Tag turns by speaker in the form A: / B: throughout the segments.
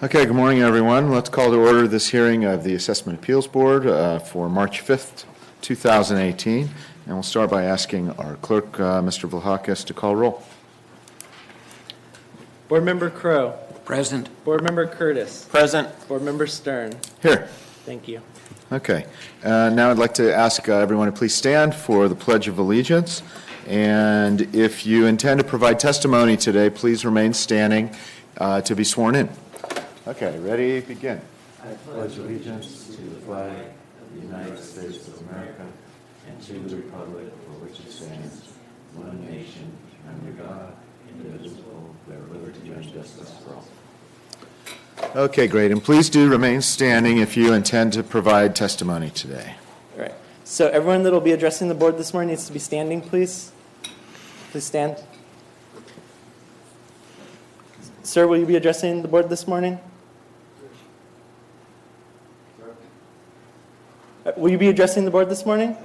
A: Okay, good morning, everyone. Let's call to order this hearing of the Assessment Appeals Board for March 5th, 2018. And we'll start by asking our clerk, Mr. Vlahakis, to call roll.
B: Board Member Crow.
C: Present.
B: Board Member Curtis.
C: Present.
B: Board Member Stern.
A: Here.
B: Thank you.
A: Okay. Now I'd like to ask everyone to please stand for the Pledge of Allegiance. And if you intend to provide testimony today, please remain standing to be sworn in. Okay, ready, begin. I pledge allegiance to the flag of the United States of America and to the republic for which it stands, one nation, under God, indivisible, with liberty and justice for all. Okay, great. And please do remain standing if you intend to provide testimony today.
B: All right. So everyone that will be addressing the board this morning needs to be standing, please. Please stand. Sir, will you be addressing the board this morning? Will you be addressing the board this morning?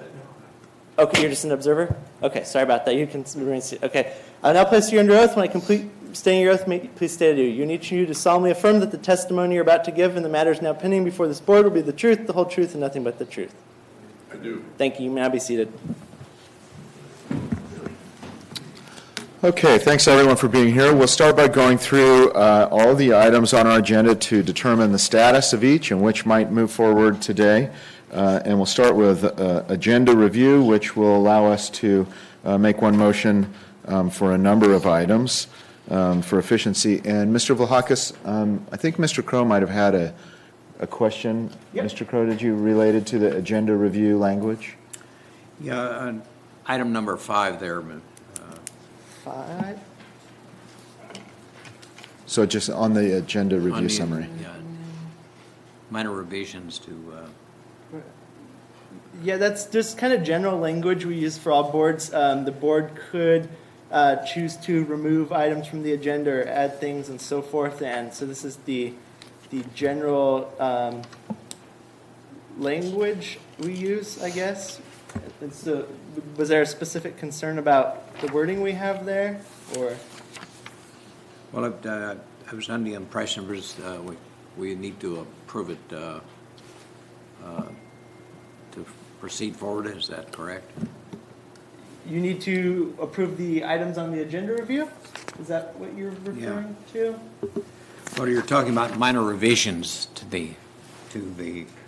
B: Okay, you're just an observer? Okay, sorry about that. You can remain seated. Okay. I'll now place you under oath. When I complete stating your oath, please stay to you. You need to solemnly affirm that the testimony you're about to give and the matters now pending before this board will be the truth, the whole truth, and nothing but the truth.
D: I do.
B: Thank you. You may now be seated.
A: Okay, thanks everyone for being here. We'll start by going through all the items on our agenda to determine the status of each and which might move forward today. And we'll start with agenda review, which will allow us to make one motion for a number of items for efficiency. And Mr. Vlahakis, I think Mr. Crow might have had a question. Yep. Mr. Crow, did you related to the agenda review language?
C: Yeah, item number 5 there.
B: 5.
A: So just on the agenda review summary.
C: Yeah, minor revisions to...
B: Yeah, that's just kind of general language we use for all boards. The board could choose to remove items from the agenda or add things and so forth. And so this is the general language we use, I guess. And so was there a specific concern about the wording we have there, or?
C: Well, I was under the impression we need to approve it to proceed forward. Is that correct?
B: You need to approve the items on the agenda review? Is that what you're referring to?
C: Well, you're talking about minor revisions to the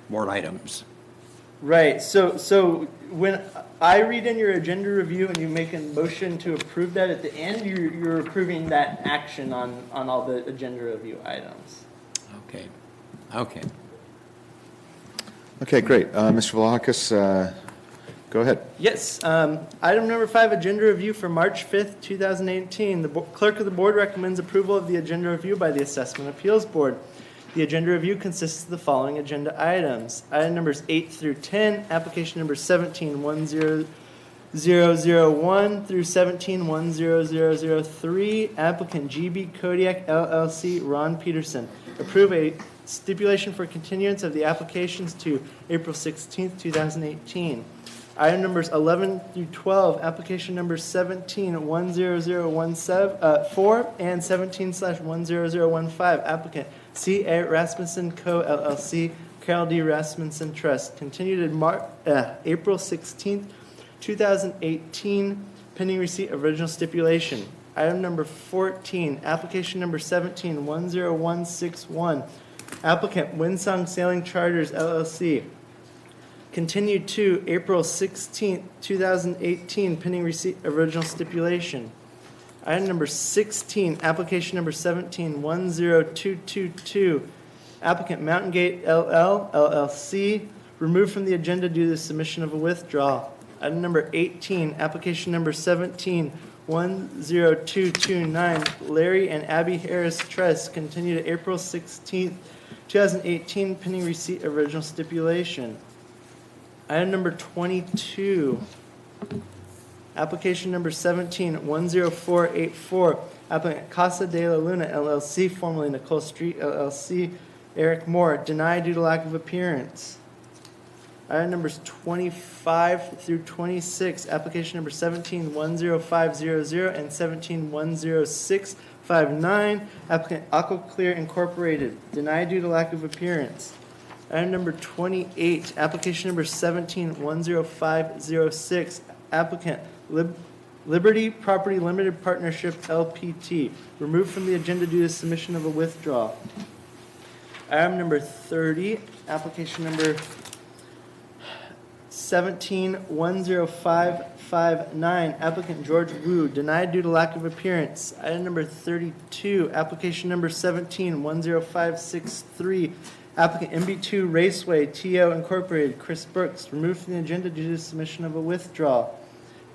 C: board items.
B: Right. So when I read in your agenda review and you make a motion to approve that at the end, you're approving that action on all the agenda review items.
C: Okay.
A: Okay, great. Mr. Vlahakis, go ahead.
B: Yes. Item number 5, agenda review for March 5th, 2018. The clerk of the board recommends approval of the agenda review by the Assessment Appeals Board. The agenda review consists of the following agenda items. Item numbers 8 through 10, application number 17-10001 through 17-10003, applicant GB Kodiak LLC, Ron Peterson. Approve a stipulation for continuance of the applications to April 16th, 2018. Item numbers 11 through 12, application numbers 17-10014 and 17/10015, applicant C.A. Rasmussen Co. LLC, Carol D. Rasmussen Trust. Continued in April 16th, 2018, pending receipt of original stipulation. Item number 14, application number 17-10161, applicant Winsong Sailing Charters LLC. Continued to April 16th, 2018, pending receipt of original stipulation. Item number 16, application number 17-10222, applicant Mountain Gate LLC, removed from the agenda due to the submission of a withdrawal. Item number 18, application number 17-10229, Larry and Abby Harris Trust, continued to April 16th, 2018, pending receipt of original stipulation. Item number 22, application number 17-10484, applicant Casa de la Luna LLC, formerly Nicole Street LLC, Eric Moore, denied due to lack of appearance. Item numbers 25 through 26, application number 17-10500 and 17-10650, 159, applicant AquaClear Incorporated, denied due to lack of appearance. Item number 28, application number 1710506, applicant Liberty Property Limited Partnership LPT, removed from the agenda due to submission of a withdrawal. Item number 30, application number 1710559, applicant George Wu, denied due to lack of appearance. Item number 32, application number 1710563, applicant MB2 Raceway TO Incorporated, Chris Brooks, removed from the agenda due to submission of a withdrawal.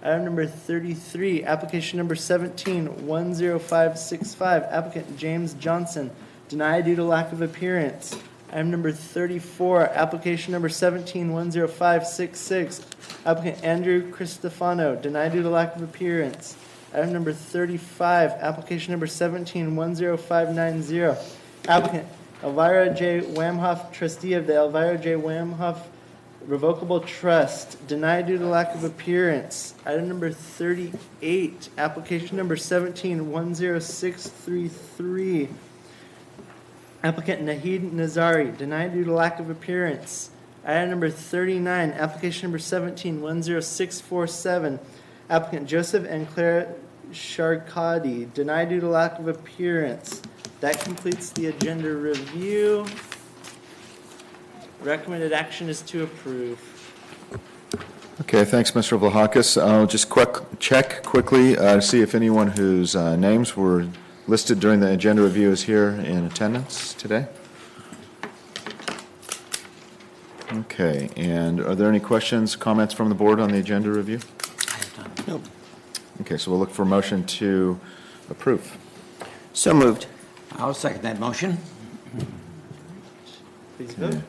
B: Item number 33, application number 1710565, applicant James Johnson, denied due to lack of appearance. Item number 34, application number 1710566, applicant Andrew Cristofano, denied due to lack of appearance. Item number 35, application number 1710590, applicant Elvira J. Wamhoff, trustee of the Elvira J. Wamhoff Revocable Trust, denied due to lack of appearance. Item number 38, application number 1710633, applicant Nahid Nazari, denied due to lack of appearance. Item number 39, application number 1710647, applicant Joseph and Claire Sharkadi, denied due to lack of appearance. That completes the agenda review. Recommended action is to approve.
A: Okay, thanks, Mr. Vlahakis. I'll just check quickly to see if anyone whose names were listed during the agenda review is here in attendance today. Okay, and are there any questions, comments from the board on the agenda review?
C: I have none. Nope.
A: Okay, so we'll look for a motion to approve.
D: So moved.
C: I'll second that motion.
B: Please vote.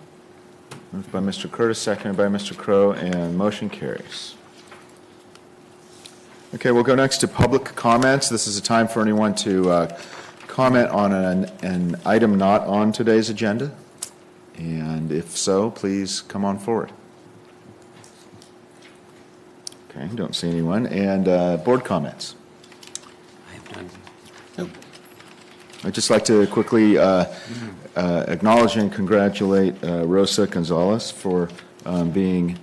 A: Moved by Mr. Curtis, seconded by Mr. Crow, and motion carries. Okay, we'll go next to public comments. This is a time for anyone to comment on an item not on today's agenda. And if so, please come on forward. Okay, don't see anyone. And board comments.
C: I have none. Nope.
A: I'd just like to quickly acknowledge and congratulate Rosa Gonzalez for being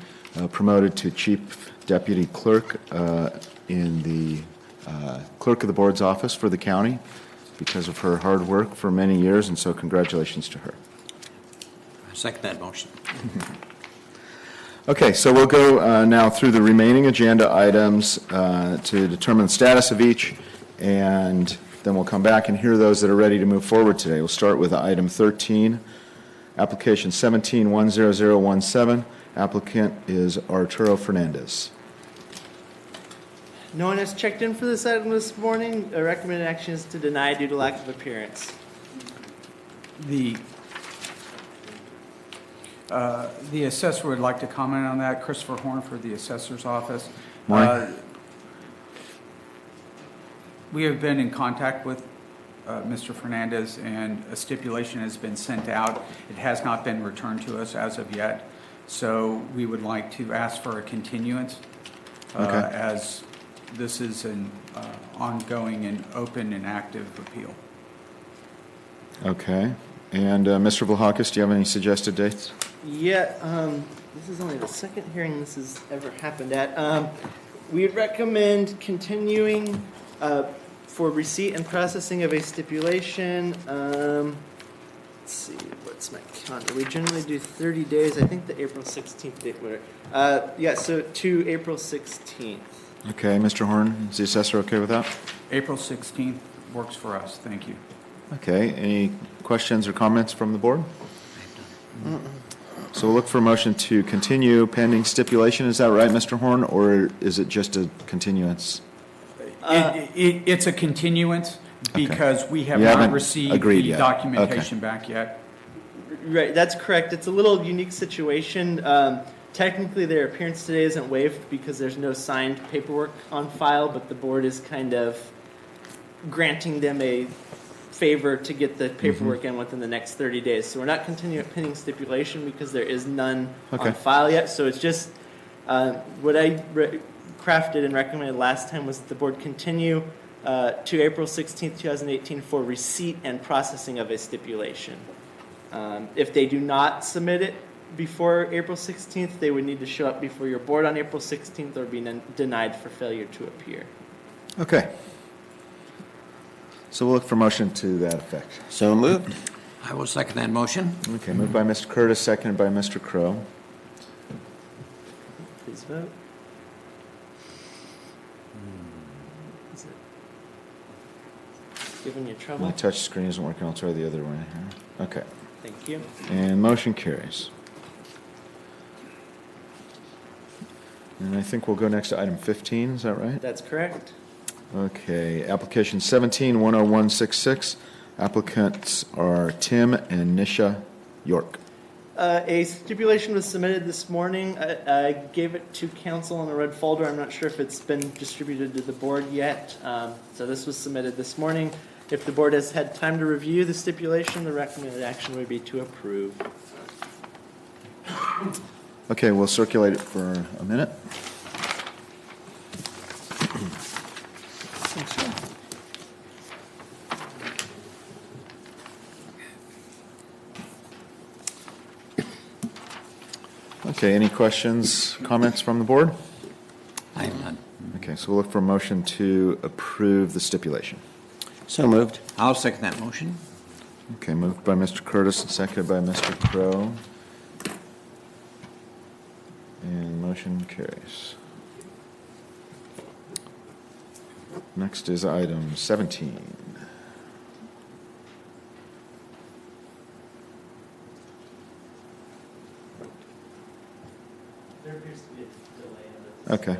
A: promoted to Chief Deputy Clerk in the Clerk of the Board's office for the county because of her hard work for many years, and so congratulations to her.
C: I second that motion.
A: Okay, so we'll go now through the remaining agenda items to determine the status of each, and then we'll come back and hear those that are ready to move forward today. We'll start with item 13, application 17-10017. Applicant is Arturo Fernandez.
B: No one has checked in for this item this morning. A recommended action is to deny due to lack of appearance.
E: The assessor would like to comment on that. Christopher Horn for the assessor's office.
A: Morning.
E: We have been in contact with Mr. Fernandez, and a stipulation has been sent out. It has not been returned to us as of yet, so we would like to ask for a continuance
A: Okay.
E: as this is an ongoing and open and active appeal.
A: Okay, and Mr. Vlahakis, do you have any suggested dates?
B: Yeah, this is only the second hearing this has ever happened at. We would recommend continuing for receipt and processing of a stipulation. Let's see, what's my calendar? We generally do 30 days. I think the April 16th date would. Yeah, so to April 16th.
A: Okay, Mr. Horn, is the assessor okay with that?
E: April 16th works for us. Thank you.
A: Okay, any questions or comments from the board? So we'll look for a motion to continue pending stipulation. Is that right, Mr. Horn, or is it just a continuance?
E: It's a continuance because we have
A: You
E: not
A: haven't
E: received the
A: agreed yet.
E: documentation back yet.
B: Right, that's correct. It's a little unique situation. Technically, their appearance today isn't waived because there's no signed paperwork on file, but the board is kind of granting them a favor to get the paperwork in within the next 30 days. So we're not continuing pending stipulation because there is none
A: Okay.
B: on file yet. So it's just what I crafted and recommended last time was that the board continue to April 16th, 2018 for receipt and processing of a stipulation. If they do not submit it before April 16th, they would need to show up before your board on April 16th or be denied for failure to appear.
A: Okay. So we'll look for motion to that effect.
D: So moved.
C: I will second that motion.
A: Okay, moved by Mr. Curtis, seconded by Mr. Crow.
B: Please vote. Is it giving you trouble?
A: My touch screen isn't working. I'll try the other one here. Okay.
B: Thank you.
A: And motion carries. And I think we'll go next to item 15, is that right?
B: That's correct.
A: Okay, application 17-10166. Applicants are Tim and Nisha York.
B: A stipulation was submitted this morning. I gave it to council in a red folder. I'm not sure if it's been distributed to the board yet. So this was submitted this morning. If the board has had time to review the stipulation, the recommended action would be to approve.
A: Okay, we'll circulate it for a minute. Okay, any questions, comments from the board?
C: I have none.
A: Okay, so we'll look for a motion to approve the stipulation.
D: So moved.
C: I'll second that motion.
A: Okay, moved by Mr. Curtis and seconded by Mr. Crow. And motion carries. Next is item 17.
B: There appears to be a delay in this.
A: Okay.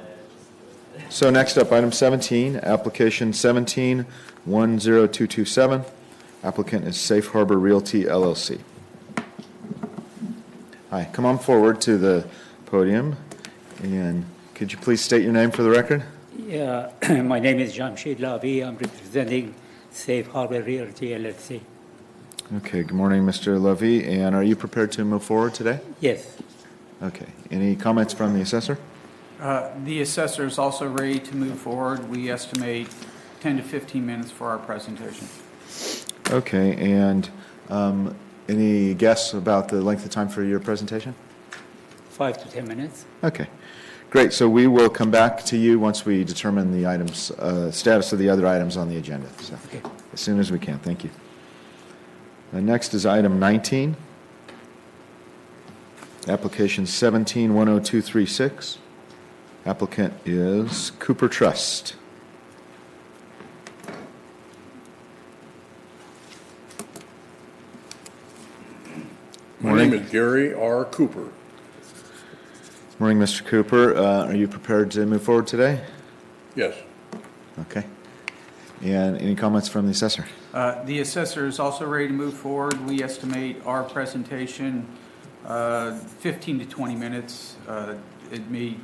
A: So next up, item 17, application 17-10227. Applicant is Safe Harbor Realty LLC. Hi, come on forward to the podium, and could you please state your name for the record?
F: Yeah, my name is Jamshid Lavi. I'm representing Safe Harbor Realty LLC.
A: Okay, good morning, Mr. Levy, and are you prepared to move forward today?
F: Yes.
A: Okay, any comments from the assessor?
E: The assessor is also ready to move forward. We estimate 10 to 15 minutes for our presentation.
A: Okay, and any guess about the length of time for your presentation?
F: 5 to 10 minutes.
A: Okay, great. So we will come back to you once we determine the items, status of the other items on the agenda. So
F: Okay.
A: as soon as we can. Thank you. Next is item 19. Application 17-10236. Applicant is Cooper Trust.
G: My name is Gary R. Cooper.
A: Morning, Mr. Cooper. Are you prepared to move forward today?
G: Yes.
A: Okay. And any comments from the assessor?
E: The assessor is also ready to move forward. We estimate our presentation 15 to 20 minutes. It may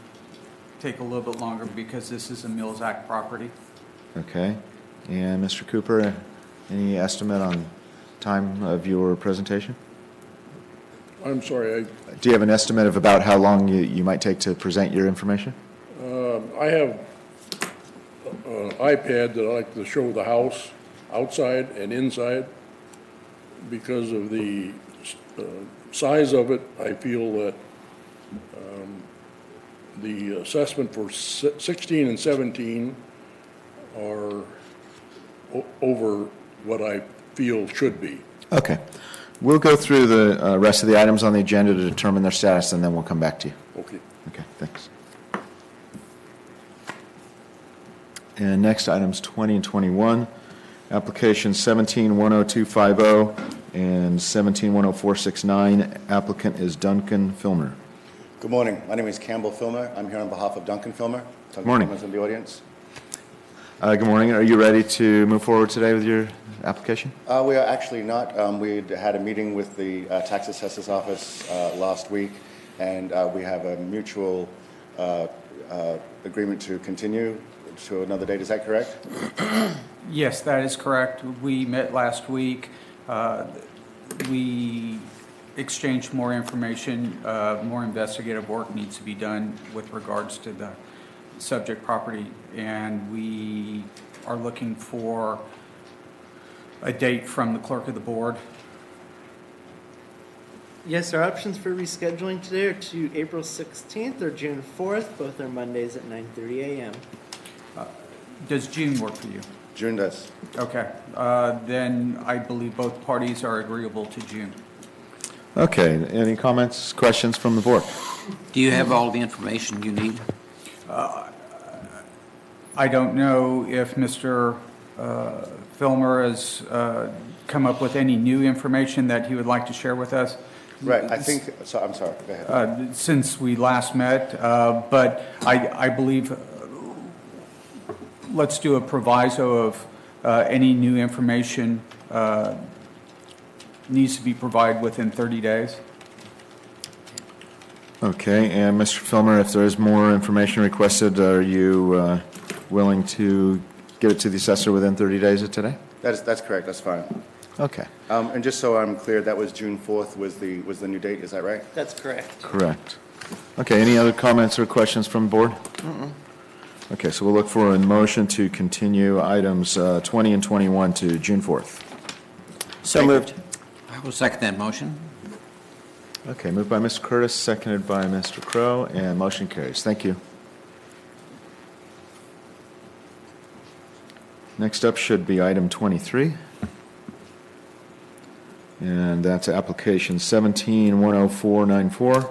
E: take a little bit longer because this is a Mills Act property.
A: Okay. And Mr. Cooper, any estimate on time of your presentation?
G: I'm sorry,
A: Do you have an estimate of about how long you might take to present your information?
G: I have an iPad that I like to show the house outside and inside. Because of the size of it, I feel that the assessment for 16 and 17 are over what I feel should be.
A: Okay. We'll go through the rest of the items on the agenda to determine their status, and then we'll come back to you.
G: Okay.
A: Okay, thanks. And next, items 20 and 21. Application 17-10250 and 17-10469. Applicant is Duncan Filmer.
H: Good morning. My name is Campbell Filmer. I'm here on behalf of Duncan Filmer. Duncan
A: Morning.
H: Filmer's in the audience.
A: Good morning. Are you ready to move forward today with your application?
H: We are actually not. We had a meeting with the tax assessor's office last week, and we have a mutual agreement to continue to another date. Is that correct?
E: Yes, that is correct. We met last week. We exchanged more information. More investigative work needs to be done with regards to the subject property, and we are looking for a date from the clerk of the board.
B: Yes, our options for rescheduling today are to April 16th or June 4th. Both are Mondays at 9:30 a.m.
E: Does June work for you?
H: June does.
E: Okay, then I believe both parties are agreeable to June.
A: Okay, any comments, questions from the board?
C: Do you have all the information you need?
E: I don't know if Mr. Filmer has come up with any new information that he would like to share with us
H: Right, I think, so, I'm sorry, go ahead.
E: since we last met, but I believe let's do a proviso of any new information needs to be provided within 30 days.
A: Okay, and Mr. Filmer, if there is more information requested, are you willing to get it to the assessor within 30 days of today?
H: That's correct, that's fine.
A: Okay,
H: And just so I'm clear, that was June 4th was the new date, is that right?
B: That's correct.
A: correct. Okay, any other comments or questions from the board? Okay, so we'll look for a motion to continue items 20 and 21 to June 4th.
D: So moved.
C: I will second that motion.
A: Okay, moved by Mr. Curtis, seconded by Mr. Crow, and motion carries. Thank you. Next up should be item 23. And that's application 17-10494.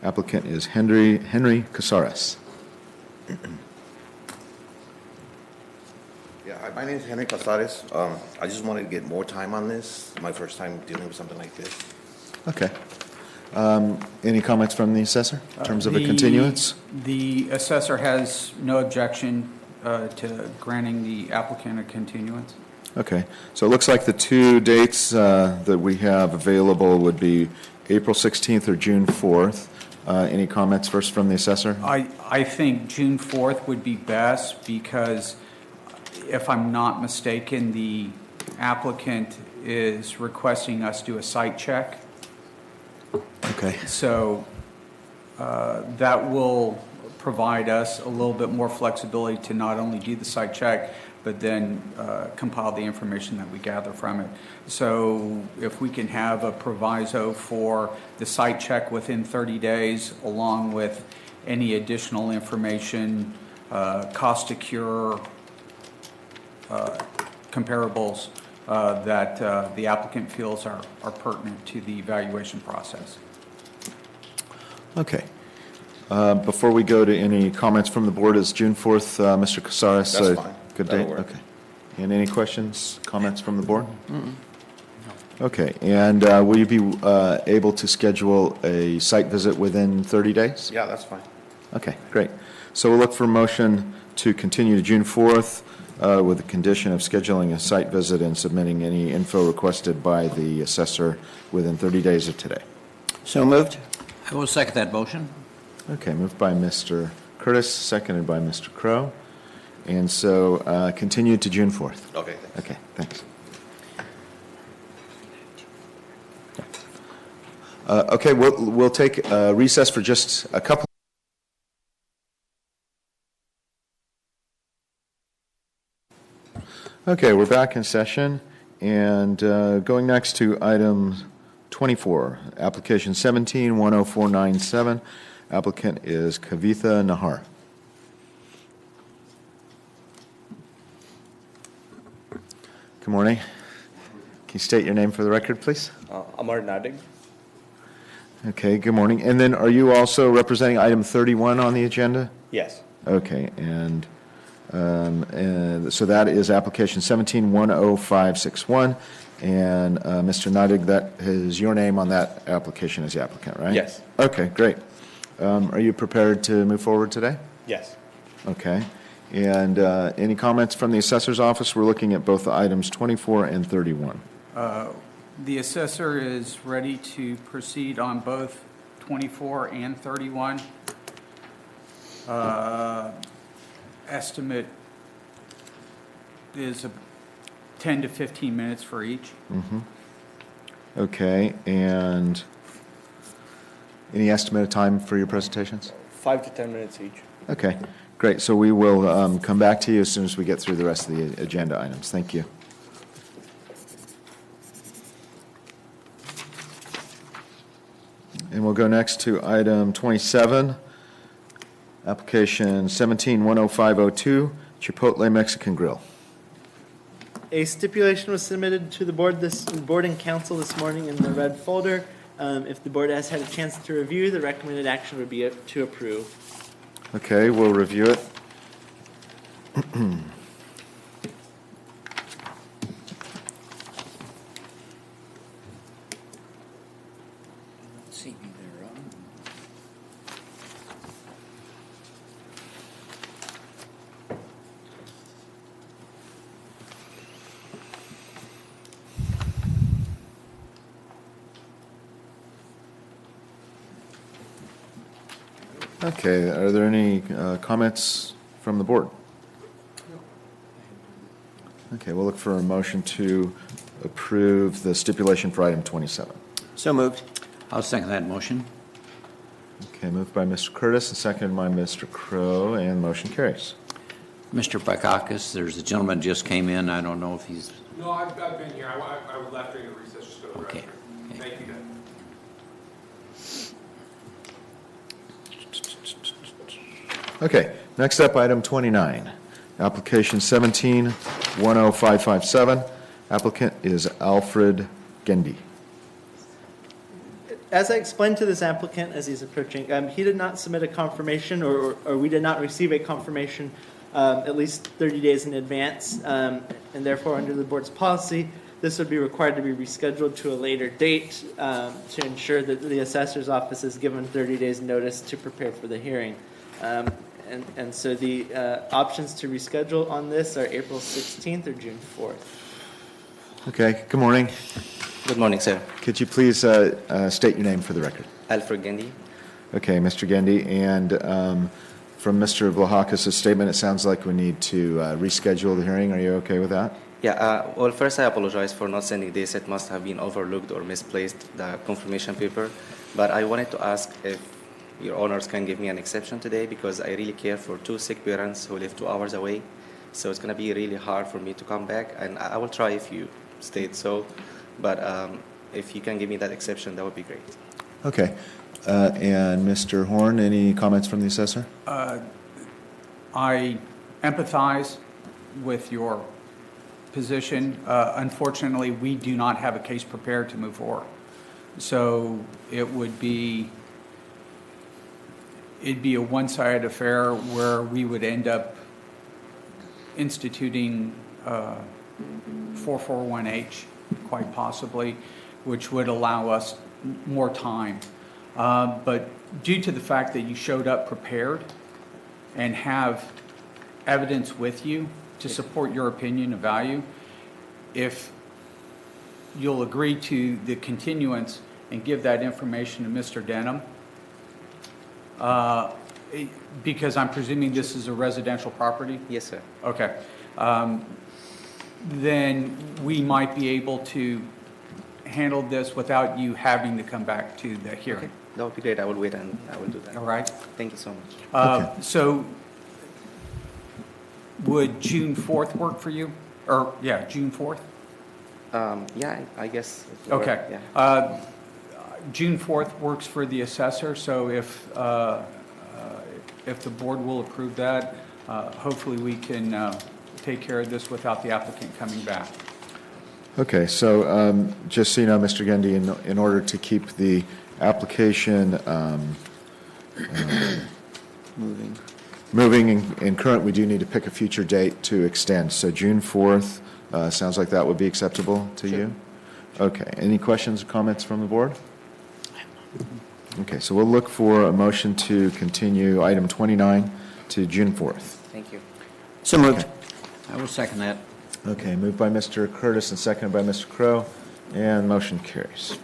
A: Applicant is Henry Casares.
I: Yeah, my name is Henry Casares. I just wanted to get more time on this. My first time dealing with something like this.
A: Okay. Any comments from the assessor in terms of a continuance?
E: The assessor has no objection to granting the applicant a continuance.
A: Okay, so it looks like the two dates that we have available would be April 16th or June 4th. Any comments first from the assessor?
E: I think June 4th would be best because, if I'm not mistaken, the applicant is requesting us do a site check.
A: Okay.
E: So that will provide us a little bit more flexibility to not only do the site check, but then compile the information that we gather from it. So if we can have a proviso for the site check within 30 days, along with any additional information, cost to cure, comparables that the applicant feels are pertinent to the evaluation process.
A: Okay. Before we go to any comments from the board, is June 4th, Mr. Casares?
I: That's fine.
A: Good
I: That'll
A: date?
I: work.
A: Okay. And any questions, comments from the board? Okay, and will you be able to schedule a site visit within 30 days?
I: Yeah, that's fine.
A: Okay, great. So we'll look for a motion to continue to June 4th with the condition of scheduling a site visit and submitting any info requested by the assessor within 30 days of today.
D: So moved.
C: I will second that motion.
A: Okay, moved by Mr. Curtis, seconded by Mr. Crow. And so continued to June 4th.
I: Okay, thanks.
A: Okay, thanks. Okay, we'll take a recess for just a couple. Okay, we're back in session, and going next to item 24, application 17-10497. Applicant is Kavitha Nahar. Good morning. Can you state your name for the record, please?
J: Amar Nadig.
A: Okay, good morning. And then are you also representing item 31 on the agenda?
J: Yes.
A: Okay, and so that is application 17-10561. And Mr. Nadig, that is your name on that application as the applicant, right?
J: Yes.
A: Okay, great. Are you prepared to move forward today?
J: Yes.
A: Okay. And any comments from the assessor's office? We're looking at both items 24 and 31.
E: The assessor is ready to proceed on both 24 and 31. Estimate is 10 to 15 minutes for each.
A: Okay, and any estimated time for your presentations?
J: 5 to 10 minutes each.
A: Okay, Great, so we will come back to you as soon as we get through the rest of the agenda items. Thank you. And we'll go next to item 27, application 17-10502, Chipotle Mexican Grill.
B: A stipulation was submitted to the board and council this morning in the red folder. If the board has had a chance to review, the recommended action would be to approve.
A: Okay, we'll review it.
F: See, they're on.
A: Okay, are there any comments from the board? Okay, we'll look for a motion to approve the stipulation for item 27.
D: So moved.
C: I'll second that motion.
A: Okay, moved by Mr. Curtis and seconded by Mr. Crow, and the motion carries.
C: Mr. Bakakis, there's a gentleman just came in. I don't know if he's,
J: No, I've been here. I left during the recess, just go to the
C: Okay.
J: restroom.
C: Okay.
J: Thank you, guys.
A: Okay, next up, item 29, application 17-10557. Applicant is Alfred Gendy.
B: As I explained to this applicant as he's approaching, he did not submit a confirmation, or we did not receive a confirmation at least 30 days in advance, and therefore, under the board's policy, this would be required to be rescheduled to a later date to ensure that the assessor's office is given 30 days notice to prepare for the hearing. And so the options to reschedule on this are April 16th or June 4th.
A: Okay, good morning.
K: Good morning, sir.
A: Could you please state your name for the record?
K: Alfred Gendy.
A: Okay, Mr. Gendy, and from Mr. Vlahakis' statement, it sounds like we need to reschedule the hearing. Are you okay with that?
K: Yeah, well, first I apologize for not sending this. It must have been overlooked or misplaced, the confirmation paper. But I wanted to ask if your honors can give me an exception today, because I really care for two sick parents who live 2 hours away. So it's going to be really hard for me to come back, and I will try if you state so. But if you can give me that exception, that would be great.
A: Okay. And Mr. Horn, any comments from the assessor?
E: I empathize with your position. Unfortunately, we do not have a case prepared to move forward. So it'd be a one-sided affair where we would end up instituting 441H, quite possibly, which would allow us more time. But due to the fact that you showed up prepared and have evidence with you to support your opinion of value, if you'll agree to the continuance and give that information to Mr. Denham, because I'm presuming this is a residential property?
K: Yes, sir.
E: Okay. Then we might be able to handle this without you having to come back to the hearing.
K: Okay. That would be great. I will wait and I will do that.
E: All right?
K: Thank you so much.
A: Okay.
E: So would June 4th work for you? Or, yeah, June 4th?
K: Yeah, I guess. it will work.
E: Okay.
K: Yeah.
E: June 4th works for the assessor, so if the board will approve that, hopefully we can take care of this without the applicant coming back.
A: Okay, so just so you know, Mr. Gendy, in order to keep the application moving and current, we do need to pick a future date to extend. So June 4th, sounds like that would be acceptable to you? Okay, any questions or comments from the board? Okay, so we'll look for a motion to continue item 29 to June 4th.
K: Thank you.
D: So moved.
C: I will second that.
A: Okay, moved by Mr. Curtis and seconded by Mr. Crow, and motion carries.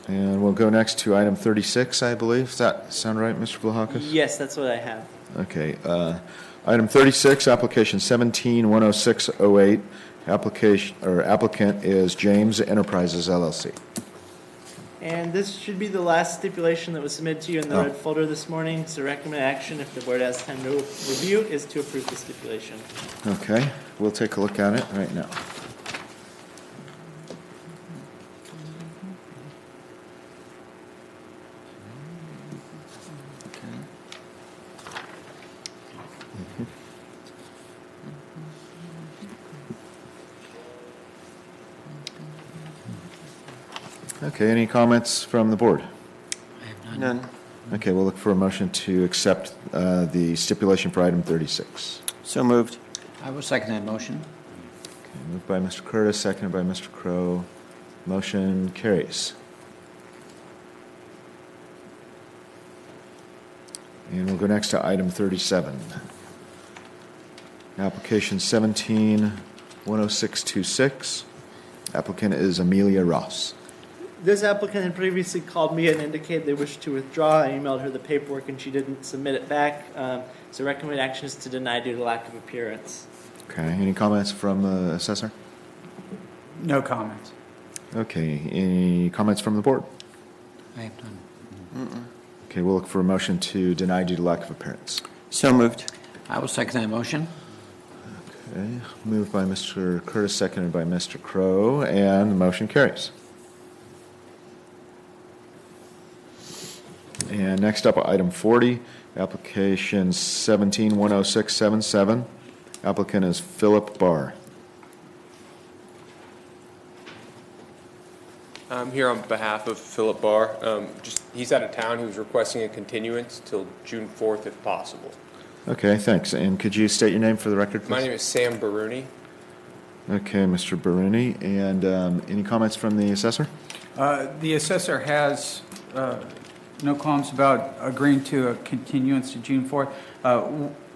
A: And we'll go next to item 36, I believe. Does that sound right, Mr. Vlahakis?
B: Yes, that's what I have.
A: Okay. Item 36, application 17-10608. Applicant is James Enterprises LLC.
B: And this should be the last stipulation that was submitted to you in the
A: Oh.
B: red folder this morning. So recommend action, if the board has time to review, is to approve the stipulation.
A: Okay, we'll take a look at it right now. Okay, any comments from the board?
D: None.
A: Okay, we'll look for a motion to accept the stipulation for item 36.
D: So moved.
C: I will second that motion.
A: Okay, moved by Mr. Curtis, seconded by Mr. Crow. Motion carries. And we'll go next to item 37. Application 17-10626. Applicant is Amelia Ross.
B: This applicant had previously called me and indicated they wished to withdraw. I emailed her the paperwork and she didn't submit it back. So recommended action is to deny due to lack of appearance.
A: Okay, any comments from the assessor?
E: No comments.
A: Okay, any comments from the board?
C: I have none.
A: Okay, we'll look for a motion to deny due to lack of appearance.
D: So moved.
C: I will second that motion.
A: Okay, moved by Mr. Curtis, seconded by Mr. Crow, and the motion carries. And next up, item 40, application 17-10677. Applicant is Philip Barr.
J: I'm here on behalf of Philip Barr. He's out of town. He was requesting a continuance till June 4th if possible.
A: Okay, thanks. And could you state your name for the record, please?
J: My name is Sam Baruni.
A: Okay, Mr. Baruni. And any comments from the assessor?
E: The assessor has no qualms about agreeing to a continuance to June 4th.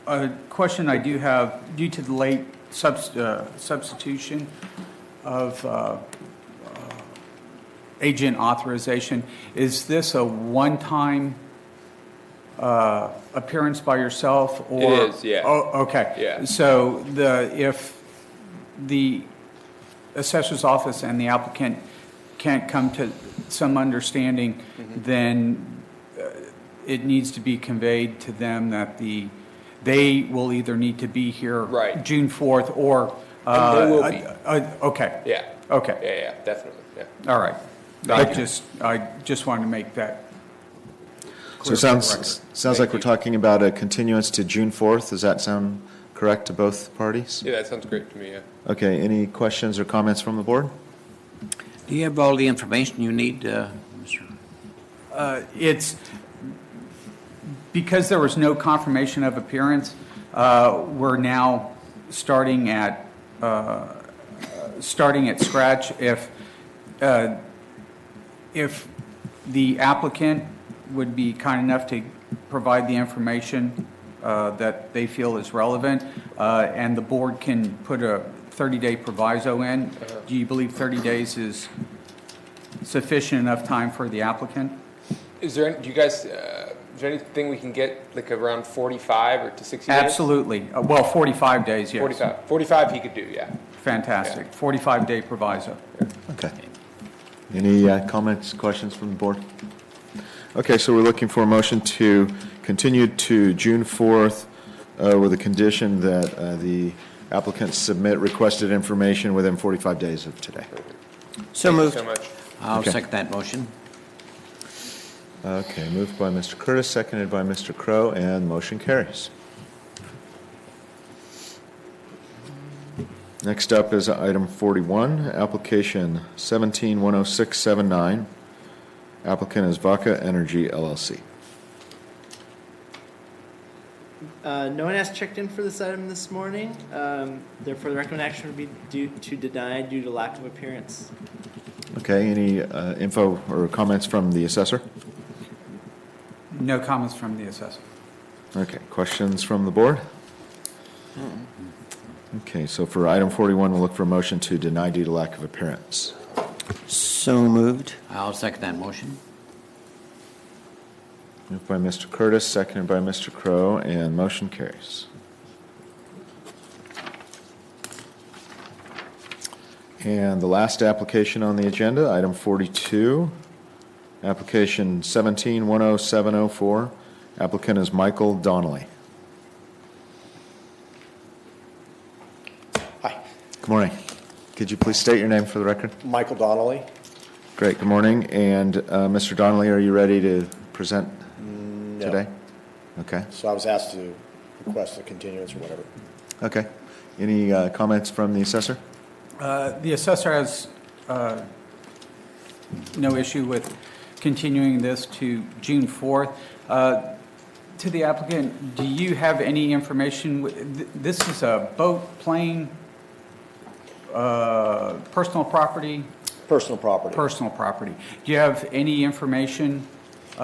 E: A question I do have, due to the late substitution of agent authorization, is this a one-time appearance by yourself? Or?
J: It is, yeah.
E: Oh, okay.
J: Yeah.
E: So if the assessor's office and the applicant can't come to some understanding, then it needs to be conveyed to them that they will either need to be here
J: Right.
E: June 4th or.
J: And they will be.
E: Okay.
J: Yeah.
E: Okay.
J: Yeah, definitely. Yeah.
E: All right. I just wanted to make that
A: So
E: clear
A: it
E: for the record.
A: sounds like we're talking about a continuance to June 4th. Does that sound correct to both parties?
J: Yeah, that sounds great to me, yeah.
A: Okay, any questions or comments from the board?
C: Do you have all the information you need, Mr.?
E: It's because there was no confirmation of appearance, we're now starting at scratch. If the applicant would be kind enough to provide the information that they feel is relevant, and the board can put a 30-day proviso in, do you believe 30 days is sufficient enough time for the applicant?
J: Is there anything we can get like around 45 or to 60 days?
E: Absolutely. Well, 45 days, yes.
J: 45 he could do, yeah.
E: Fantastic. 45-day proviso.
A: Okay. Any comments, questions from the board? Okay, so we're looking for a motion to continue to June 4th with a condition that the applicant submit requested information within 45 days of today.
D: So
J: Thank
D: moved.
J: you so much.
C: I'll
A: Okay.
C: second that motion.
A: Okay, moved by Mr. Curtis, seconded by Mr. Crow, and motion carries. Next up is item 41, application 17-10679. Applicant is Vaca Energy LLC.
B: No one has checked in for this item this morning. Therefore, the recommended action would be to deny due to lack of appearance.
A: Okay, any info or comments from the assessor?
E: No comments from the assessor.
A: Okay, questions from the board? Okay, so for item 41, we'll look for a motion to deny due to lack of appearance.
D: So moved.
C: I'll second that motion.
A: Moved by Mr. Curtis, seconded by Mr. Crow, and motion carries. And the last application on the agenda, item 42, Application 17-10704. Applicant is Michael Donnelly.
L: Hi,
A: Good morning. Could you please state your name for the record?
L: Michael Donnelly.
A: Great, good morning. And Mr. Donnelly, are you ready to present today? Okay.
L: So I was asked to request a continuance or whatever.
A: Okay. Any comments from the assessor?
E: The assessor has no issue with continuing this to June 4th. To the applicant, do you have any information? This is a boat, plane, personal property?
L: Personal property.
E: Personal property. Do you have any information?
L: Based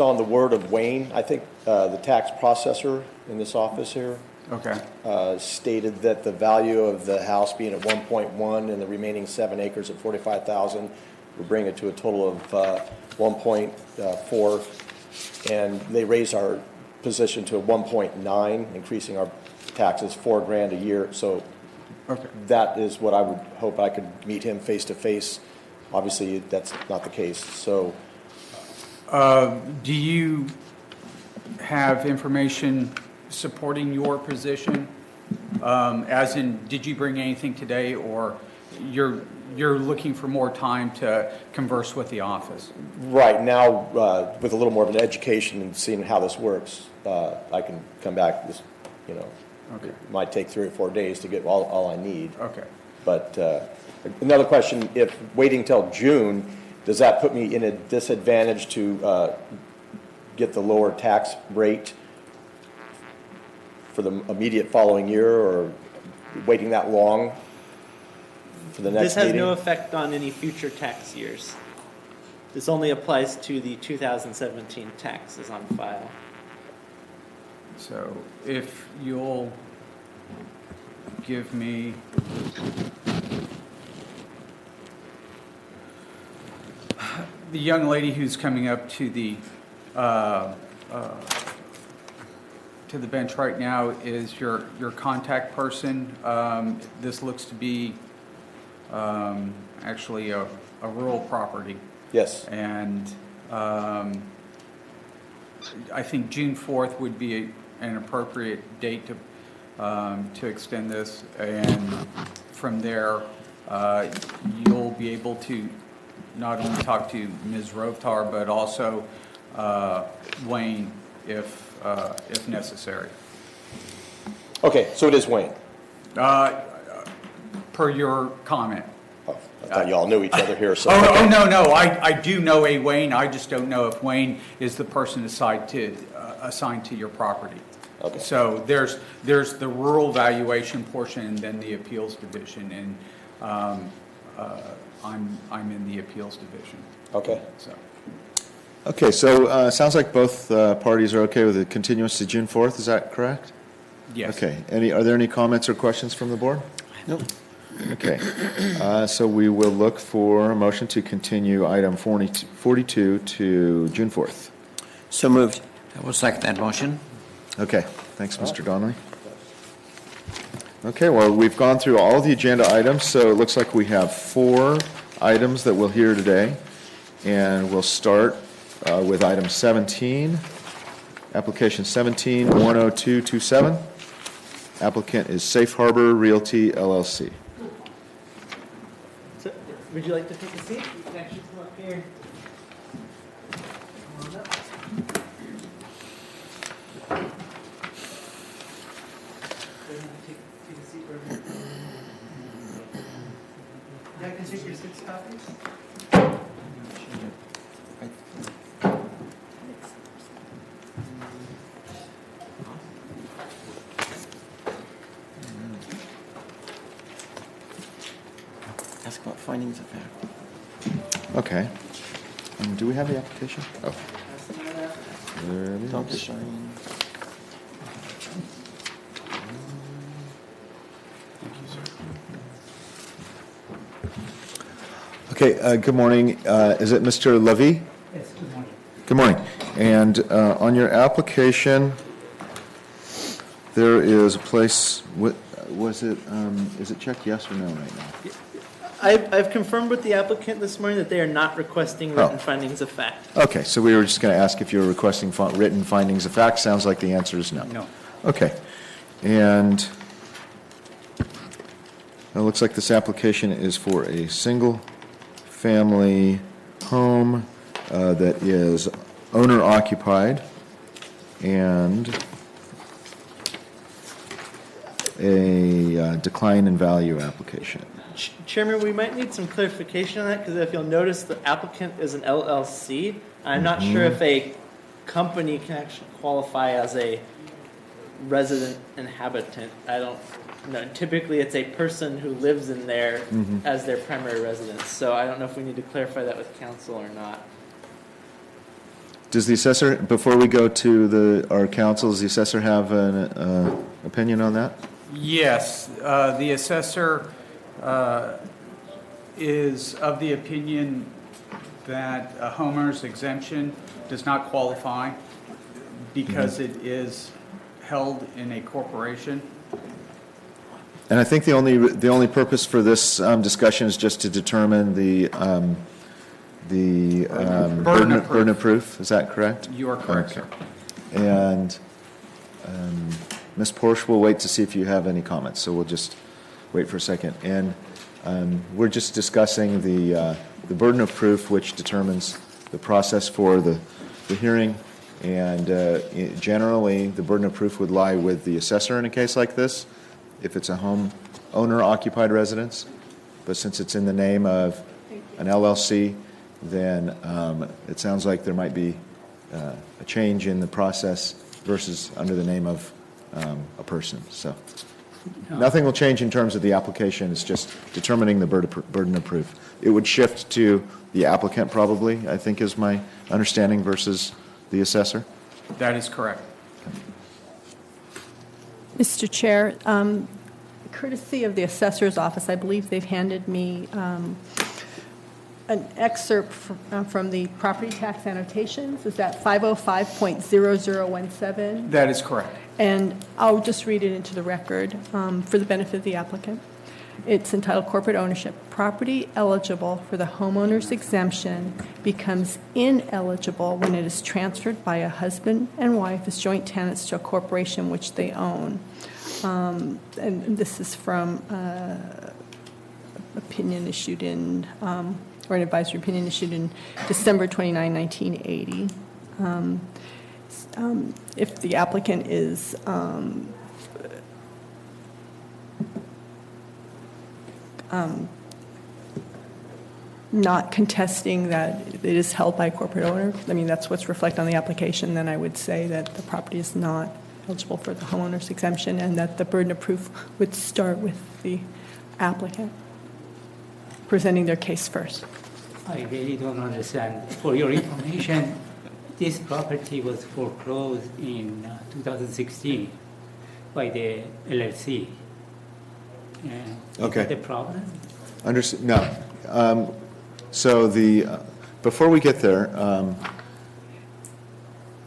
L: on the word of Wayne, I think the tax processor in this office here
E: Okay.
L: stated that the value of the house being at 1.1 and the remaining 7 acres at 45,000 would bring it to a total of 1.4, and they raised our position to a 1.9, increasing our taxes $4,000 a year. So
E: Okay.
L: that is what I would hope. I could meet him face to face. Obviously, that's not the case. So
E: Do you have information supporting your position? As in, did you bring anything today, or you're looking for more time to converse with the office?
L: right now, with a little more of an education and seeing how this works, I can come back. This,
E: Okay.
L: it might take 3 or 4 days to get all I need.
E: Okay.
L: But another question: if waiting till June, does that put me in a disadvantage to get the lower tax rate for the immediate following year, or waiting that long for the next
B: This has
L: meeting?
B: no effect on any future tax years. This only applies to the 2017 taxes on file.
E: So if you'll give me the young lady who's coming up to the bench right now is your contact person. This looks to be actually a rural property.
L: Yes.
E: And I think June 4th would be an appropriate date to extend this, and from there, you'll be able to not only talk to Ms. Rovtar, but also Wayne, if necessary.
L: Okay, so it is Wayne.
E: Per your comment.
L: Oh, I thought you all knew each other here. So
E: Oh, no, I do know a Wayne, I just don't know if Wayne is the person assigned to your property.
L: Okay.
E: So there's the rural valuation portion and then the appeals division, and I'm in the appeals division.
L: Okay.
E: So
A: Okay, so sounds like both parties are okay with the continuance to June 4th, is that correct?
E: yes.
A: Okay, are there any comments or questions from the board?
D: Nope.
A: Okay, so we will look for a motion to continue item 42 to June 4th.
D: So moved.
C: I will second that motion.
A: Okay, thanks, Mr. Donnelly. Okay, well, we've gone through all the agenda items, so it looks like we have 4 items that we'll hear today. And we'll start with item 17, application 17-10227. Applicant is Safe Harbor Realty, LLC.
B: So, would you like to take a seat? You can actually come up here. Come on up. Take a seat right here. Yeah, I can take your 6 copies.
D: Ask about findings of fact.
A: Okay. Do we have the application? Oh, there it
D: Don't
A: is.
D: shine.
A: Okay, good morning. Is it Mr. Levy?
F: Yes, good morning.
A: Good morning. And on your application, there is a place, is it checked yes or no right now?
B: I've confirmed with the applicant this morning that they are not requesting written
A: Oh.
B: findings of fact.
A: Okay, so we were just going to ask if you were requesting written findings of fact. Sounds like the answer is no.
F: No.
A: Okay. And it looks like this application is for a single-family home that is owner-occupied and a decline in value application.
B: Chairman, we might need some clarification on that, because if you'll notice, the applicant is an LLC. I'm not sure if a company can actually qualify as a resident inhabitant. I don't know. Typically, it's a person who lives in there as their primary residence. So I don't know if we need to clarify that with council or not.
A: Does the assessor, before we go to our council, does the assessor have an opinion on that?
E: Yes, the assessor is of the opinion that a homeowner's exemption does not qualify because it is held in a corporation.
A: And I think the only purpose for this discussion is just to determine the burden of proof. Is that correct?
E: You are correct, sir.
A: And Ms. Porsche, we'll wait to see if you have any comments. So we'll just wait for a second. And we're just discussing the burden of proof, which determines the process for the hearing. And generally, the burden of proof would lie with the assessor in a case like this, if it's a home owner-occupied residence. But since it's in the name of an LLC, then it sounds like there might be a change in the process versus under the name of a person. So nothing will change in terms of the application. It's just determining the burden of proof. It would shift to the applicant probably, I think is my understanding, versus the assessor.
E: That is correct.
M: Mr. Chair, courtesy of the assessor's office, I believe they've handed me an excerpt from the property tax annotations. Is that 505.0017?
E: That is correct.
M: And I'll just read it into the record for the benefit of the applicant. It's entitled Corporate Ownership. Property eligible for the homeowner's exemption becomes ineligible when it is transferred by a husband and wife as joint tenants to a corporation which they own. And this is from opinion issued in, or an advisory opinion issued in December 29, 1980. If the applicant is not contesting that it is held by a corporate owner, I mean, that's what's reflected on the application, then I would say that the property is not eligible for the homeowner's exemption and that the burden of proof would start with the applicant presenting their case first.
F: I really don't understand. For your information, this property was foreclosed in 2016 by the LLC.
A: Okay.
F: Is that the problem?
A: No. So before we get there, I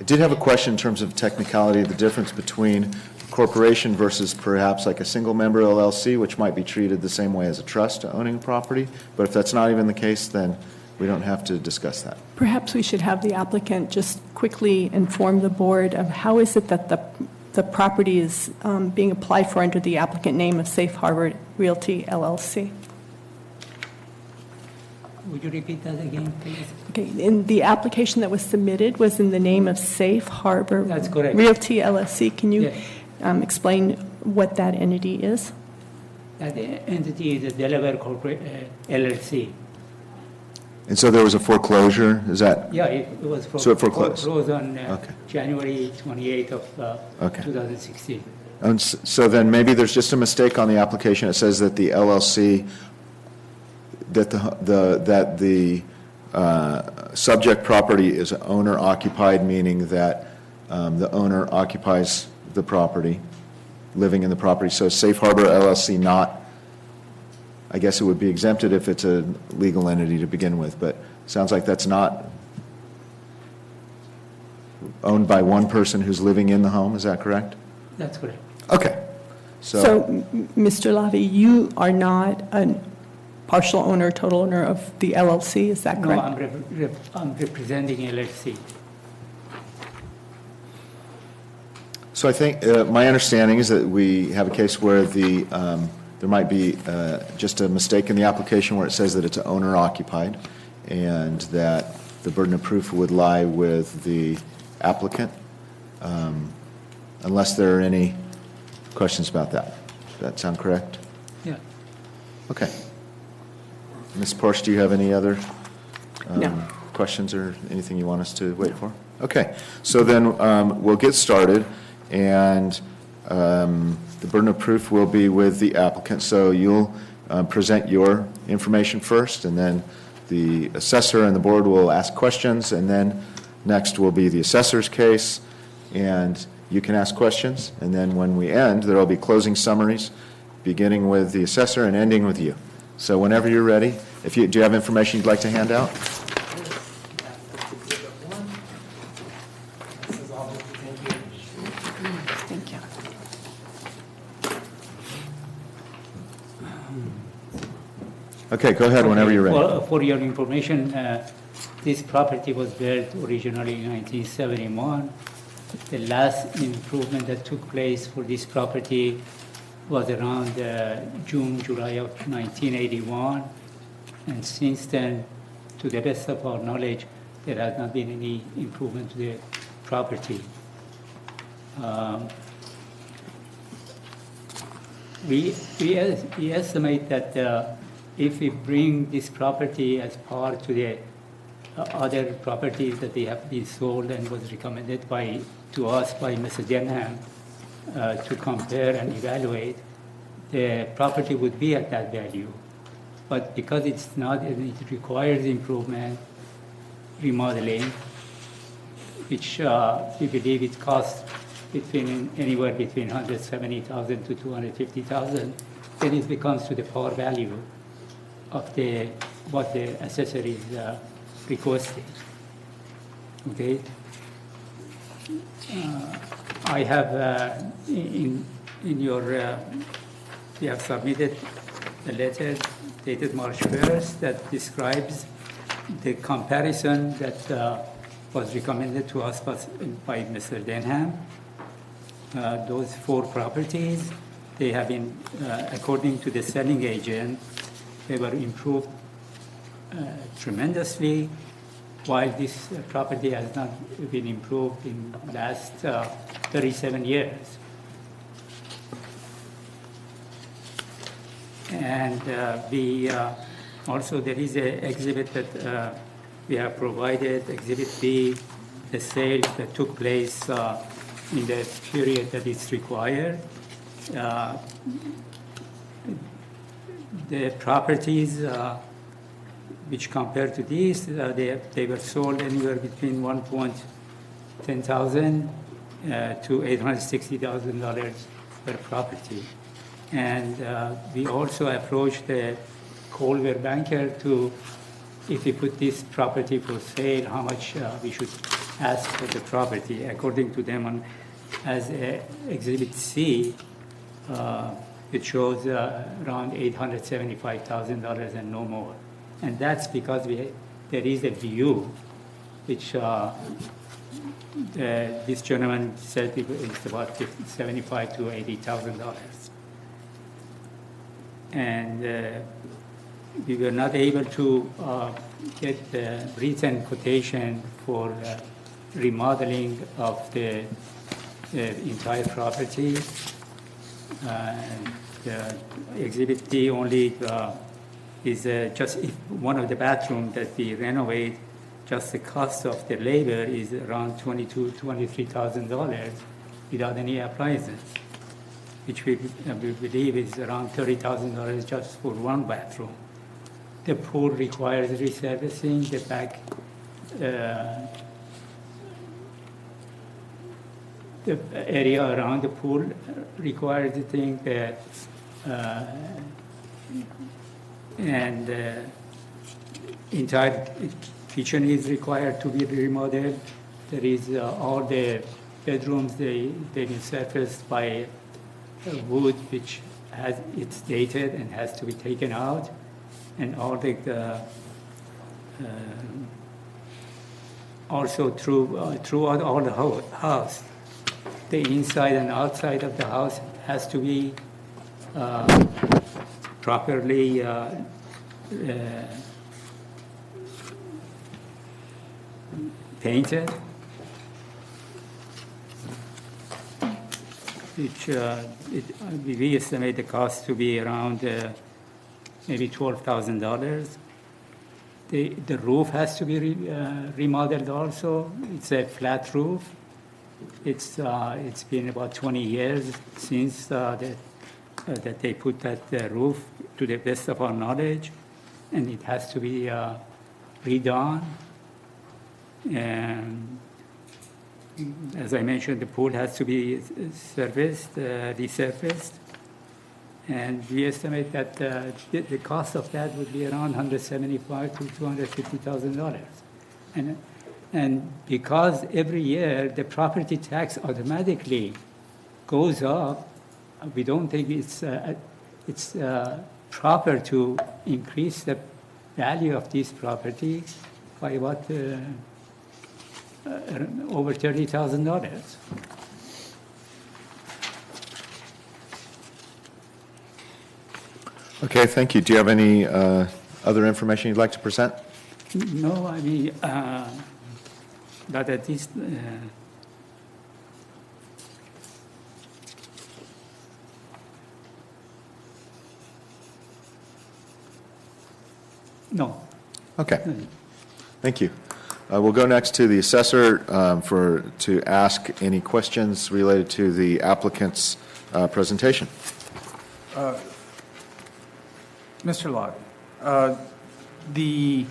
A: did have a question in terms of technicality, the difference between corporation versus perhaps like a single-member LLC, which might be treated the same way as a trust owning property. But if that's not even the case, then we don't have to discuss that.
M: Perhaps we should have the applicant just quickly inform the board of how is it that the property is being applied for under the applicant name of Safe Harbor Realty LLC.
F: Would you repeat that again, please?
M: Okay, in the application that was submitted was in the name of Safe Harbor
F: That's correct.
M: Realty LLC. Can you
F: Yes.
M: explain what that entity is?
F: That entity is a Delaware Corporate LLC.
A: And so there was a foreclosure, is that?
F: Yeah, it was
A: So it foreclosed.
F: on
A: Okay.
F: January 28th of
A: Okay.
F: 2016.
A: And so then maybe there's just a mistake on the application. It says that the LLC, that the subject property is owner occupied, meaning that the owner occupies the property, living in the property. So Safe Harbor LLC I guess it would be exempted if it's a legal entity to begin with, but sounds like that's not owned by one person who's living in the home. Is that correct?
F: That's correct.
A: Okay.
M: So, Mr. Lavi, you are not a partial owner, total owner of the LLC, is that
F: No,
M: correct?
F: I'm representing LLC.
A: So I think, my understanding is that we have a case where there might be just a mistake in the application where it says that it's owner occupied, and that the burden of proof would lie with the applicant, unless there are any questions about that. Does that sound correct?
F: Yeah.
A: Okay. Ms. Porsche, do you have any other
M: No.
A: questions or anything you want us to wait for? Okay, so then we'll get started, and the burden of proof will be with the applicant. So you'll present your information first, and then the assessor and the board will ask questions, and then next will be the assessor's case, and you can ask questions, and then when we end, there will be closing summaries, beginning with the assessor and ending with you. So whenever you're ready, do you have information you'd like to hand out?
M: Thank you.
A: Okay, go ahead whenever you're ready.
F: For your information, this property was built originally in 1971. The last improvement that took place for this property was around June, July of 1981. And since then, to the best of our knowledge, there has not been any improvement to the property. We estimate that if we bring this property as part to the other properties that they have been sold and was recommended to us by Mr. Denham to compare and evaluate, the property would be at that value. But because it's not, it requires improvement, remodeling, which we believe it costs anywhere between $170,000 to $250,000, then it becomes to the par value of what the assessor is requesting. Okay. I have in your we have submitted a letter dated March 1st that describes the comparison that was recommended to us by Mr. Denham. Those 4 properties, they have been, according to the selling agent, they were improved tremendously, while this property has not been improved in the last 37 years. And also there is an exhibit that we have provided, Exhibit B, the sales that took place in the period that is required. The properties which compared to these, they were sold anywhere between $1,10,000 to $860,000 per property. And we also approached the Colbert banker to, if we put this property for sale, how much we should ask for the property. According to them, as Exhibit C, it shows around $875,000 and no more. And that's because there is a view which this gentleman said it's about $75,000 to $80,000. And we were not able to get the written quotation for remodeling of the entire property. Exhibit D only is just one of the bathrooms that we renovate. Just the cost of the labor is around $22,000 to $23,000 without any appliances, which we believe is around $30,000 just for one bathroom. The pool requires resurfacing. The back, the area around the pool requires the thing, and entire kitchen is required to be remodeled. There is all the bedrooms, they've been surfaced by wood which it's dated and has to be taken out. and all the also throughout all the house, the inside and outside of the house has to be properly painted, which we estimate the cost to be around maybe $12,000. The roof has to be remodeled also. It's a flat roof. It's been about 20 years since that they put that roof, to the best of our knowledge, and it has to be redone. And as I mentioned, the pool has to be resurfaced, and we estimate that the cost of that would be around $175,000 to $250,000. And because every year the property tax automatically goes up, we don't think it's proper to increase the value of this property by about over $30,000.
A: Okay, thank you. Do you have any other information you'd like to present?
F: No, I mean, but at least no.
A: Okay. Thank you. We'll go next to the assessor to ask any questions related to the applicant's presentation.
E: Mr. Lott, the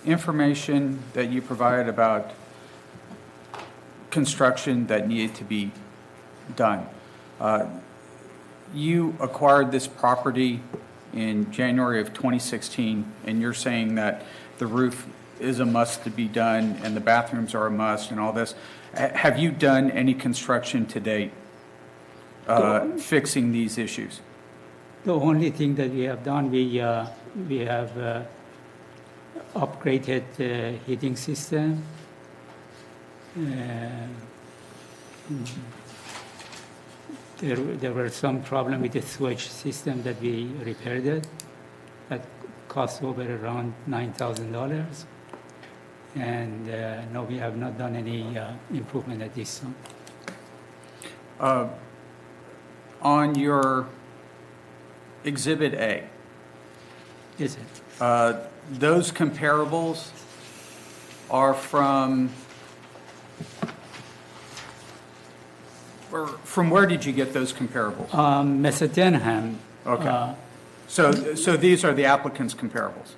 E: information that you provided about construction that needed to be done, you acquired this property in January of 2016, and you're saying that the roof is a must to be done and the bathrooms are a must and all this. Have you done any construction to date fixing these issues?
F: The only thing that we have done, we have upgraded the heating system. There were some problem with the switch system that we repaired it. That cost over around $9,000. And no, we have not done any improvement at this time.
E: On your Exhibit A,
F: Is it?
E: those comparables are from where did you get those comparables?
F: Mr. Denham.
E: Okay. So these are the applicant's comparables?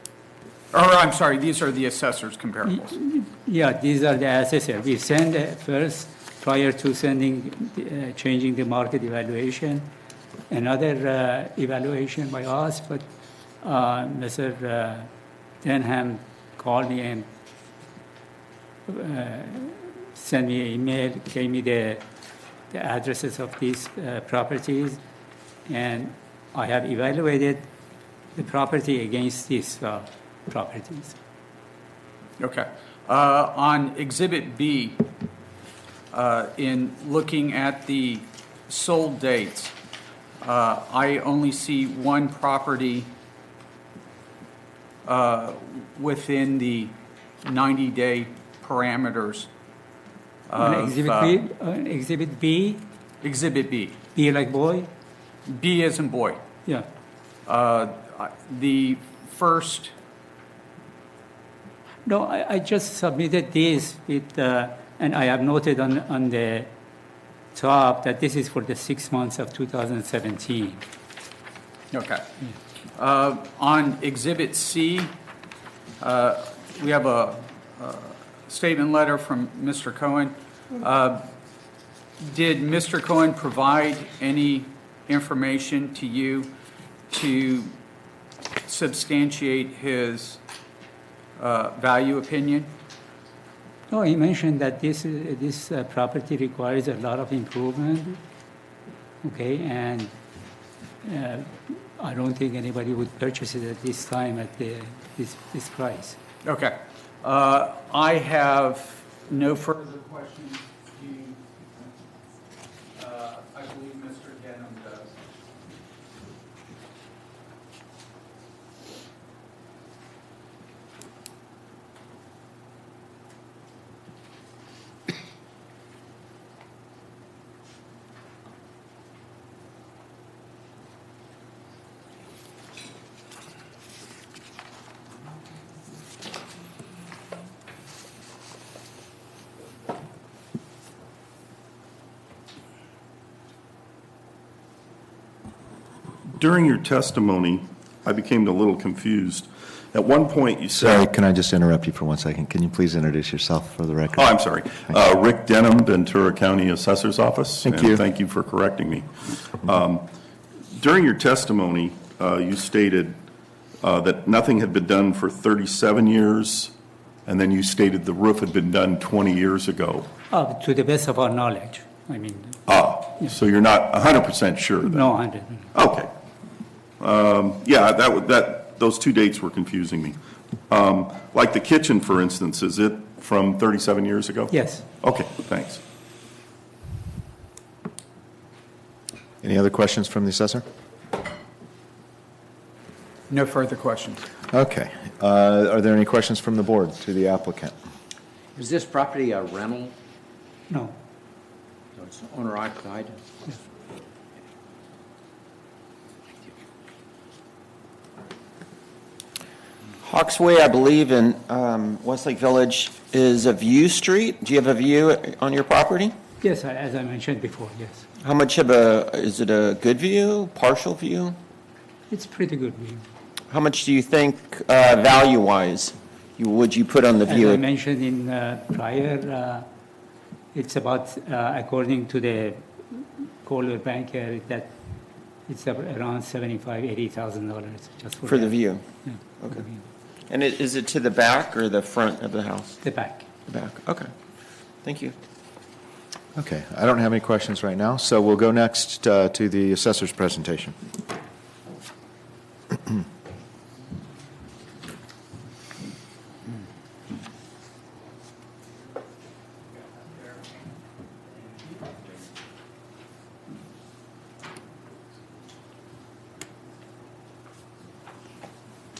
E: Or, I'm sorry, these are the assessor's comparables?
F: Yeah, these are the assessors. We send first, prior to changing the market evaluation, another evaluation by us, but Mr. Denham called me and sent me an email, gave me the addresses of these properties, and I have evaluated the property against these properties.
E: Okay. On Exhibit B, in looking at the sold dates, I only see one property within the 90-day parameters.
F: Exhibit B? Exhibit B?
E: Exhibit B.
F: B like boy?
E: B as in boy.
F: Yeah.
E: The first...
F: No, I just submitted this with, and I have noted on the top that this is for the 6 months of 2017.
E: Okay. On Exhibit C, we have a statement letter from Mr. Cohen. Did Mr. Cohen provide any information to you to substantiate his value opinion?
F: No, he mentioned that this property requires a lot of improvement. Okay, and I don't think anybody would purchase it at this time at this price.
E: Okay. I have no further questions. I believe Mr. Denham does.
N: During your testimony, I became a little confused. At one point, you said...
A: Sorry, can I just interrupt you for 1 second? Can you please introduce yourself for the record?
N: Oh, I'm sorry. Rick Denham, Ventura County Assessor's Office.
A: Thank you.
N: And thank you for correcting me. During your testimony, you stated that nothing had been done for 37 years, and then you stated the roof had been done 20 years ago.
F: To the best of our knowledge, I mean.
N: So you're not 100% sure then?
F: No, 100.
N: Okay. Yeah, those two dates were confusing me. Like the kitchen, for instance, is it from 37 years ago?
F: Yes.
N: Okay, thanks.
A: Any other questions from the assessor?
E: No further questions.
A: Okay. Are there any questions from the board to the applicant?
C: Is this property a rental?
F: No.
C: So it's owner occupied?
D: Hawks Way, I believe, in Westlake Village is a view street. Do you have a view on your property?
F: Yes, as I mentioned before, yes.
D: How much is it a good view, partial view?
F: It's pretty good view.
D: How much do you think, value-wise, would you put on the view?
F: As I mentioned in prior, it's about, according to the Coldwell Banker, that it's around $75,000, $80,000 just
D: For the view?
F: Yeah,
D: okay.
F: for the view.
D: And is it to the back or the front of the house?
F: The back.
D: The back, okay. Thank you.
A: Okay, I don't have any questions right now, so we'll go next to the assessor's presentation.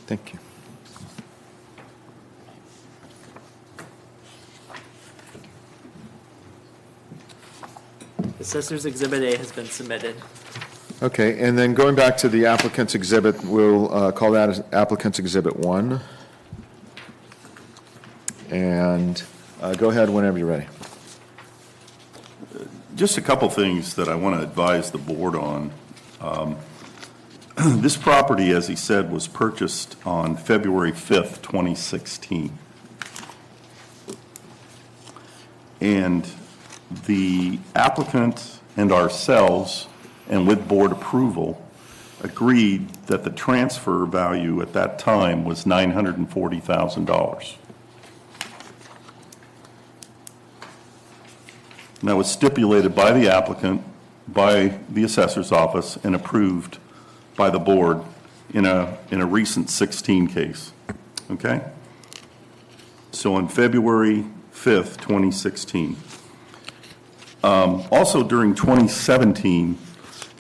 A: Thank you.
B: Assessor's Exhibit A has been submitted.
A: Okay, and then going back to the applicant's exhibit, we'll call that as applicant's Exhibit 1. And go ahead whenever you're ready.
N: Just a couple things that I want to advise the board on. This property, as he said, was purchased on February 5th, 2016. And the applicant and ourselves, and with board approval, agreed that the transfer value at that time was $940,000. And that was stipulated by the applicant, by the assessor's office, and approved by the board in a recent 16 case. Okay? So on February 5th, 2016. Also during 2017,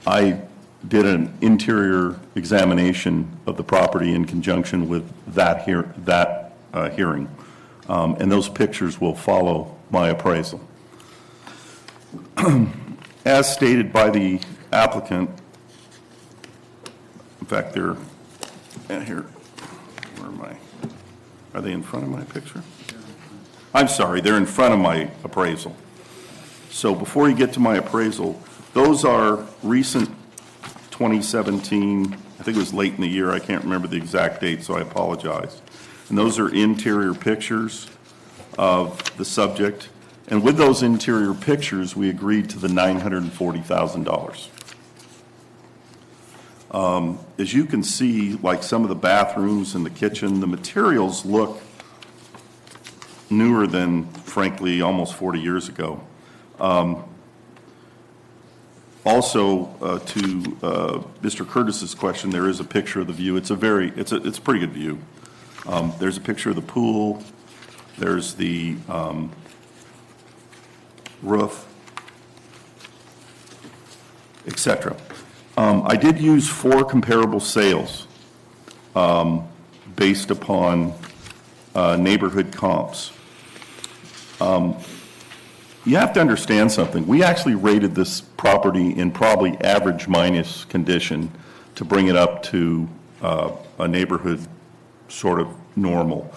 N: I did an interior examination of the property in conjunction with that hearing. And those pictures will follow my appraisal. As stated by the applicant, in fact, they're here. Where am I? Are they in front of my picture? I'm sorry, they're in front of my appraisal. So before you get to my appraisal, those are recent 2017, I think it was late in the year, I can't remember the exact date, so I apologize. And those are interior pictures of the subject. And with those interior pictures, we agreed to the $940,000. As you can see, like some of the bathrooms and the kitchen, the materials look newer than, frankly, almost 40 years ago. Also, to Mr. Curtis's question, there is a picture of the view. It's a pretty good view. There's a picture of the pool. There's the roof, etc. I did use 4 comparable sales based upon neighborhood comps. You have to understand something. We actually rated this property in probably average minus condition to bring it up to a neighborhood sort of normal.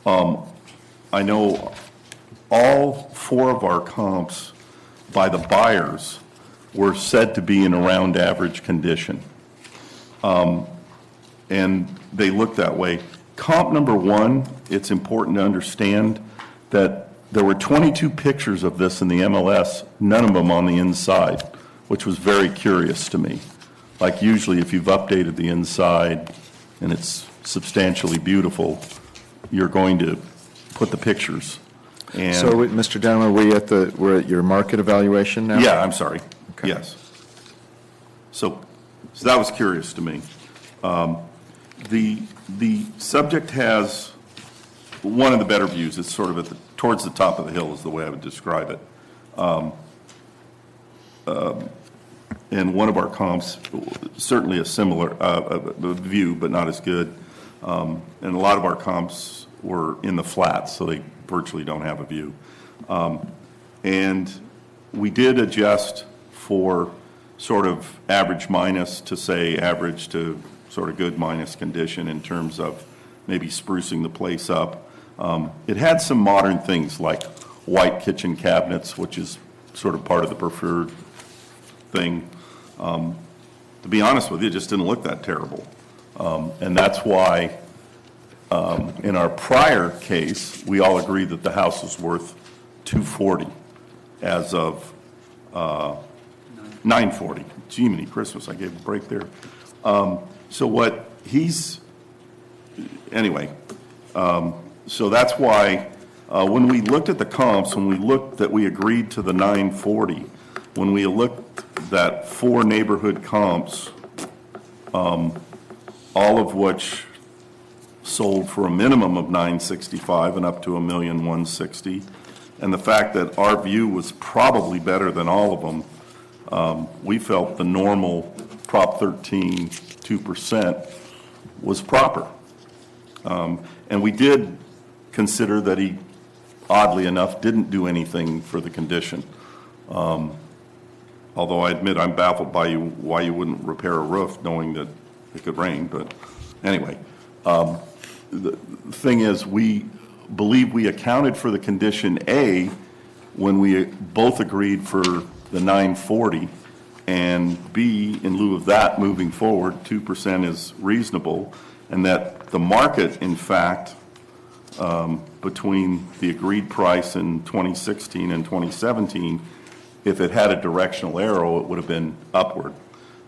N: I know all 4 of our comps by the buyers were said to be in around average condition. And they look that way. Comp number 1, it's important to understand that there were 22 pictures of this in the MLS, none of them on the inside, which was very curious to me. Like usually if you've updated the inside and it's substantially beautiful, you're going to put the pictures. And
A: So, Mr. Denham, we're at your market evaluation now?
N: yeah, I'm sorry.
A: Okay.
N: Yes. So that was curious to me. The subject has one of the better views. It's sort of towards the top of the hill is the way I would describe it. And one of our comps, certainly a similar view, but not as good. And a lot of our comps were in the flats, so they virtually don't have a view. And we did adjust for sort of average minus to say average to sort of good minus condition in terms of maybe sprucing the place up. It had some modern things like white kitchen cabinets, which is sort of part of the preferred thing. To be honest with you, it just didn't look that terrible. And that's why in our prior case, we all agreed that the house was worth $240 as of $940. Jiminy Christmas, I gave a break there. So what he's, anyway, so that's why when we looked at the comps, when we looked that we agreed to the $940, when we looked at 4 neighborhood comps, all of which sold for a minimum of $965 and up to $1,160,000, and the fact that our view was probably better than all of them, we felt the normal Prop 13 2% was proper. And we did consider that he, oddly enough, didn't do anything for the condition. Although I admit I'm baffled by why you wouldn't repair a roof knowing that it could rain. But anyway, the thing is, we believe we accounted for the condition A when we both agreed for the $940, and B, in lieu of that, moving forward, 2% is reasonable, and that the market, in fact, between the agreed price in 2016 and 2017, if it had a directional arrow, it would have been upward.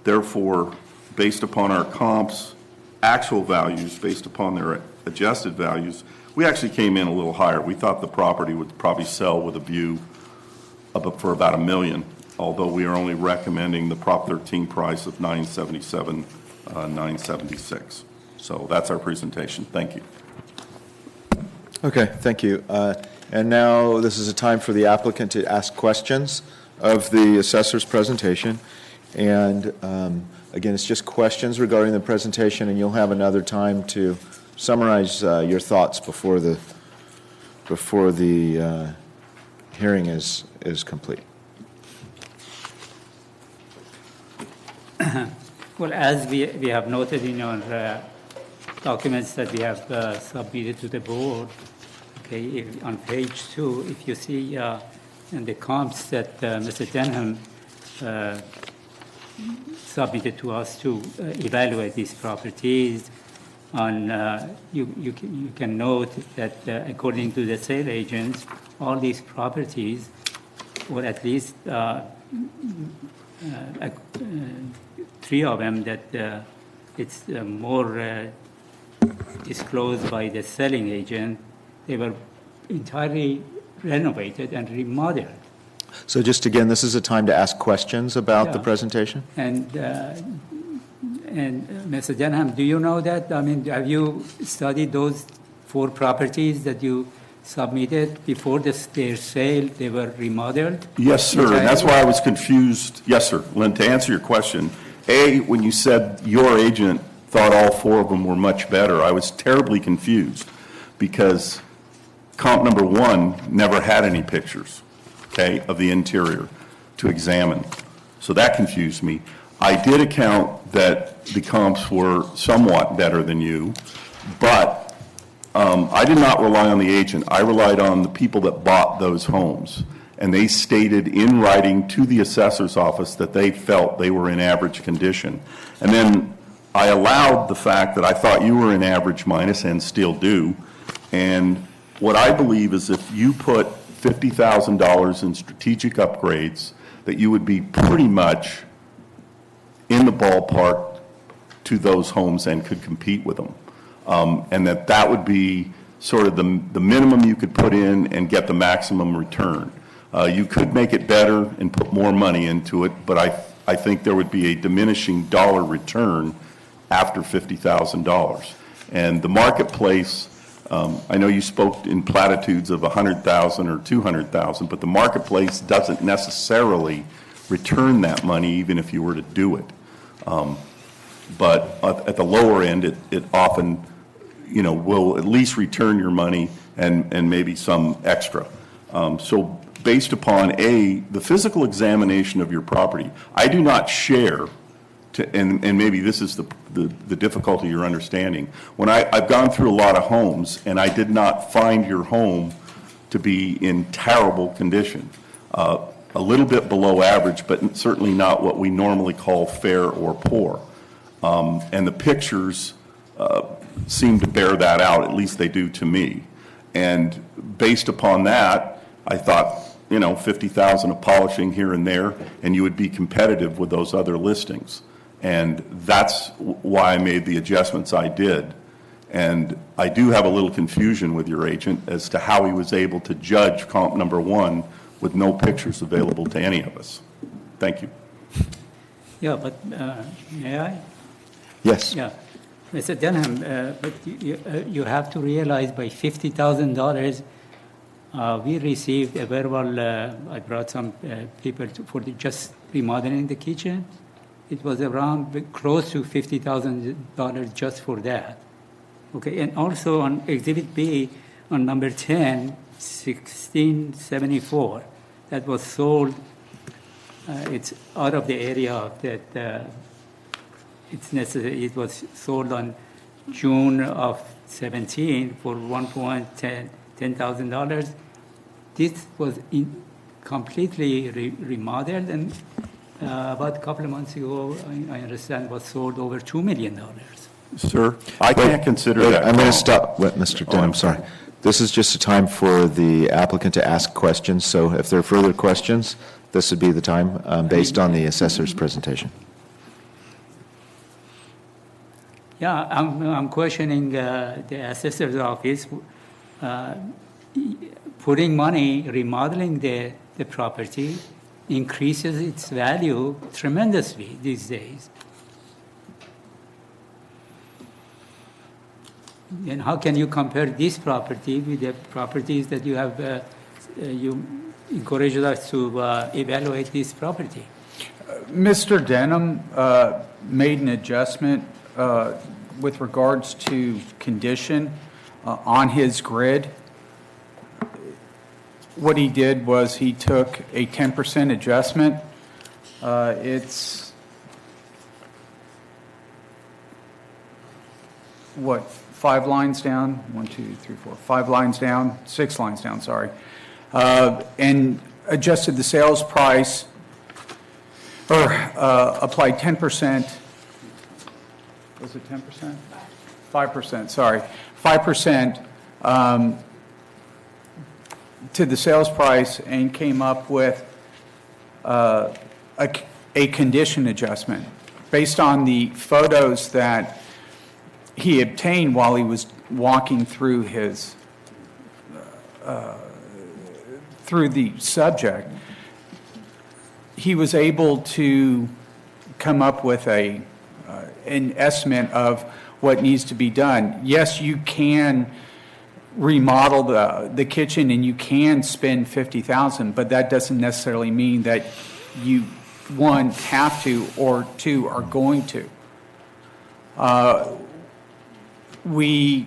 N: Therefore, based upon our comps' actual values, based upon their adjusted values, we actually came in a little higher. We thought the property would probably sell with a view for about $1 million, although we are only recommending the Prop 13 price of $977, $976. So that's our presentation. Thank you.
A: Okay, thank you. And now this is a time for the applicant to ask questions of the assessor's presentation. And again, it's just questions regarding the presentation, and you'll have another time to summarize your thoughts before the hearing is complete.
F: Well, as we have noted in our documents that we have submitted to the board, okay, on page 2, if you see in the comps that Mr. Denham submitted to us to evaluate these properties, you can note that according to the sale agents, all these properties, or at least 3 of them, that it's more disclosed by the selling agent, they were entirely renovated and remodeled.
A: So just again, this is a time to ask questions about the
F: Yeah.
A: presentation?
F: And Mr. Denham, do you know that? I mean, have you studied those 4 properties that you submitted before their sale? They were remodeled?
N: Yes, sir, and that's why I was confused. Yes, sir. Lynn, to answer your question, A, when you said your agent thought all 4 of them were much better, I was terribly confused because comp number 1 never had any pictures, okay, of the interior to examine. So that confused me. I did account that the comps were somewhat better than you, but I did not rely on the agent. I relied on the people that bought those homes. And they stated in writing to the assessor's office that they felt they were in average condition. And then I allowed the fact that I thought you were in average minus and still do. And what I believe is if you put $50,000 in strategic upgrades, that you would be pretty much in the ballpark to those homes and could compete with them. And that would be sort of the minimum you could put in and get the maximum return. You could make it better and put more money into it, but I think there would be a diminishing dollar return after $50,000. And the marketplace, I know you spoke in platitudes of 100,000 or 200,000, but the marketplace doesn't necessarily return that money even if you were to do it. But at the lower end, it often, will at least return your money and maybe some extra. So based upon the physical examination of your property, I do not share, and maybe this is the difficulty you're understanding. When I've gone through a lot of homes, and I did not find your home to be in terrible condition. A little bit below average, but certainly not what we normally call fair or poor. And the pictures seem to bear that out, at least they do to me. And based upon that, I thought, 50,000 of polishing here and there, and you would be competitive with those other listings. And that's why I made the adjustments I did. And I do have a little confusion with your agent as to how he was able to judge comp number 1 with no pictures available to any of us. Thank you.
F: Yeah, but may I?
A: Yes.
F: Yeah. Mr. Denham, but you have to realize by $50,000, we received a verbal, I brought some people for just remodeling the kitchen. It was around close to $50,000 just for that. Okay, and also on Exhibit B, on number 10, 1674, that was sold, it's out of the area that it's necessary. It was sold on June of 17 for $1,010,000. This was completely remodeled, and about a couple of months ago, I understand, was sold over $2 million.
N: Sir, I can't consider that.
A: I'm going to stop, Mr. Denham, sorry. This is just a time for the applicant to ask questions, so if there are further questions, this would be the time based on the assessor's presentation.
F: Yeah, I'm questioning the assessor's office putting money, remodeling the property increases its value tremendously these days. And how can you compare this property with the properties that you have, you encouraged us to evaluate this property?
E: Mr. Denham made an adjustment with regards to condition on his grid. What he did was he took a 10% adjustment. It's what, 5 lines down? 1, 2, 3, 4, 5 lines down, 6 lines down, sorry. And adjusted the sales price, or applied 10%. Was it 10%? 5%, sorry. 5% to the sales price and came up with a condition adjustment based on the photos that he obtained while he was walking through his through the subject. he was able to come up with an estimate of what needs to be done. Yes, you can remodel the kitchen and you can spend $50,000, but that doesn't necessarily mean that you, one, have to, or two, are going to. We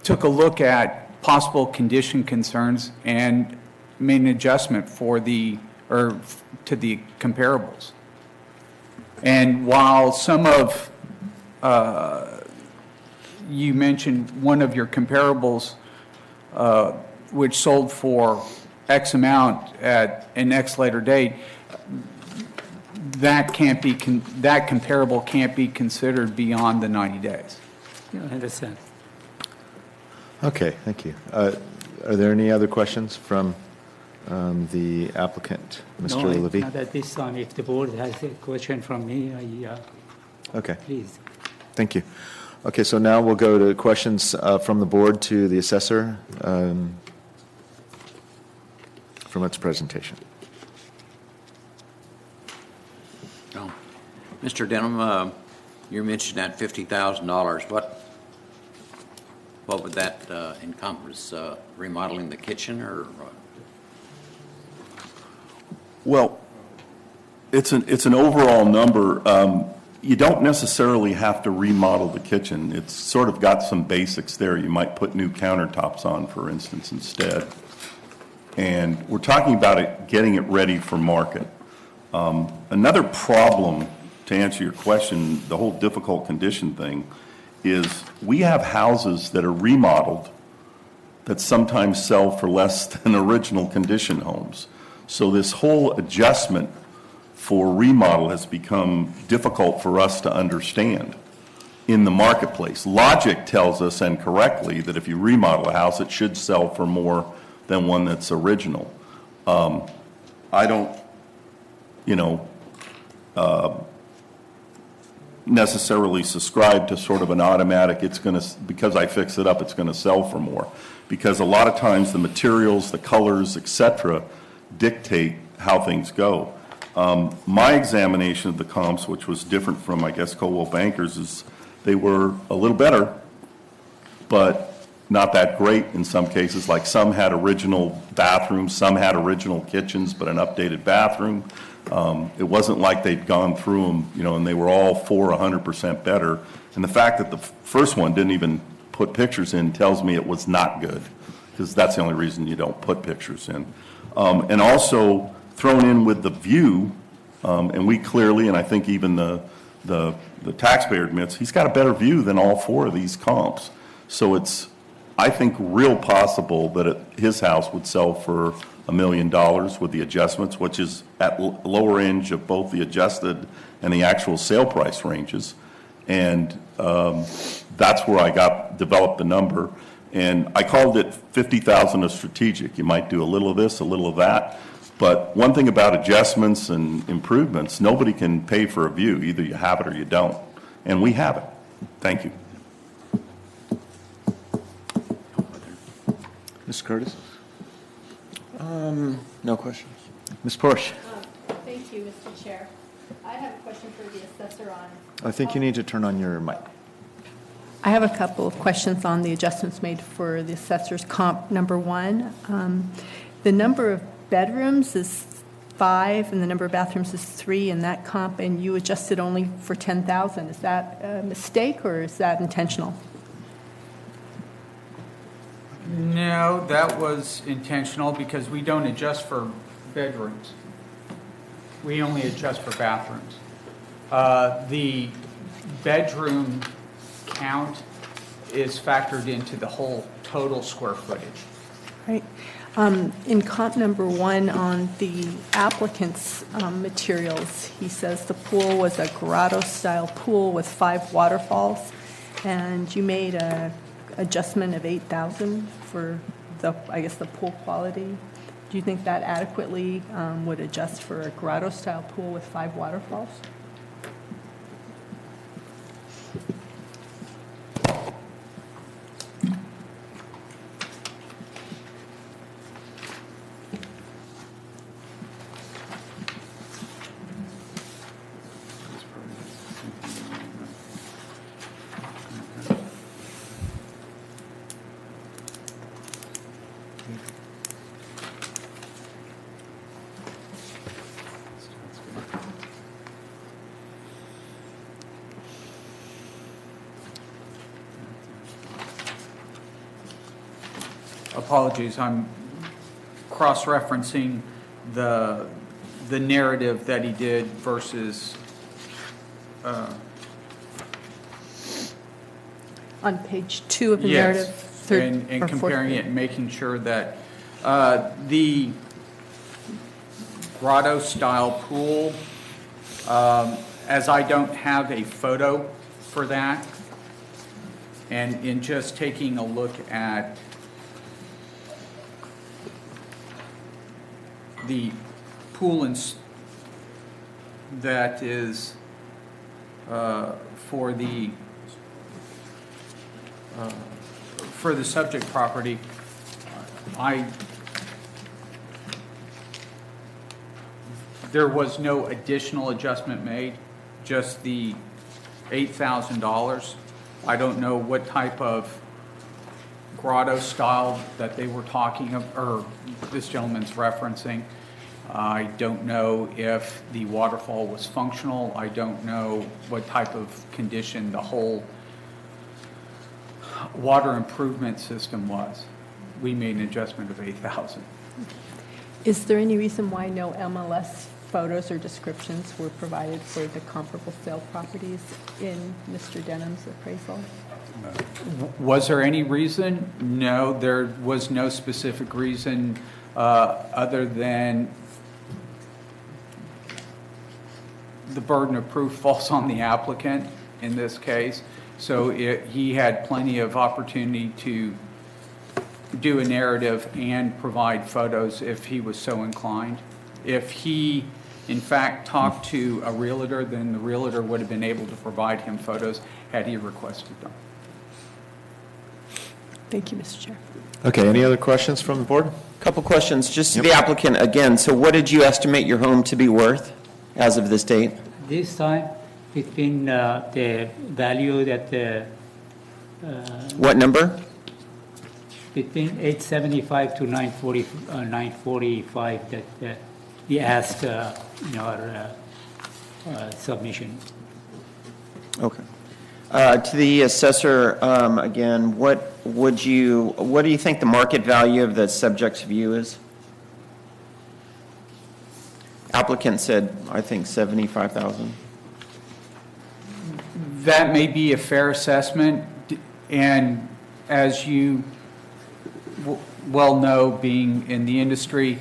E: took a look at possible condition concerns and made an adjustment to the comparables. And while some of, you mentioned one of your comparables, which sold for X amount at an X later date, that can't be, that comparable can't be considered beyond the 90 days.
F: Yeah, I understand.
A: Okay, thank you. Are there any other questions from the applicant, Mr.
F: No,
A: Levy?
F: not at this time. If the board has a question from me,
A: Okay.
F: please.
A: Thank you. Okay, so now we'll go to questions from the board to the assessor from its presentation.
C: Oh. Mr. Denham, you mentioned that $50,000. What would that encompass? Remodeling the kitchen or?
N: Well, it's an overall number. You don't necessarily have to remodel the kitchen. It's sort of got some basics there. You might put new countertops on, for instance, instead. And we're talking about it, getting it ready for market. Another problem, to answer your question, the whole difficult condition thing, is we have houses that are remodeled that sometimes sell for less than original condition homes. So this whole adjustment for remodel has become difficult for us to understand in the marketplace. Logic tells us, and correctly, that if you remodel a house, it should sell for more than one that's original. I don't, necessarily subscribe to sort of an automatic, it's going to, because I fix it up, it's going to sell for more. Because a lot of times the materials, the colors, et cetera, dictate how things go. My examination of the comps, which was different from, I guess, Coldwell Bankers, is they were a little better, but not that great in some cases. Like some had original bathrooms, some had original kitchens, but an updated bathroom. It wasn't like they'd gone through them, and they were all 100% better. And the fact that the first one didn't even put pictures in tells me it was not good, because that's the only reason you don't put pictures in. And also thrown in with the view, and we clearly, and I think even the taxpayer admits, he's got a better view than all four of these comps. So it's, I think, real possible that his house would sell for $1 million with the adjustments, which is at lower range of both the adjusted and the actual sale price ranges. And that's where I developed the number. And I called it 50,000 a strategic. You might do a little of this, a little of that. But one thing about adjustments and improvements, nobody can pay for a view. Either you have it or you don't. And we have it. Thank you.
A: Ms. Curtis?
D: No questions.
A: Ms. Porsche?
M: Thank you, Mr. Chair. I have a question for the assessor on.
A: I think you need to turn on your mic.
M: I have a couple of questions on the adjustments made for the assessor's comp number one. The number of bedrooms is 5 and the number of bathrooms is 3 in that comp, and you adjusted only for 10,000. Is that a mistake or is that intentional?
E: No, that was intentional because we don't adjust for bedrooms. We only adjust for bathrooms. The bedroom count is factored into the whole total square footage.
M: Right. In comp number one on the applicant's materials, he says the pool was a grotto-style pool with 5 waterfalls, and you made a adjustment of 8,000 for the pool quality. Do you think that adequately would adjust for a grotto-style pool with 5 waterfalls?
E: apologies, I'm cross-referencing the narrative that he did versus,
M: On page 2 of the
E: yes,
M: narrative. third
E: and
M: or fourth
E: comparing
M: page.
E: it and making sure that the grotto-style pool, as I don't have a photo for that, and in just taking a look at the pool that is for the subject property, there was no additional adjustment made, just the $8,000. I don't know what type of grotto style that they were talking of, or this gentleman's referencing. I don't know if the waterfall was functional. I don't know what type of condition the whole water improvement system was. We made an adjustment of $8,000.
M: Is there any reason why no MLS photos or descriptions were provided for the comparable sale properties in Mr. Denham's appraisal?
E: Was there any reason? No, there was no specific reason other than the burden of proof falls on the applicant in this case. So he had plenty of opportunity to do a narrative and provide photos if he was so inclined. If he, in fact, talked to a realtor, then the realtor would have been able to provide him photos had he requested them.
M: Thank you, Mr. Chair.
A: Okay, any other questions from the board?
D: Couple questions, just to the applicant again. So what did you estimate your home to be worth as of this date?
F: This time, between the value that
D: What number?
F: between 875 to 945 that we asked in our submission.
D: Okay. To the assessor, again, what do you think the market value of the subject's view is? Applicant said, I think 75,000.
E: That may be a fair assessment, and as you well know, being in the industry,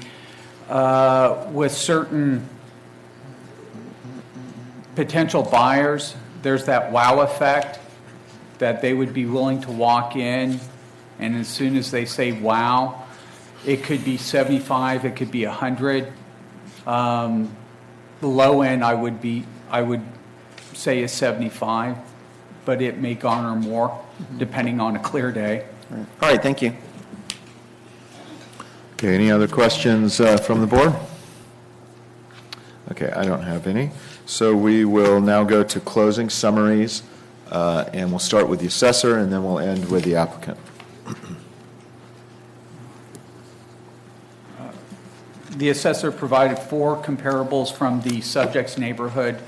E: with certain potential buyers, there's that wow effect that they would be willing to walk in, and as soon as they say wow, it could be 75, it could be 100. The low end I would say is 75, but it may garner more depending on a clear day.
D: All right, thank you.
A: Okay, any other questions from the board? Okay, I don't have any. So we will now go to closing summaries, and we'll start with the assessor, and then we'll end with the applicant.
E: The assessor provided 4 comparables from the subject's neighborhood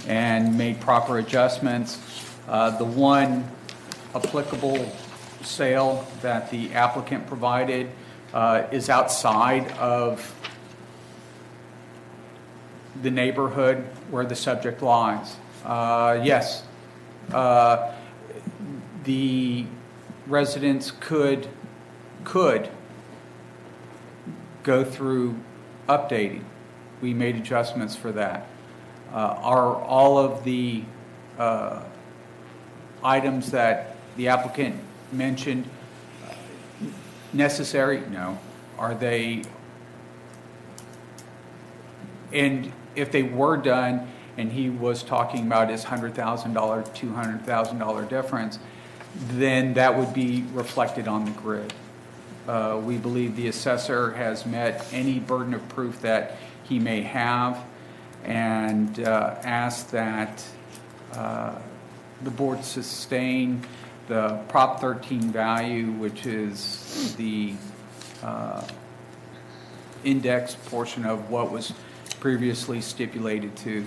E: and made proper adjustments. The one applicable sale that the applicant provided is outside of the neighborhood where the subject lies. Yes, the residents could go through updating. We made adjustments for that. Are all of the items that the applicant mentioned necessary? No. Are they, and if they were done and he was talking about his $100,000, $200,000 difference, then that would be reflected on the grid. We believe the assessor has met any burden of proof that he may have, and ask that the board sustain the Prop 13 value, which is the index portion of what was previously stipulated to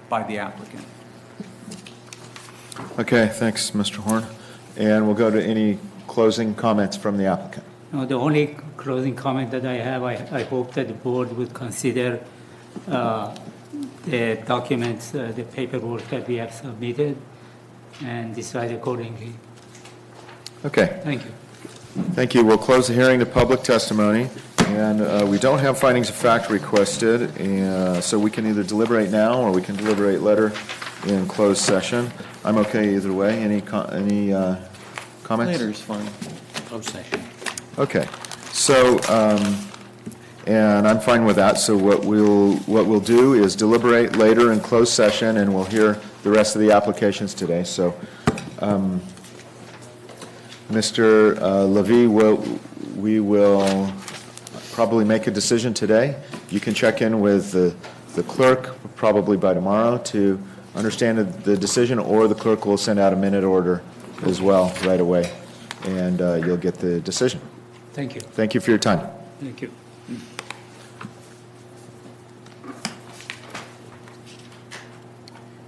E: by the applicant.
A: Okay, thanks, Mr. Horn. And we'll go to any closing comments from the applicant?
F: No, the only closing comment that I have, I hope that the board would consider the documents, the paperwork that we have submitted, and decide accordingly.
A: Okay.
F: Thank you.
A: Thank you. We'll close the hearing to public testimony, and we don't have findings of fact requested, so we can either deliberate now or we can deliberate later in closed session. I'm okay either way. Any comments?
D: Later's fine.
C: Closed session.
A: Okay. So, and I'm fine with that. So what we'll do is deliberate later in closed session, and we'll hear the rest of the applications today. So, Mr. Levy, we will probably make a decision today. You can check in with the clerk probably by tomorrow to understand the decision, or the clerk will send out a minute order as well right away, and you'll get the decision.
F: Thank you.
A: Thank you for your time.
F: Thank you.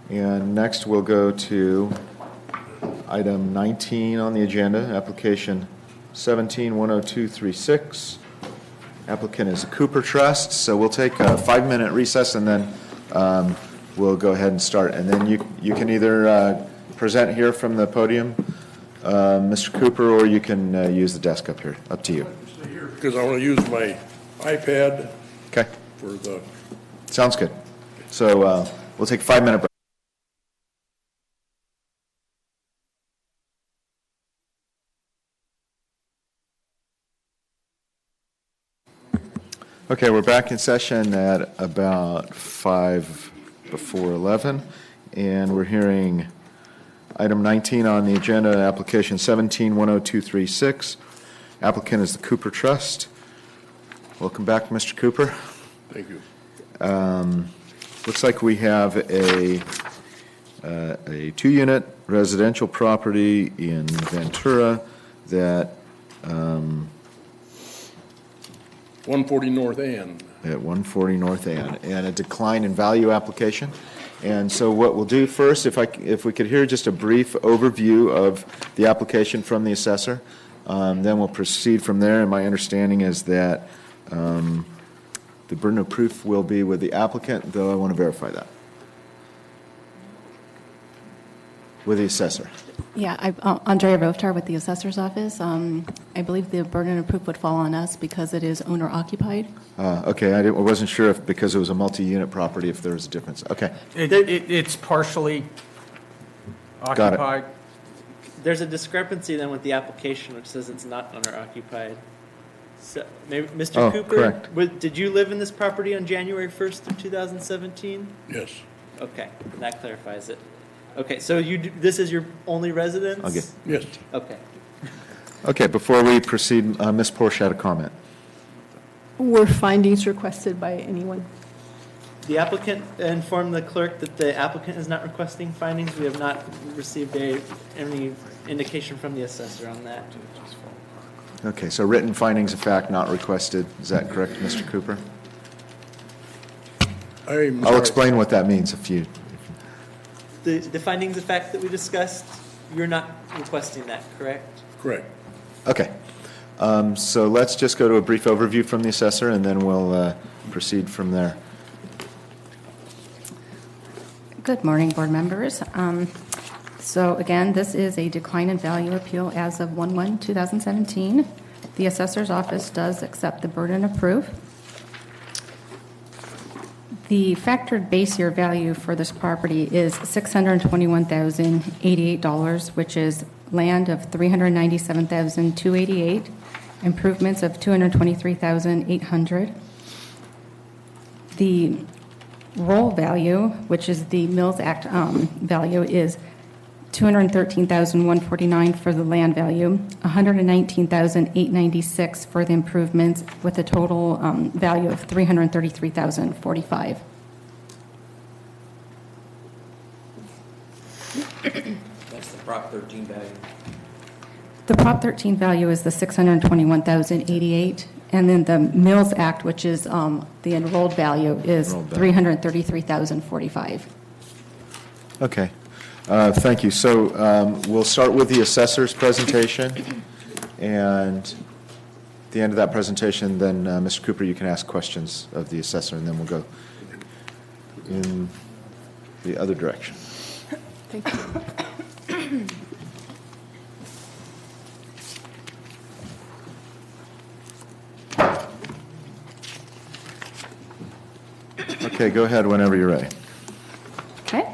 A: And next, we'll go to item 19 on the agenda, application 17-10236. Applicant is Cooper Trust, so we'll take a 5-minute recess, and then we'll go ahead and start. And then you can either present here from the podium, Mr. Cooper, or you can use the desk up here. Up to you.
G: Because I want to use my iPad.
A: Okay.
G: For the.
A: Sounds good. So we'll take a 5-minute break. Okay, we're back in session at about 5 before 11, and we're hearing item 19 on the agenda, application 17-10236. Applicant is the Cooper Trust. Welcome back, Mr. Cooper.
G: Thank you.
A: Looks like we have a 2-unit residential property in Ventura that
G: 140 North Ann.
A: At 140 North Ann, and a decline in value application. And so what we'll do first, if we could hear just a brief overview of the application from the assessor, then we'll proceed from there. And my understanding is that the burden of proof will be with the applicant, though I want to verify that. With the assessor.
O: Yeah, I'm Andrea Rovtar with the Assessor's Office. I believe the burden of proof would fall on us because it is owner-occupied.
A: Okay, I wasn't sure if, because it was a multi-unit property, if there was a difference. Okay.
E: It's partially
A: Got it.
E: occupied.
B: There's a discrepancy then with the application, which says it's not owner-occupied. So, maybe, Mr.
A: Oh,
B: Cooper,
A: correct.
B: did you live in this property on January 1st of 2017?
G: Yes.
B: Okay, that clarifies it. Okay, so this is your only residence?
A: Okay.
G: Yes.
B: Okay.
A: Okay, before we proceed, Ms. Porsche had a comment.
M: Were findings requested by anyone?
B: The applicant informed the clerk that the applicant is not requesting findings. We have not received any indication from the assessor on that.
A: Okay, so written findings of fact not requested. Is that correct, Mr. Cooper? I'll explain what that means if you...
B: The findings of fact that we discussed, you're not requesting that, correct?
G: Correct.
A: Okay. So let's just go to a brief overview from the assessor, and then we'll proceed from there.
O: Good morning, board members. So again, this is a decline in value appeal as of 1/1/2017. The Assessor's Office does accept the burden of proof. The factored base year value for this property is $621,088, which is land of $397,288, improvements of $223,800. The roll value, which is the Mills Act value, is $213,149 for the land value, $119,896 for the improvements, with a total value of $333,045.
C: That's the Prop 13 value.
O: The Prop 13 value is the $621,088, and then the Mills Act, which is the enrolled value, is $333,045.
A: Okay. Thank you. So we'll start with the assessor's presentation, And at the end of that presentation, then, Mr. Cooper, you can ask questions of the assessor, and then we'll go in the other direction.
M: Thank you.
A: Okay, go ahead whenever you're ready.
O: Okay.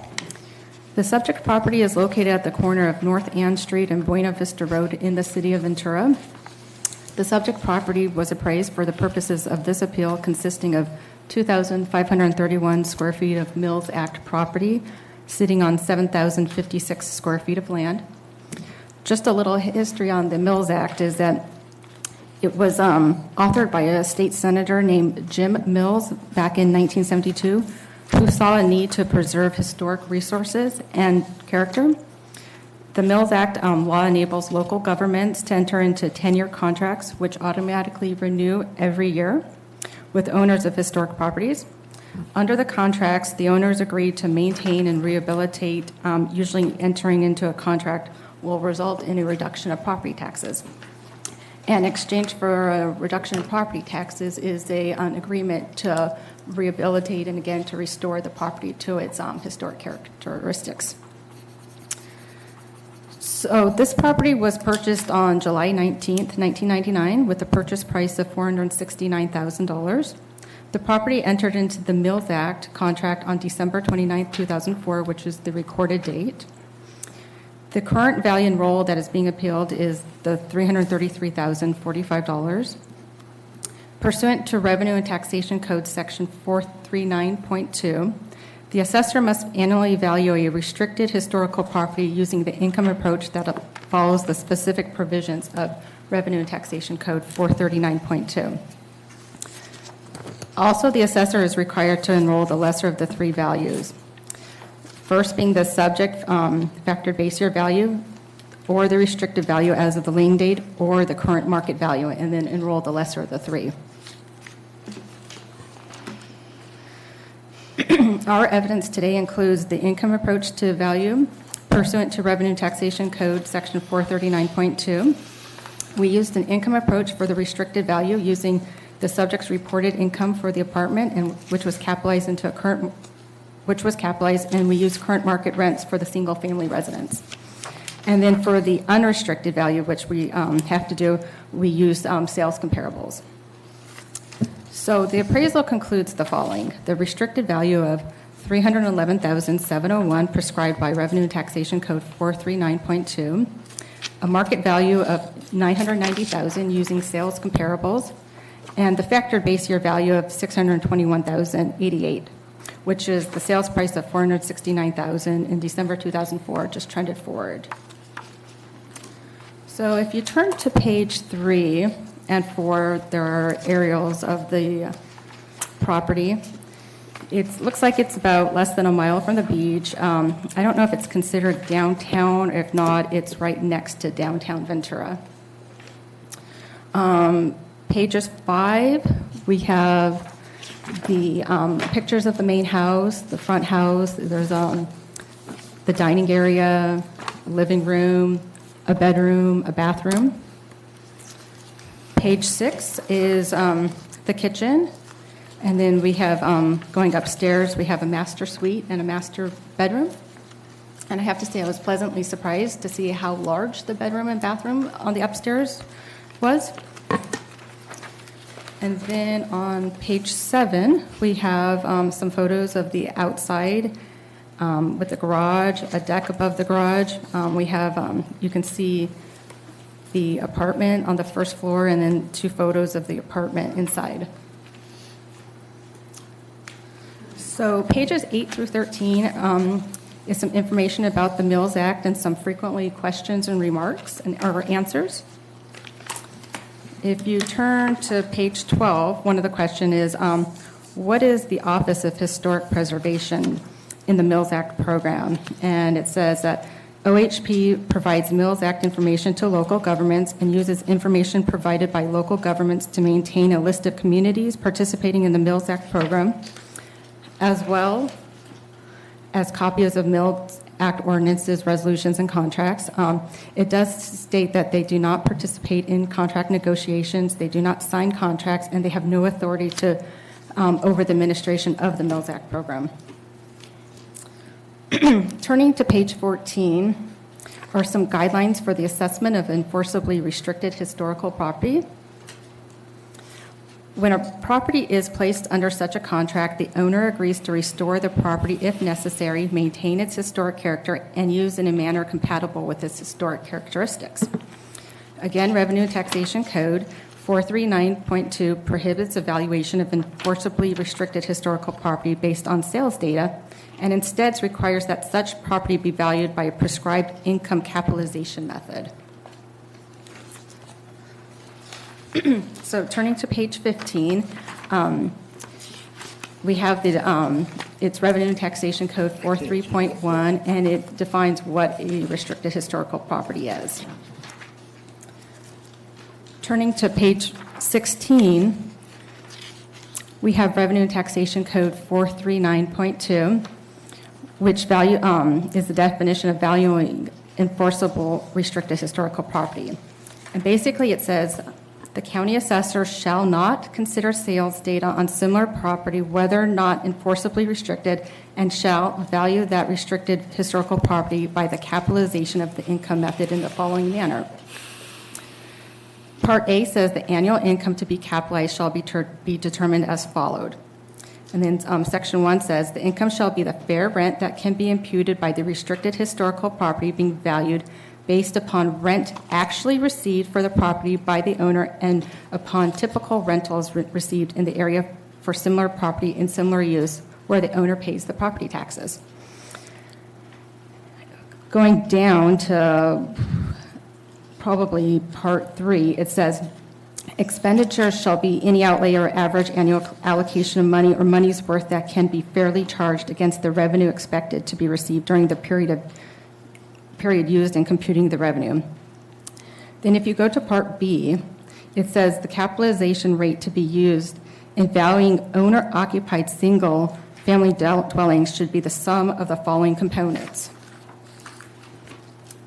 O: The subject property is located at the corner of North Ann Street and Buena Vista Road in the city of Ventura. The subject property was appraised for the purposes of this appeal, consisting of 2,531 square feet of Mills Act property, sitting on 7,056 square feet of land. Just a little history on the Mills Act is that it was authored by a state senator named Jim Mills back in 1972, who saw a need to preserve historic resources and character. The Mills Act law enables local governments to enter into 10-year contracts, which automatically renew every year with owners of historic properties. Under the contracts, the owners agree to maintain and rehabilitate. Usually entering into a contract will result in a reduction of property taxes. In exchange for a reduction in property taxes is an agreement to rehabilitate and again to restore the property to its historic characteristics. So this property was purchased on July 19th, 1999 with a purchase price of $469,000. The property entered into the Mills Act contract on December 29th, 2004, which is the recorded date. The current value enrolled that is being appealed is the $333,045. Pursuant to Revenue and Taxation Code Section 439.2, the assessor must annually value a restricted historical property using the income approach that follows the specific provisions of Revenue and Taxation Code 439.2. Also, the assessor is required to enroll the lesser of the three values. First being the subject factored base year value, or the restricted value as of the lien date, or the current market value, and then enroll the lesser of the three. Our evidence today includes the income approach to value pursuant to Revenue Taxation Code Section 439.2. We used an income approach for the restricted value using the subject's reported income for the apartment, and which was capitalized, and we used current market rents for the single-family residence. And then for the unrestricted value, which we have to do, we used sales comparables. So the appraisal concludes the following. The restricted value of $311,701 prescribed by Revenue and Taxation Code 439.2, a market value of $990,000 using sales comparables, and the factored base year value of $621,088, which is the sales price of $469,000 in December 2004, just trended forward. So if you turn to page 3, and 4, there are aerials of the property. It looks like it's about less than a mile from the beach. I don't know if it's considered downtown. If not, it's right next to downtown Ventura. Pages 5, we have the pictures of the main house, the front house. There's the dining area, living room, a bedroom, a bathroom. Page 6 is the kitchen. And then we have, going upstairs, we have a master suite and a master bedroom. And I have to say I was pleasantly surprised to see how large the bedroom and bathroom on the upstairs was. And then on page 7, we have some photos of the outside with the garage, a deck above the garage. We have, you can see the apartment on the first floor, and then 2 photos of the apartment inside. So pages 8 through 13 is some information about the Mills Act and some frequently questions and remarks or answers. If you turn to page 12, one of the questions is, what is the Office of Historic Preservation in the Mills Act program? And it says that OHP provides Mills Act information to local governments and uses information provided by local governments to maintain a list of communities participating in the Mills Act program, as well as copies of Mills Act ordinances, resolutions, and contracts. It does state that they do not participate in contract negotiations, they do not sign contracts, and they have no authority to over the administration of the Mills Act program. Turning to page 14 are some guidelines for the assessment of enforceably restricted historical property. When a property is placed under such a contract, the owner agrees to restore the property if necessary, maintain its historic character, and use in a manner compatible with its historic characteristics. Again, Revenue and Taxation Code 439.2 prohibits evaluation of enforceably restricted historical property based on sales data, and instead requires that such property be valued by a prescribed income capitalization method. So turning to page 15, we have it's Revenue and Taxation Code 43.1, and it defines what a restricted historical property is. Turning to page 16, we have Revenue and Taxation Code 439.2, which is the definition of valuing enforceable restricted historical property. And basically it says, the county assessor shall not consider sales data on similar property, whether or not enforceably restricted, and shall value that restricted historical property by the capitalization of the income method in the following manner. Part A says the annual income to be capitalized shall be determined as followed. And then Section 1 says the income shall be the fair rent that can be imputed by the restricted historical property being valued based upon rent actually received for the property by the owner and upon typical rentals received in the area for similar property in similar use where the owner pays the property taxes. Going down to probably part 3, it says expenditures shall be any outlay or average annual allocation of money or money's worth that can be fairly charged against the revenue expected to be received during the period used in computing the revenue. Then if you go to part B, it says the capitalization rate to be used in valuing owner-occupied single-family dwellings should be the sum of the following components.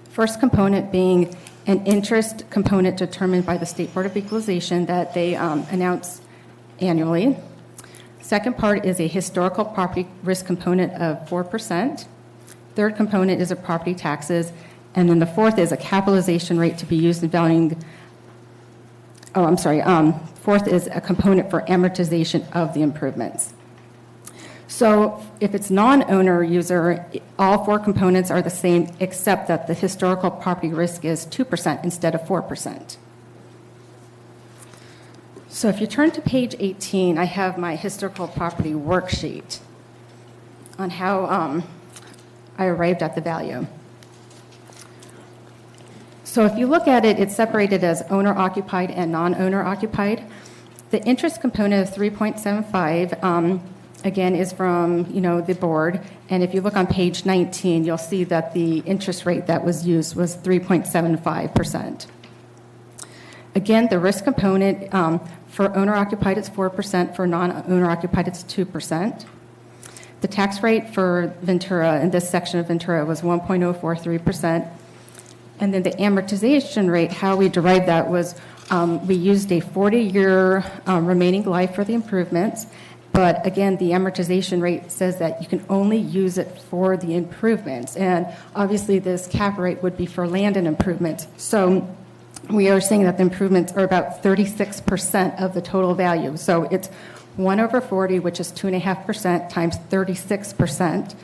O: First component being an interest component determined by the State Board of Equalization that they announce annually. Second part is a historical property risk component of 4%. Third component is a property taxes, and then the fourth is a capitalization rate to be used in valuing. Fourth is a component for amortization of the improvements. So if it's non-owner user, all 4 components are the same, except that the historical property risk is 2% instead of 4%. So if you turn to page 18, I have my historical property worksheet on how I arrived at the value. So if you look at it, it's separated as owner-occupied and non-owner occupied. The interest component of 3.75, again, is from the board. And if you look on page 19, you'll see that the interest rate that was used was 3.75%. Again, the risk component for owner-occupied it's 4%, for non-owner occupied it's 2%. The tax rate for Ventura, in this section of Ventura, was 1.043%. And then the amortization rate, how we derived that was we used a 40-year remaining life for the improvements. But again, the amortization rate says that you can only use it for the improvements. And obviously, this cap rate would be for land and improvements. So we are saying that the improvements are about 36% of the total value. So it's 1/40, which is 2.5%, times 36%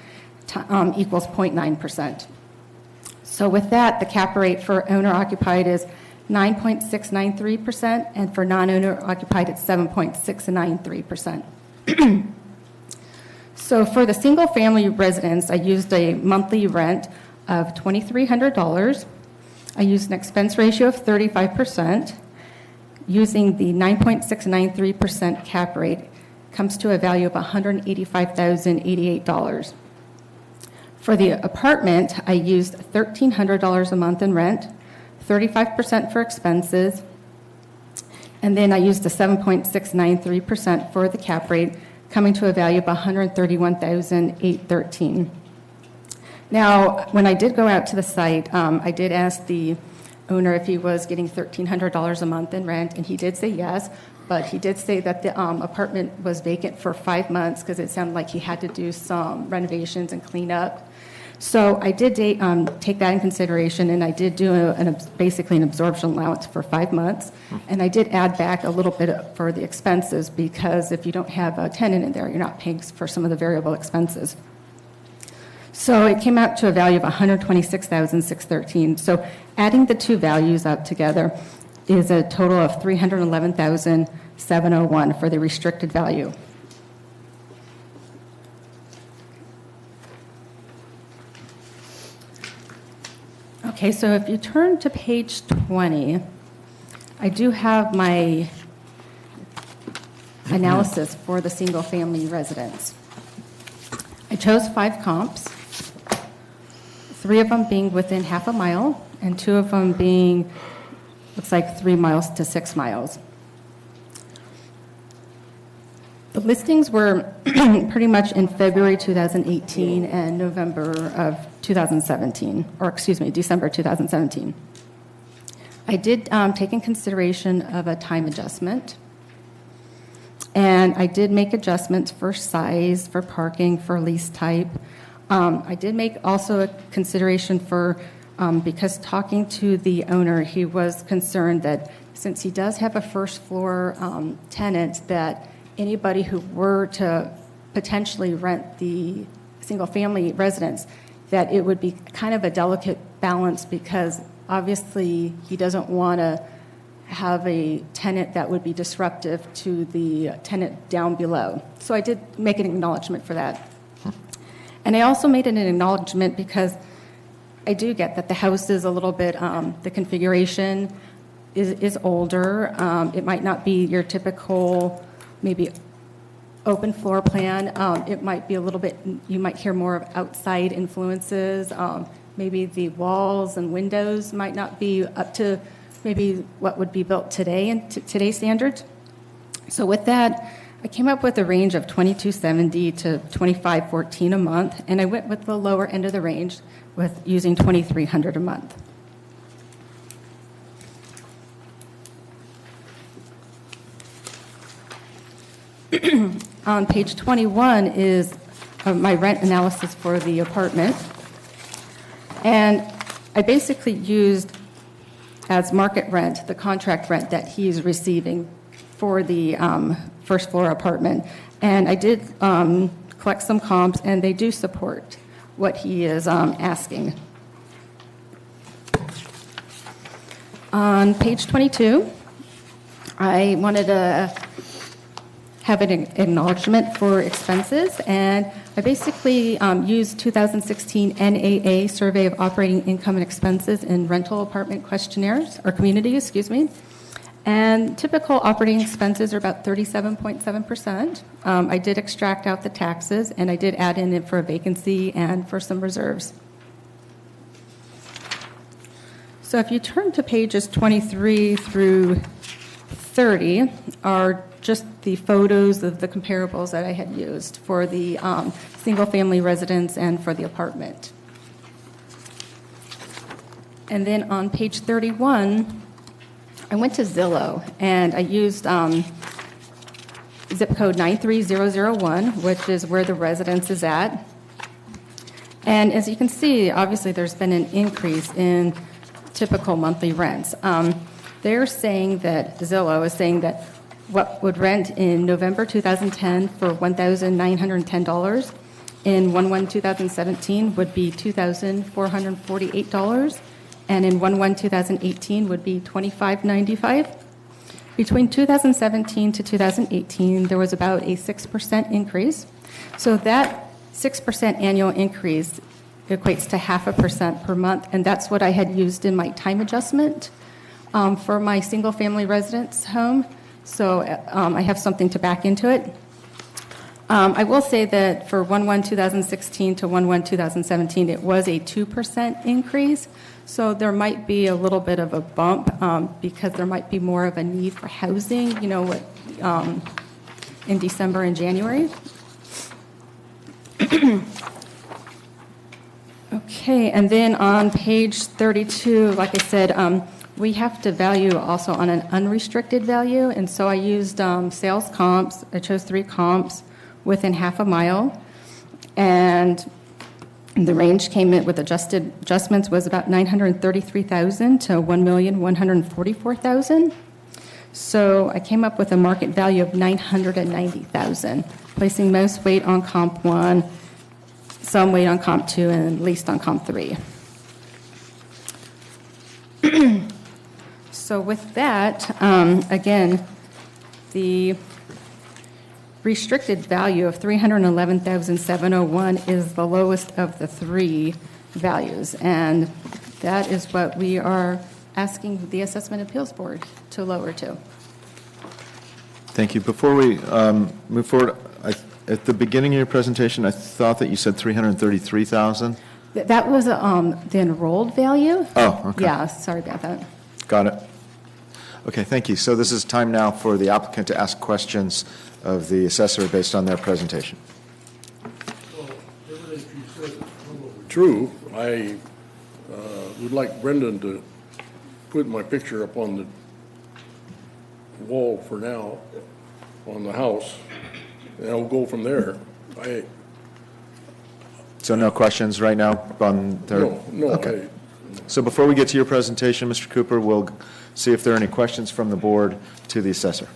O: equals 0.9%. So with that, the cap rate for owner-occupied is 9.693%, and for non-owner-occupied, it's 7.693%. So for the single-family residence, I used a monthly rent of $2,300. I used an expense ratio of 35%. Using the 9.693% cap rate comes to a value of $185,088. For the apartment, I used $1,300 a month in rent, 35% for expenses, and then I used a 7.693% for the cap rate, coming to a value of $131,813. Now, when I did go out to the site, I did ask the owner if he was getting $1,300 a month in rent, and he did say yes, but he did say that the apartment was vacant for 5 months because it sounded like he had to do some renovations and clean up. So I did take that in consideration, and I did do basically an absorption allowance for 5 months, and I did add back a little bit for the expenses, because if you don't have a tenant in there, you're not paying for some of the variable expenses. So it came out to a value of $126,613. So adding the two values up together is a total of $311,701 for the restricted value. Okay, so if you turn to page 20, I do have my analysis for the single-family residence. I chose 5 comps, 3 of them being within half a mile, and 2 of them being, looks like 3 miles to 6 miles. The listings were pretty much in February 2018 and November of 2017, or excuse me, December 2017. I did take in consideration of a time adjustment, and I did make adjustments for size, for parking, for lease type. I did make also a consideration for, because talking to the owner, he was concerned that since he does have a first floor tenant, that anybody who were to potentially rent the single family residence, that it would be kind of a delicate balance, because obviously he doesn't want to have a tenant that would be disruptive to the tenant down below. So I did make an acknowledgement for that. And I also made an acknowledgement because I do get that the house is a little bit, the configuration is older. It might not be your typical maybe open floor plan. It might be a little bit, you might hear more of outside influences. Maybe the walls and windows might not be up to maybe what would be built today in today's standards. So with that, I came up with a range of $2,270 to $2,514 a month, and I went with the lower end of the range with using $2,300 a month. On page 21 is my rent analysis for the apartment. And I basically used as market rent the contract rent that he's receiving for the first floor apartment. And I did collect some comps, and they do support what he is asking. On page 22, I wanted to have an acknowledgement for expenses, and I basically used 2016 NAA Survey of Operating Income and Expenses in Rental Apartment Questionnaires, or Community, excuse me. And typical operating expenses are about 37.7%. I did extract out the taxes, and I did add in it for a vacancy and for some reserves. So if you turn to pages 23 through 30 are just the photos of the comparables that I had used for the single-family residence and for the apartment. And then on page 31, I went to Zillow, and I used zip code 93001, which is where the residence is at. And as you can see, obviously there's been an increase in typical monthly rents. They're saying that, Zillow is saying that what would rent in November 2010 for $1,910 in 1/1/2017 would be $2,448, and in 1/1/2018 would be $2,595. Between 2017 to 2018, there was about a 6% increase. So that 6% annual increase equates to 0.5% per month, and that's what I had used in my time adjustment for my single-family residence home. So I have something to back into it. I will say that for 1/1/2016 to 1/1/2017, it was a 2% increase. So there might be a little bit of a bump because there might be more of a need for housing, you know, in December and January. Okay, and then on page 32, like I said, we have to value also on an unrestricted value, and so I used sales comps. I chose 3 comps within half a mile, and the range came in with adjustments was about $933,000 to $1,144,000. So I came up with a market value of $990,000, placing most weight on comp 1, some weight on comp 2, and least on comp 3. So with that, again, the restricted value of $311,701 is the lowest of the 3 values, and that is what we are asking the Assessment Appeals Board to lower to.
A: Thank you. Before we move forward, at the beginning of your presentation, I thought that you said 333,000.
O: That was the enrolled value.
A: Oh, okay.
O: Yeah, sorry about that.
A: Got it. Okay, thank you. So this is time now for the applicant to ask questions of the assessor based on their presentation.
G: True, I would like Brendan to put my picture up on the wall for now, on the house, and I'll go from there.
A: So no questions right now on their?
G: No.
A: Okay. So before we get to your presentation, Mr. Cooper, we'll see if there are any questions from the board to the assessor.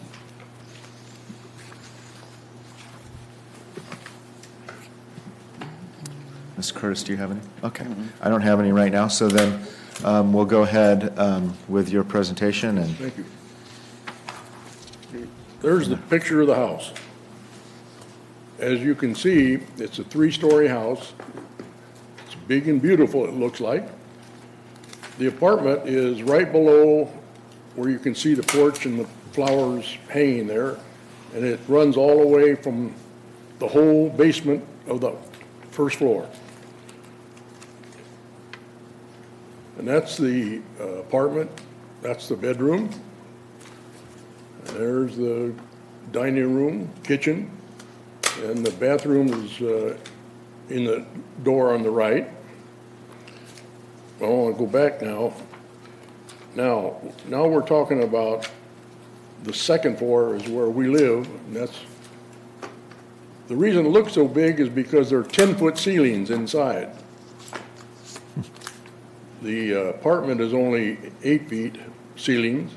A: Ms. Curtis, do you have any? Okay. I don't have any right now, so then we'll go ahead with your presentation. And
G: Thank you. There's the picture of the house. As you can see, it's a 3-story house. It's big and beautiful, it looks like. The apartment is right below where you can see the porch and the flowers hanging there, and it runs all the way from the whole basement of the first floor. And that's the apartment, that's the bedroom. There's the dining room, kitchen, and the bathroom is in the door on the right. I want to go back now. Now we're talking about the second floor is where we live, and that's, the reason it looks so big is because there are 10-foot ceilings inside. The apartment is only 8 feet ceilings,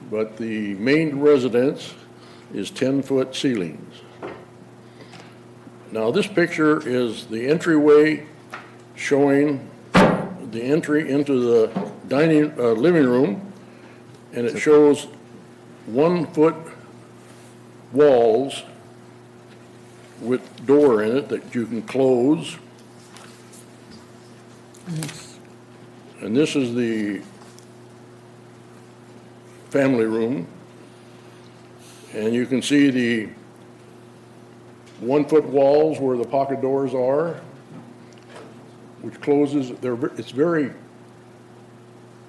G: but the main residence is 10-foot ceilings. Now this picture is the entryway showing the entry into the living room, and it shows 1-foot walls with door in it that you can close. And this is the family room, and you can see the 1-foot walls where the pocket doors are, which closes. It's very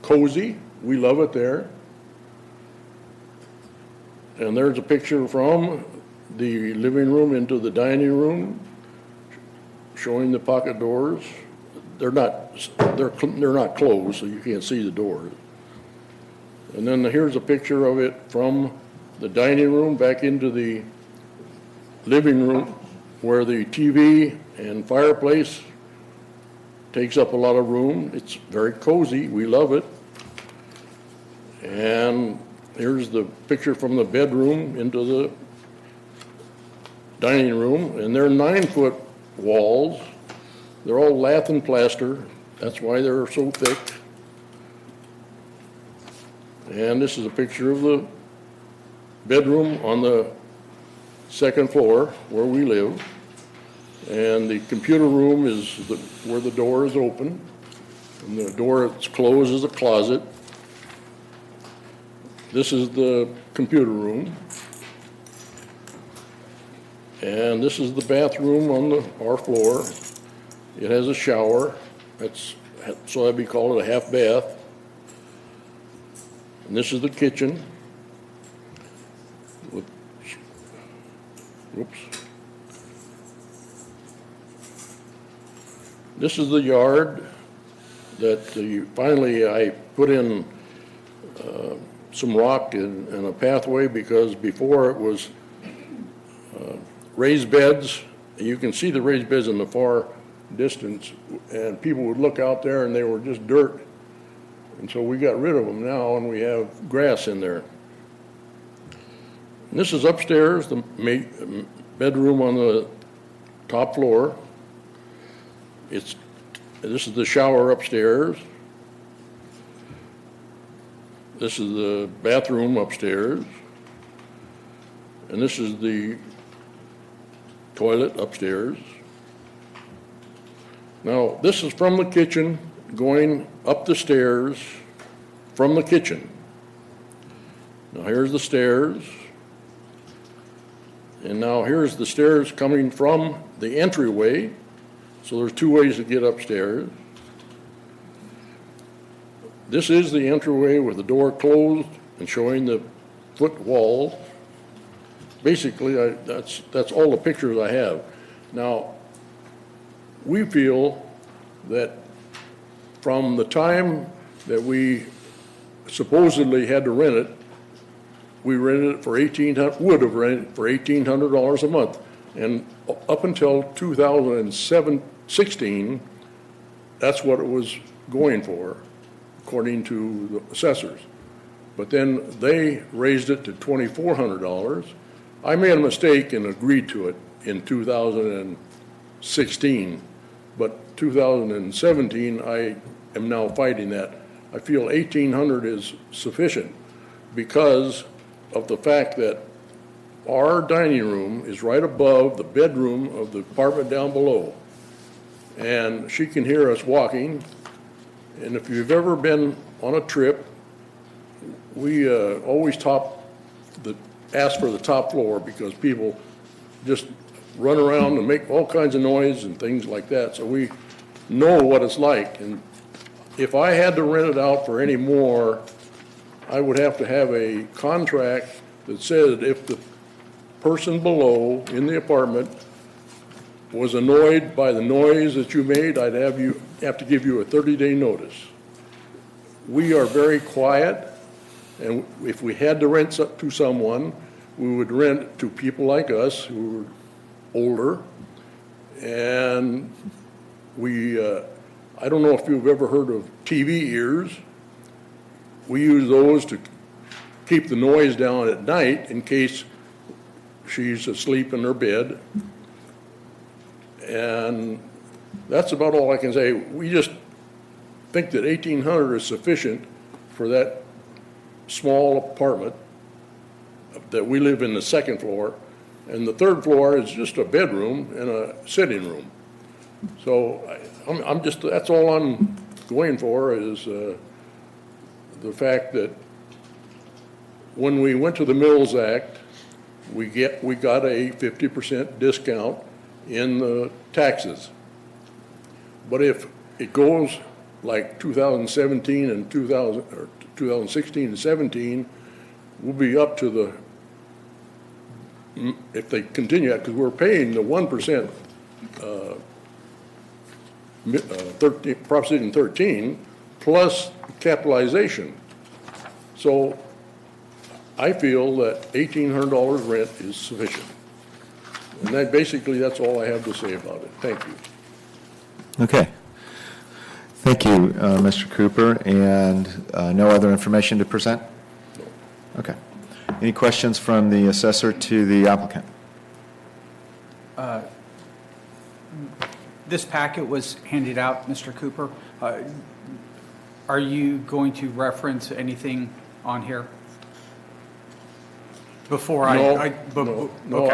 G: cozy. We love it there. And there's a picture from the living room into the dining room, showing the pocket doors. They're not closed, so you can't see the door. And then here's a picture of it from the dining room back into the living room, where the TV and fireplace takes up a lot of room. It's very cozy. We love it. And here's the picture from the bedroom into the dining room, and they're 9-foot walls. They're all lath and plaster. That's why they're so thick. And this is a picture of the bedroom on the second floor where we live. And the computer room is where the door is open. And the door that's closed is a closet. This is the computer room. And this is the bathroom on our floor. It has a shower. So we call it a half bath. And this is the kitchen. Whoops. This is the yard that finally I put in some rock and a pathway, because before it was raised beds. You can see the raised beds in the far distance, and people would look out there and they were just dirt. And so we got rid of them now, and we have grass in there. And this is upstairs, the bedroom on the top floor. This is the shower upstairs. This is the bathroom upstairs. And this is the toilet upstairs. Now, this is from the kitchen going up the stairs from the kitchen. Now, here's the stairs. And now here's the stairs coming from the entryway. So there's two ways to get upstairs. This is the entryway with the door closed and showing the foot wall. Basically, that's all the pictures I have. Now, we feel that from the time that we supposedly had to rent it, we rented it for would have rented it for $1,800 a month. And up until 2016, that's what it was going for, according to the assessors. But then they raised it to $2,400. I made a mistake and agreed to it in 2016, but 2017, I am now fighting that. I feel $1,800 is sufficient because of the fact that our dining room is right above the bedroom of the apartment down below. And she can hear us walking. And if you've ever been on a trip, we always ask for the top floor because people just run around and make all kinds of noise and things like that. So we know what it's like. And if I had to rent it out for any more, I would have to have a contract that said if the person below in the apartment was annoyed by the noise that you made, I'd have to give you a 30-day notice. We are very quiet, and if we had to rent to someone, we would rent to people like us who are older. And I don't know if you've ever heard of TV ears. We use those to keep the noise down at night in case she's asleep in her bed. And that's about all I can say. We just think that $1,800 is sufficient for that small apartment that we live in the second floor, and the third floor is just a bedroom and a sitting room. So that's all I'm going for is the fact that when we went to the Mills Act, we got a 50% discount in the taxes. But if it goes like 2017 and 2016 and 17, we'll be up to the, if they continue that, because we're paying the 1% Proposition 13 plus capitalization. So I feel that $1,800 rent is sufficient. And that's all I have to say about it. Thank you.
A: Okay. Thank you, Mr. Cooper. And no other information to present?
G: No.
A: Okay. Any questions from the assessor to the applicant?
E: This packet was handed out, Mr. Cooper. Are you going to reference anything on here? Before
G: No,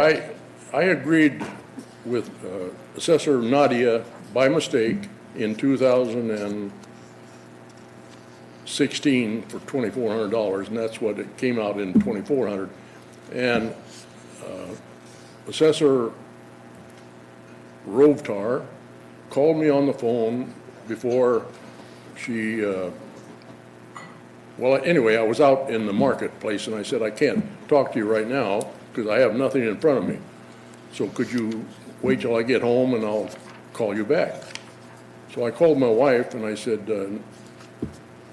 G: I agreed with Assessor Nadia by mistake in 2016 for $2,400, and that's what it came out in $2,400. And Assessor Rovtar called me on the phone before she, well, anyway, I was out in the marketplace, and I said, I can't talk to you right now because I have nothing in front of me. So could you wait till I get home and I'll call you back? So I called my wife and I said,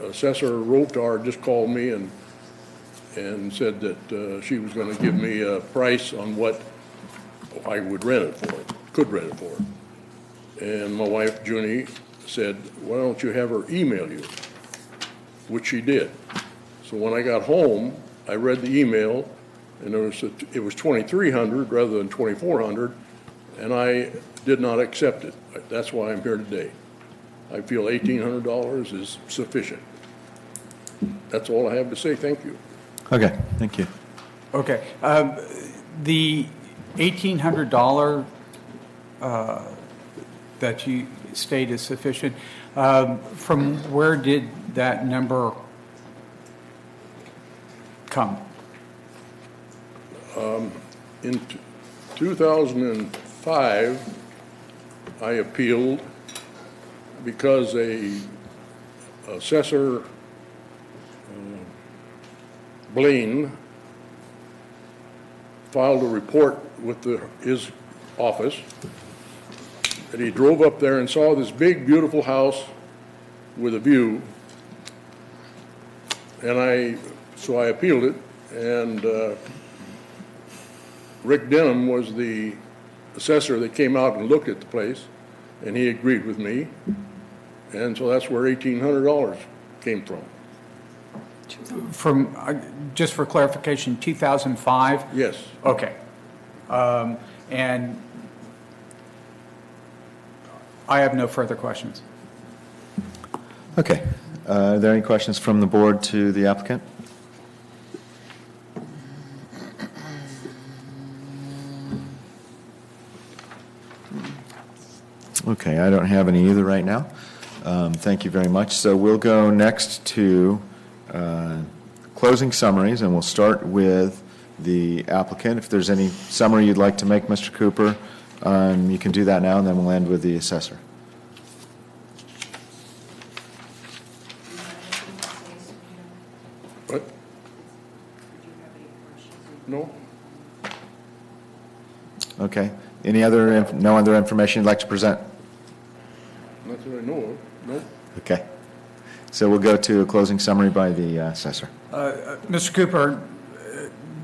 G: Assessor Rotar just called me and said that she was going to give me a price on what I would rent it for, could rent it for. And my wife, Junie, said, why don't you have her email you? Which she did. So when I got home, I read the email, and it was $2,300 rather than $2,400, and I did not accept it. That's why I'm here today. I feel $1,800 is sufficient. That's all I have to say. Thank you.
A: Okay, thank you.
E: Okay. The $1,800 that you state is sufficient, from where did that number come?
G: In 2005, I appealed because a assessor, Blaine, filed a report with his office, and he drove up there and saw this big, beautiful house with a view, and so I appealed it, and Rick Denham was the assessor that came out and looked at the place, and he agreed with me, and so that's where $1,800 came from.
E: From, just for clarification, 2005?
G: Yes.
E: Okay. And I have no further questions.
A: Okay. Are there any questions from the board to the applicant? Okay, I don't have any either right now. Thank you very much. So we'll go next to closing summaries, and we'll start with the applicant. If there's any summary you'd like to make, Mr. Cooper, you can do that now, and then we'll end with the assessor.
G: What? No?
A: Okay. Any other, no other information you'd like to present?
G: Not that I know of. Nope.
A: Okay. So we'll go to a closing summary by the assessor.
E: Mr. Cooper,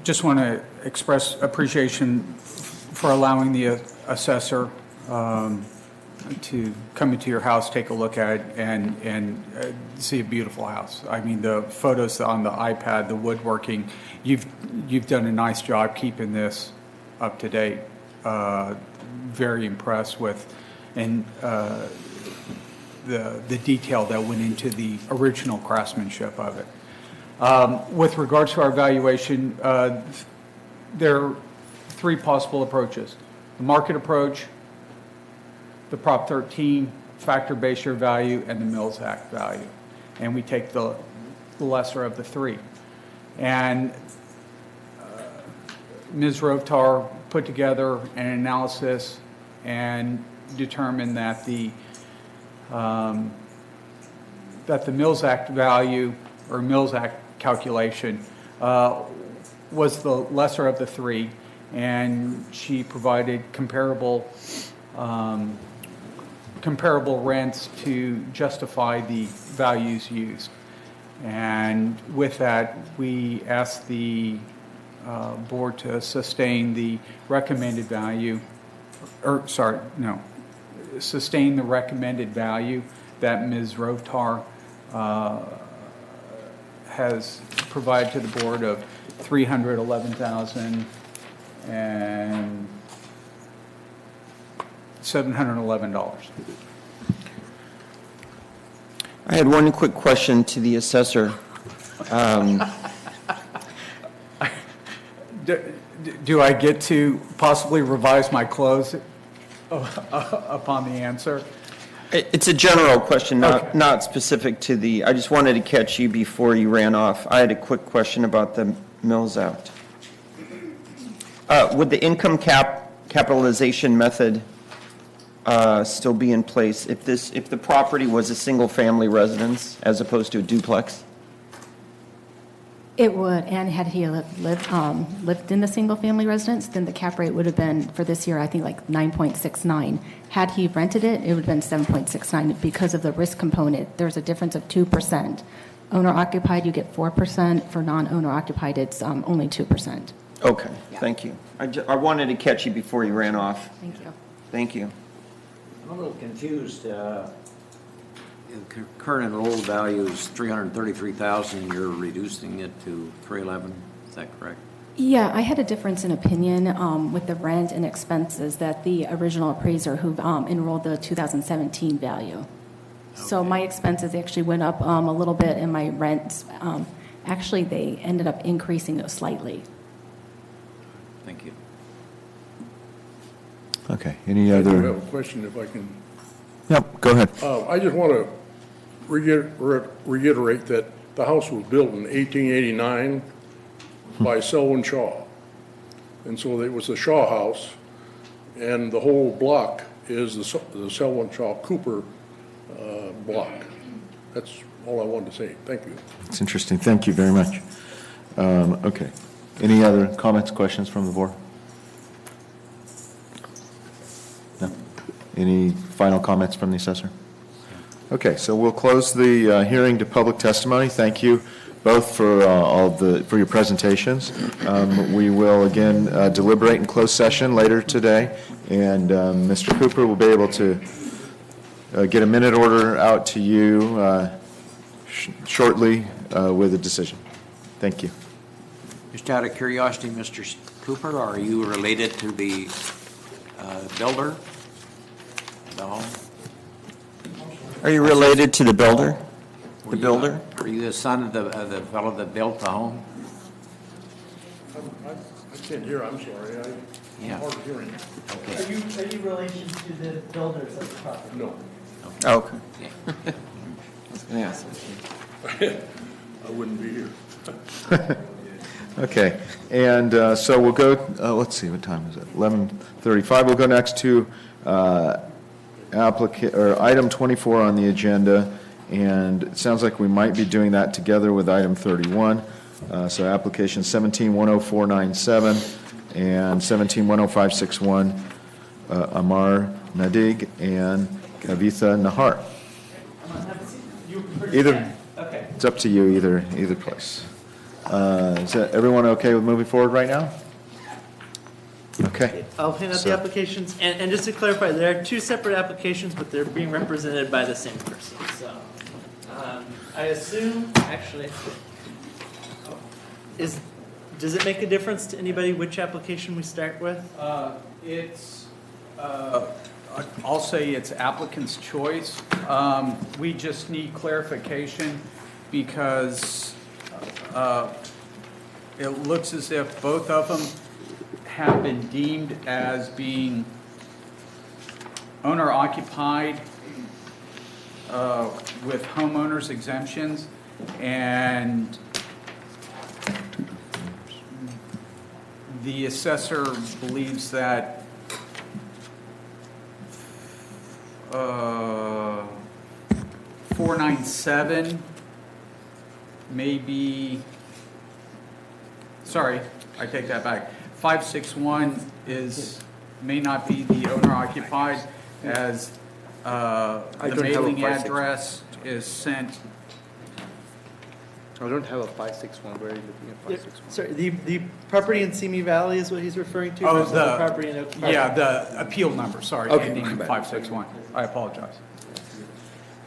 E: just want to express appreciation for allowing the assessor to come into your house, take a look at it, and see a beautiful house. I mean, the photos on the iPad, the woodworking, you've done a nice job keeping this up to date. Very impressed with the detail that went into the original craftsmanship of it. With regards to our valuation, there are three possible approaches: the market approach, the Prop 13 factor-based share value, and the Mills Act value. And we take the lesser of the three. And Ms. Rotar put together an analysis and determined that the Mills Act value or Mills Act calculation was the lesser of the three, and she provided comparable rents to justify the values used. And with that, we asked the board to sustain the recommended value, sustain the recommended value that Ms. Rotar has provided to the board of $311,711.
D: I had one quick question to the assessor.
E: Do I get to possibly revise my close upon the answer?
D: It's a general question, not specific to the, I just wanted to catch you before you ran off. I had a quick question about the Mills Act. Would the income capitalization method still be in place if the property was a single-family residence as opposed to a duplex?
O: It would, and had he lived in the single-family residence, then the cap rate would have been, for this year, I think like 9.69. Had he rented it, it would have been 7.69 because of the risk component. There's a difference of 2%. Owner-occupied, you get 4%. For non-owner occupied, it's only 2%.
D: Okay, thank you. I wanted to catch you before you ran off.
O: Thank you.
D: Thank you.
C: I'm a little confused. Current and old value is 333,000, and you're reducing it to 311. Is that correct?
O: Yeah, I had a difference in opinion with the rent and expenses that the original appraiser who enrolled the 2017 value. So my expenses actually went up a little bit, and my rents, actually, they ended up increasing slightly.
C: Thank you.
A: Okay, any
G: I do
A: other?
G: have a question if I can.
A: Yep, go ahead.
G: I just want to reiterate that the house was built in 1889 by Selwyn Shaw. And so it was the Shaw House, and the whole block is the Selwyn Shaw Cooper block. That's all I wanted to say. Thank you.
A: It's interesting. Thank you very much. Okay. Any other comments, questions from the board? No? Any final comments from the assessor? Okay, so we'll close the hearing to public testimony. Thank you both for for your presentations. We will again deliberate in closed session later today, and Mr. Cooper will be able to get a minute order out to you shortly with a decision. Thank you.
C: Just out of curiosity, Mr. Cooper, are you related to the builder of the home?
D: Are you related to the builder? The builder?
C: Are you the son of the fellow that built the home?
G: I can't hear, I'm sorry.
C: Yeah.
G: I'm hard of hearing.
C: Okay.
B: Are you relation to the builders of the property?
G: No.
D: Oh, okay.
C: Yeah.
D: I was going to ask.
G: I wouldn't be here.
A: Okay, and so we'll go, let's see, what time is it? 11:35. We'll go next to item 24 on the agenda, and it sounds like we might be doing that together with item 31. So application 17-10497 and 17-10561, Amar Nadig and Kavitha Nahar. Either,
B: Okay.
A: it's up to you, either place. Is that everyone okay with moving forward right now? Okay.
B: I'll hand out
A: So-
B: the applications, and just to clarify, there are two separate applications, but they're being represented by the same person, so. I assume, actually, does it make a difference to anybody which application we start with?
E: I'll say it's applicant's choice. We just need clarification because it looks as if both of them have been deemed as being owner-occupied with homeowners exemptions, and the assessor believes that 497 may be, sorry, I take that back. 561 may not be the owner occupied, as the mailing address is sent.
P: I don't have a 561. Where are you looking at 561?
B: Sorry, the property in Simi Valley is what he's referring to?
E: Oh,
B: versus the property in Oak Park?
E: yeah, the appeal number, sorry,
P: Okay,
E: ending in
P: my bad.
E: 561. I apologize.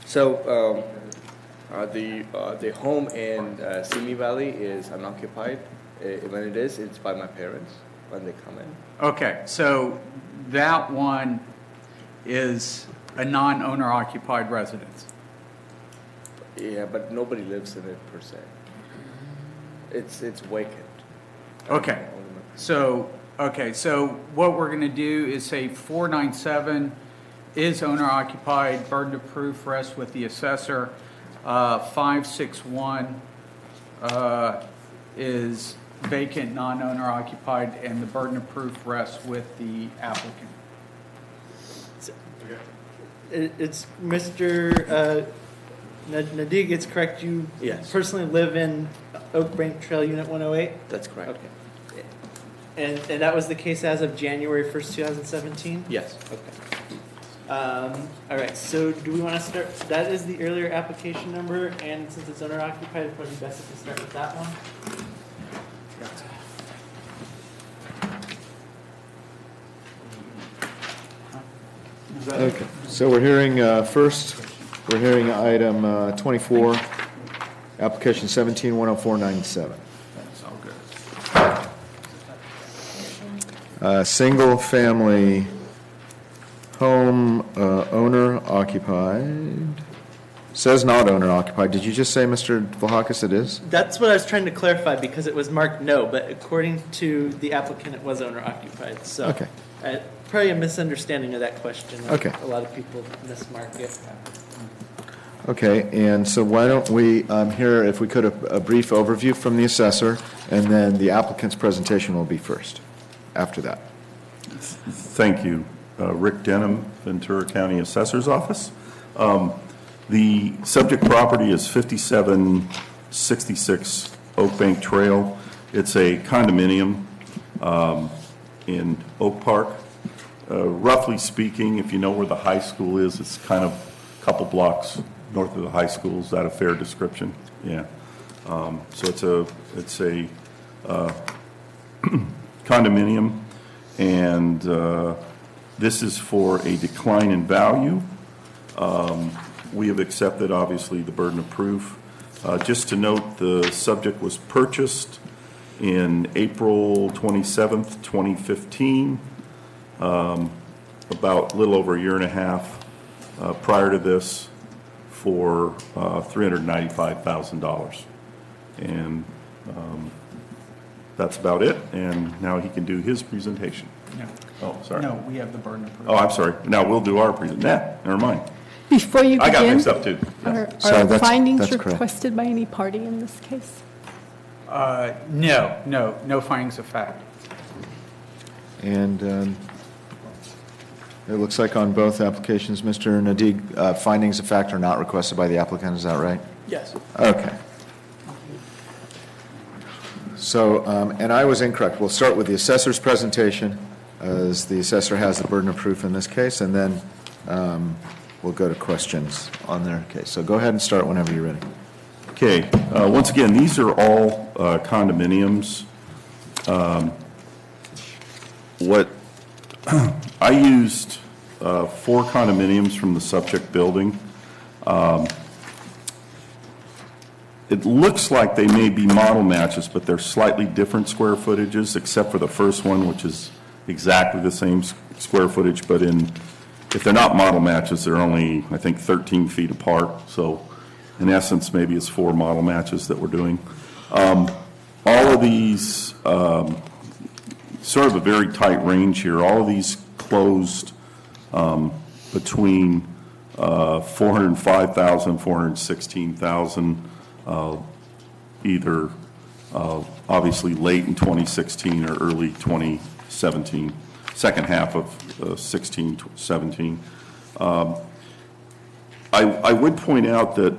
P: So the home in Simi Valley is unoccupied. When it is, it's by my parents when they come in.
E: Okay, so that one is a non-owner occupied residence.
P: Yeah, but nobody lives in it per se. It's vacant.
E: Okay, so what we're going to do is say 497 is owner occupied, burden of proof rests with the assessor. 561 is vacant, non-owner occupied, and the burden of proof rests with the applicant.
B: It's Mr. Nadig, it's correct, you
P: Yes.
B: personally live in Oak Bank Trail Unit 108?
P: That's correct.
B: Okay. And that was the case as of January 1st, 2017?
P: Yes.
B: Okay. All right, so do we want to start, that is the earlier application number, and since it's owner occupied, it's probably best if we start with that one.
A: Okay, so we're hearing, first, we're hearing item 24, application 17-10497.
N: That's all good.
A: Single-family home, owner occupied. Says not owner occupied. Did you just say, Mr. Vlahakis, it is?
B: That's what I was trying to clarify because it was marked no, but according to the applicant, it was owner occupied, so.
A: Okay.
B: Probably a misunderstanding of that question.
A: Okay.
B: A lot of people mismark it.
A: Okay, and so why don't we hear, if we could, a brief overview from the assessor, and then the applicant's presentation will be first, after that.
N: Thank you. Rick Denham, Ventura County Assessor's Office. The subject property is 5766 Oak Bank Trail. It's a condominium in Oak Park. Roughly speaking, if you know where the high school is, it's kind of a couple blocks north of the high school. Is that a fair description? Yeah. So it's a condominium, and this is for a decline in value. We have accepted, obviously, the burden of proof. Just to note, the subject was purchased in April 27th, 2015, about a little over a year and a half prior to this, for $395,000. And that's about it, and now he can do his presentation.
E: No.
N: Oh, sorry.
E: No, we have the burden of proof.
N: Oh, I'm sorry. Now we'll do our presentation. Never mind.
M: Before you
N: I got
M: begin,
N: mixed up too.
M: are
A: So that's
M: findings
A: correct.
M: requested by any party in this case?
E: No findings of fact.
A: And it looks like on both applications, Mr. Nadig, findings of fact are not requested by the applicant, is that right?
B: Yes.
A: Okay. So, and I was incorrect. We'll start with the assessor's presentation, as the assessor has the burden of proof in this case, and then we'll go to questions on their case. So go ahead and start whenever you're ready.
N: Okay, once again, these are all condominiums. What I used 4 condominiums from the subject building. It looks like they may be model matches, but they're slightly different square footages, except for the first one, which is exactly the same square footage, but if they're not model matches, they're only, I think, 13 feet apart. So in essence, maybe it's 4 model matches that we're doing. All of these, sort of a very tight range here. All of these closed between $405,000, $416,000, either obviously late in 2016 or early 2017, second half of 16, 17. I would point out that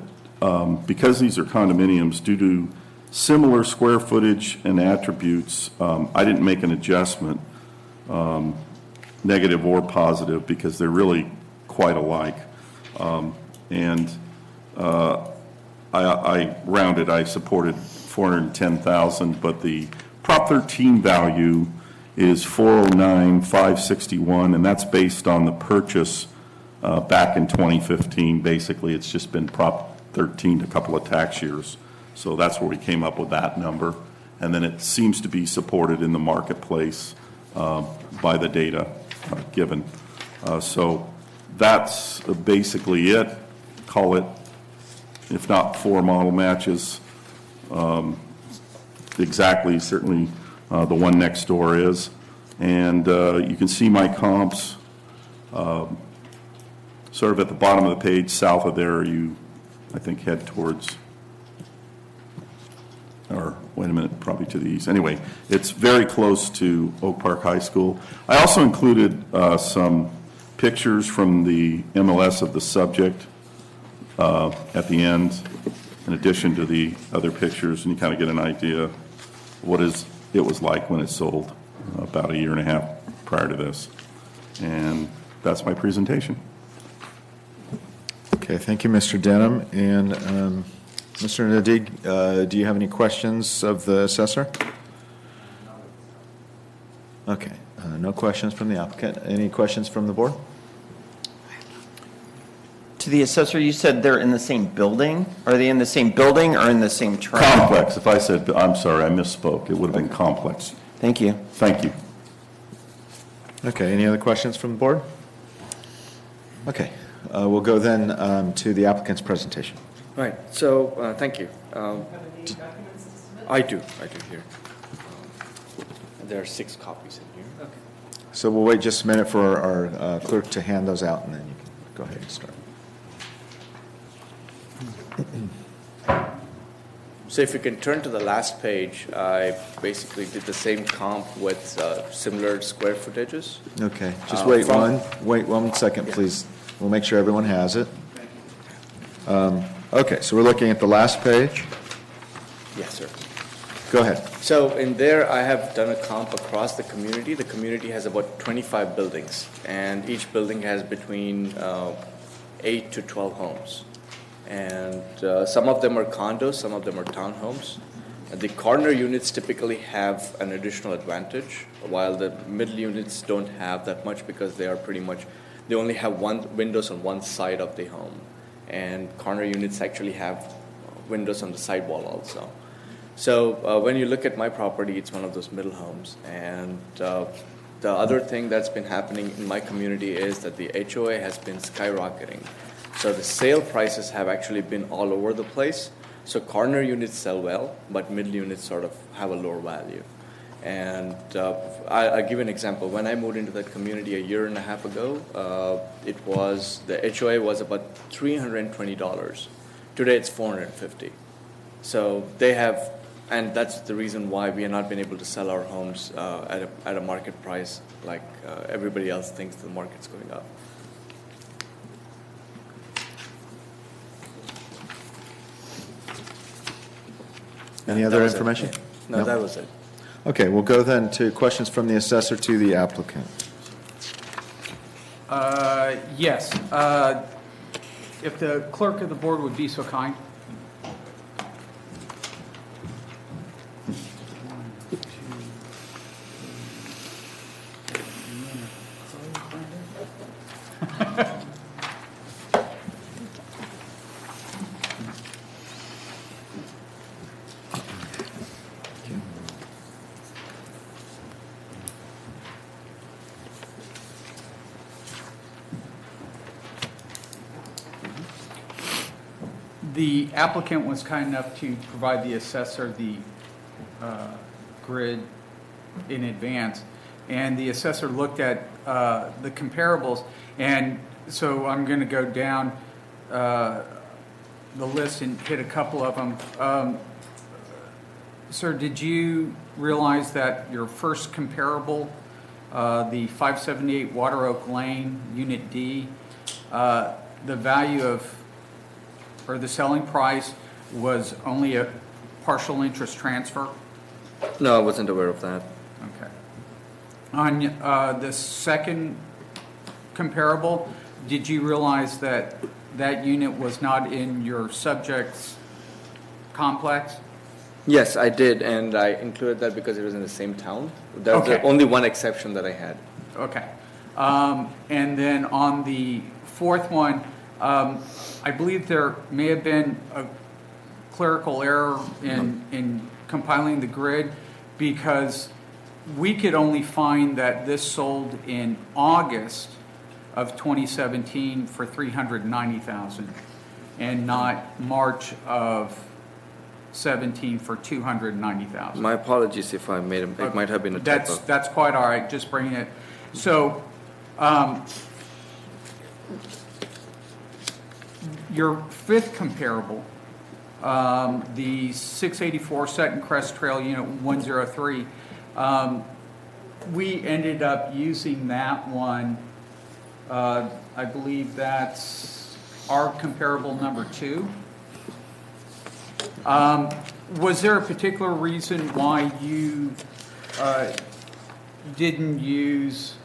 N: because these are condominiums, due to similar square footage and attributes, I didn't make an adjustment, negative or positive, because they're really quite alike. I rounded, I supported $410,000, but the Prop 13 value is $409,561, and that's based on the purchase back in 2015. Basically, it's just been Prop 13 a couple of tax years. So that's where we came up with that number. And then it seems to be supported in the marketplace by the data given. So that's basically it. Call it, if not 4 model matches, exactly, certainly the one next door is. And you can see my comps sort of at the bottom of the page. South of there, you, I think, head towards, or wait a minute, probably to the east. Anyway, it's very close to Oak Park High School. I also included some pictures from the MLS of the subject at the end. in addition to the other pictures, and you kind of get an idea of what it was like when it sold about a year and a half prior to this. And that's my presentation.
A: Okay, thank you, Mr. Denham. And Mr. Nadig, do you have any questions of the assessor? Okay, no questions from the applicant. Any questions from the board?
D: To the assessor, you said they're in the same building? Are they in the same building or in the same track?
N: Complex. If I said, I'm sorry, I misspoke. It would have been complex.
D: Thank you.
N: Thank you.
A: Okay, any other questions from the board? Okay, we'll go then to the applicant's presentation.
P: Right, so, thank you. I do here. There are 6 copies in here. Okay.
A: So we'll wait just a minute for our clerk to hand those out, and then you can go ahead and start.
P: So if you can turn to the last page, I basically did the same comp with similar square footages.
A: Okay, just wait one second, please. We'll make sure everyone has it. Okay, so we're looking at the last page.
P: Yes, sir.
A: Go ahead.
P: So in there, I have done a comp across the community. The community has about 25 buildings, and each building has between 8 to 12 homes. And some of them are condos, some of them are townhomes. And the corner units typically have an additional advantage, while the middle units don't have that much because they are pretty much, they only have windows on one side of the home. And corner units actually have windows on the side wall also. So when you look at my property, it's one of those middle homes. And the other thing that's been happening in my community is that the HOA has been skyrocketing. So the sale prices have actually been all over the place. So corner units sell well, but middle units sort of have a lower value. And I'll give you an example. When I moved into that community a year and a half ago, the HOA was about $320. Today it's $450. So they have, and that's the reason why we have not been able to sell our homes at a market price like everybody else thinks the market's going up.
A: Any other information?
P: No, that was it.
A: Okay, we'll go then to questions from the assessor to the applicant.
E: Yes. If the clerk of the board would be so kind. The applicant was kind enough to provide the assessor the grid in advance, and the assessor looked at the comparables, and so I'm going to go down the list and hit a couple of them. Sir, did you realize that your first comparable, the 578 Water Oak Lane, Unit D, the value of, or the selling price was only a partial interest transfer?
P: No, I wasn't aware of that.
E: Okay. On the second comparable, did you realize that that unit was not in your subject's complex?
P: Yes, I did, and I included that because it was in the same town. That was
E: Okay.
P: the only one exception that I had.
E: Okay. And then on the fourth one, I believe there may have been a clerical error in compiling the grid, because we could only find that this sold in August of 2017 for $390,000 and not March of 17 for $290,000.
P: My apologies if I made it might have been a typo.
E: That's quite all right, just bringing it. So, your fifth comparable, the 684 Sutton Crest Trail Unit 103, we ended up using that one. I believe that's our comparable number 2. Was there a particular reason why you didn't use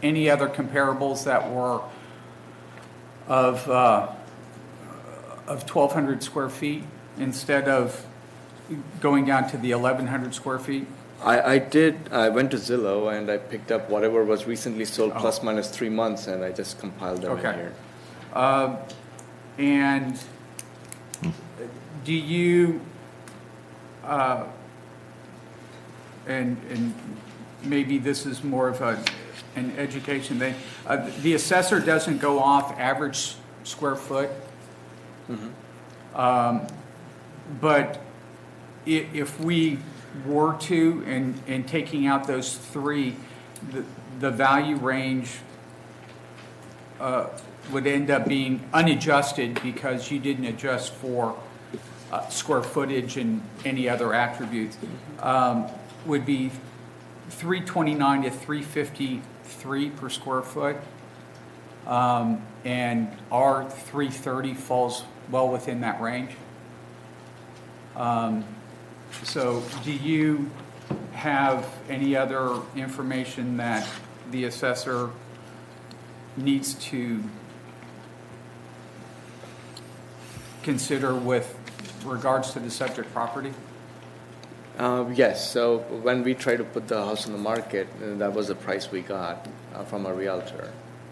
E: any other comparables that were of 1,200 square feet instead of going down to the 1,100 square feet?
P: I did. I went to Zillow and I picked up whatever was recently sold plus minus 3 months, and I just compiled them in
E: Okay.
P: here.
E: And do you, and maybe this is more of an education thing, the assessor doesn't go off average square foot. But if we were to, and taking out those three, the value range would end up being unadjusted because you didn't adjust for square footage and any other attributes, would be 329 to 353 per square foot. And our 330 falls well within that range. So do you have any other information that the assessor needs to consider with regards to the subject property?
P: Yes, so when we tried to put the house on the market, that was the price we got from a realtor.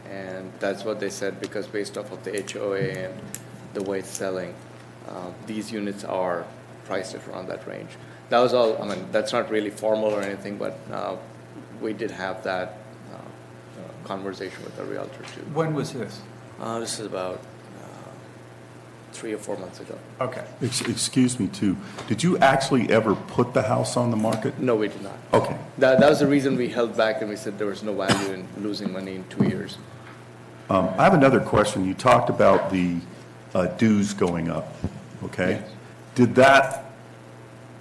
P: And that's what they said, because based off of the HOA and the way it's selling, these units are priced at around that range. That was all. I mean, that's not really formal or anything, but we did have that conversation with the realtor too.
E: When was this?
P: This is about 3 or 4 months ago.
E: Okay.
N: Excuse me, too. Did you actually ever put the house on the market?
P: No, we did not.
N: Okay.
P: That was the reason we held back, and we said there was no value in losing money in 2 years.
N: I have another question. You talked about the dues going up, okay?
P: Yes.
N: Did that,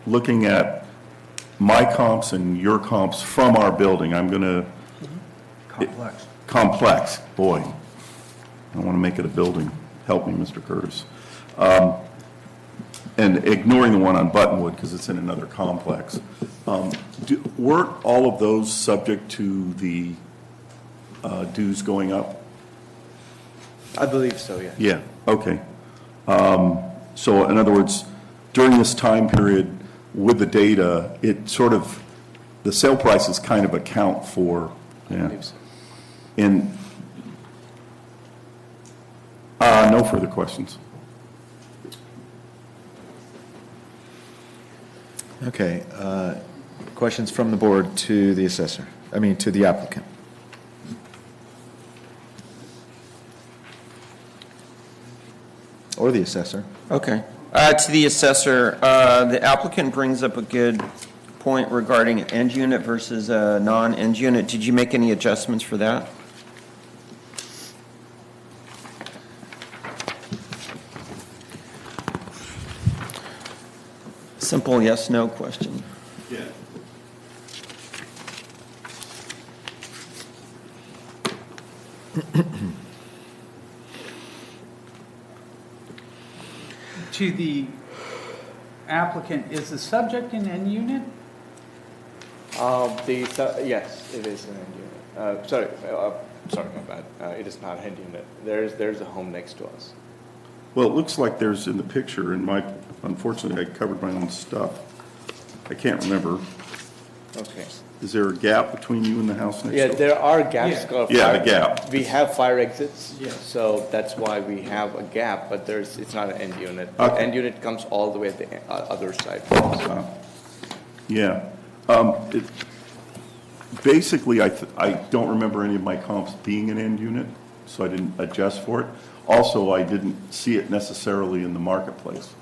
N: looking at my comps and your comps from our building, I'm going to... Complex, boy. I want to make it a building. Help me, Mr. Curtis. And ignoring the one on Buttonwood because it's in another complex. Weren't all of those subject to the dues going up?
P: I believe so, yeah.
N: Yeah, okay. So in other words, during this time period with the data, it sort of, the sale prices kind of account for, yeah.
P: I believe so.
N: And no further questions.
A: Okay. Questions from the board to the assessor, to the applicant? Or the assessor?
D: Okay. To the assessor, the applicant brings up a good point regarding end unit versus a non-end unit. Did you make any adjustments for that? Simple yes, no question.
N: Yeah.
E: To the applicant, is the subject an end unit?
P: Yes, it is an end unit. Sorry, my bad. It is not an end unit. There's a home next to us.
N: Well, it looks like there's in the picture, and unfortunately, I covered my own stuff. I can't remember.
P: Okay.
N: Is there a gap between you and the house next door?
P: Yeah, there are gaps.
N: Yeah, the gap.
P: We have fire exits,
E: Yeah.
P: so that's why we have a gap, but it's not an end unit.
N: Okay.
P: The end unit comes all the way at the other side.
N: Yeah. Basically, I don't remember any of my comps being an end unit, so I didn't adjust for it. Also, I didn't see it necessarily in the marketplace.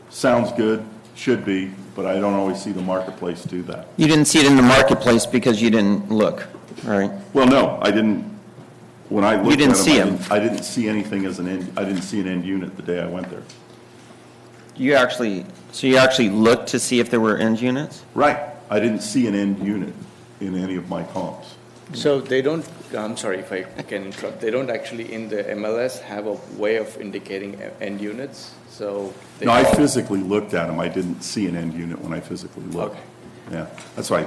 N: Sounds good, should be, but I don't always see the marketplace do that.
D: You didn't see it in the marketplace because you didn't look, right?
N: Well, no, I didn't. When I looked
D: You didn't
N: at
D: see
N: them,
D: them.
N: I didn't see anything as an end. I didn't see an end unit the day I went there.
D: You actually looked to see if there were end units?
N: Right. I didn't see an end unit in any of my comps.
P: So they don't, I'm sorry if I can interrupt, they don't actually in the MLS have a way of indicating end units, so. they
N: No, I
P: all-
N: physically looked at them. I didn't see an end unit when I physically looked.
P: Okay.
N: Yeah, that's why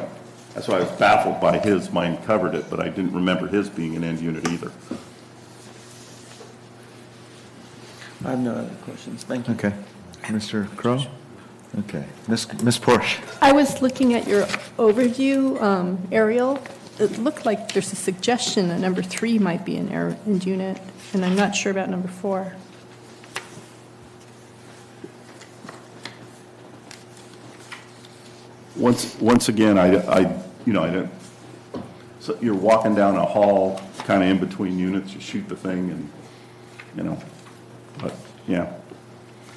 N: I was baffled by his. Mine covered it, but I didn't remember his being an end unit either.
D: I have no other questions. Thank you.
A: Okay. Mr. Crowe? Okay. Ms. Porsche?
M: I was looking at your overview aerial. It looked like there's a suggestion that number 3 might be an end unit, and I'm not sure about number 4.
N: Once again, I don't, so you're walking down a hall, kind of in between units, you shoot the thing and, but, yeah.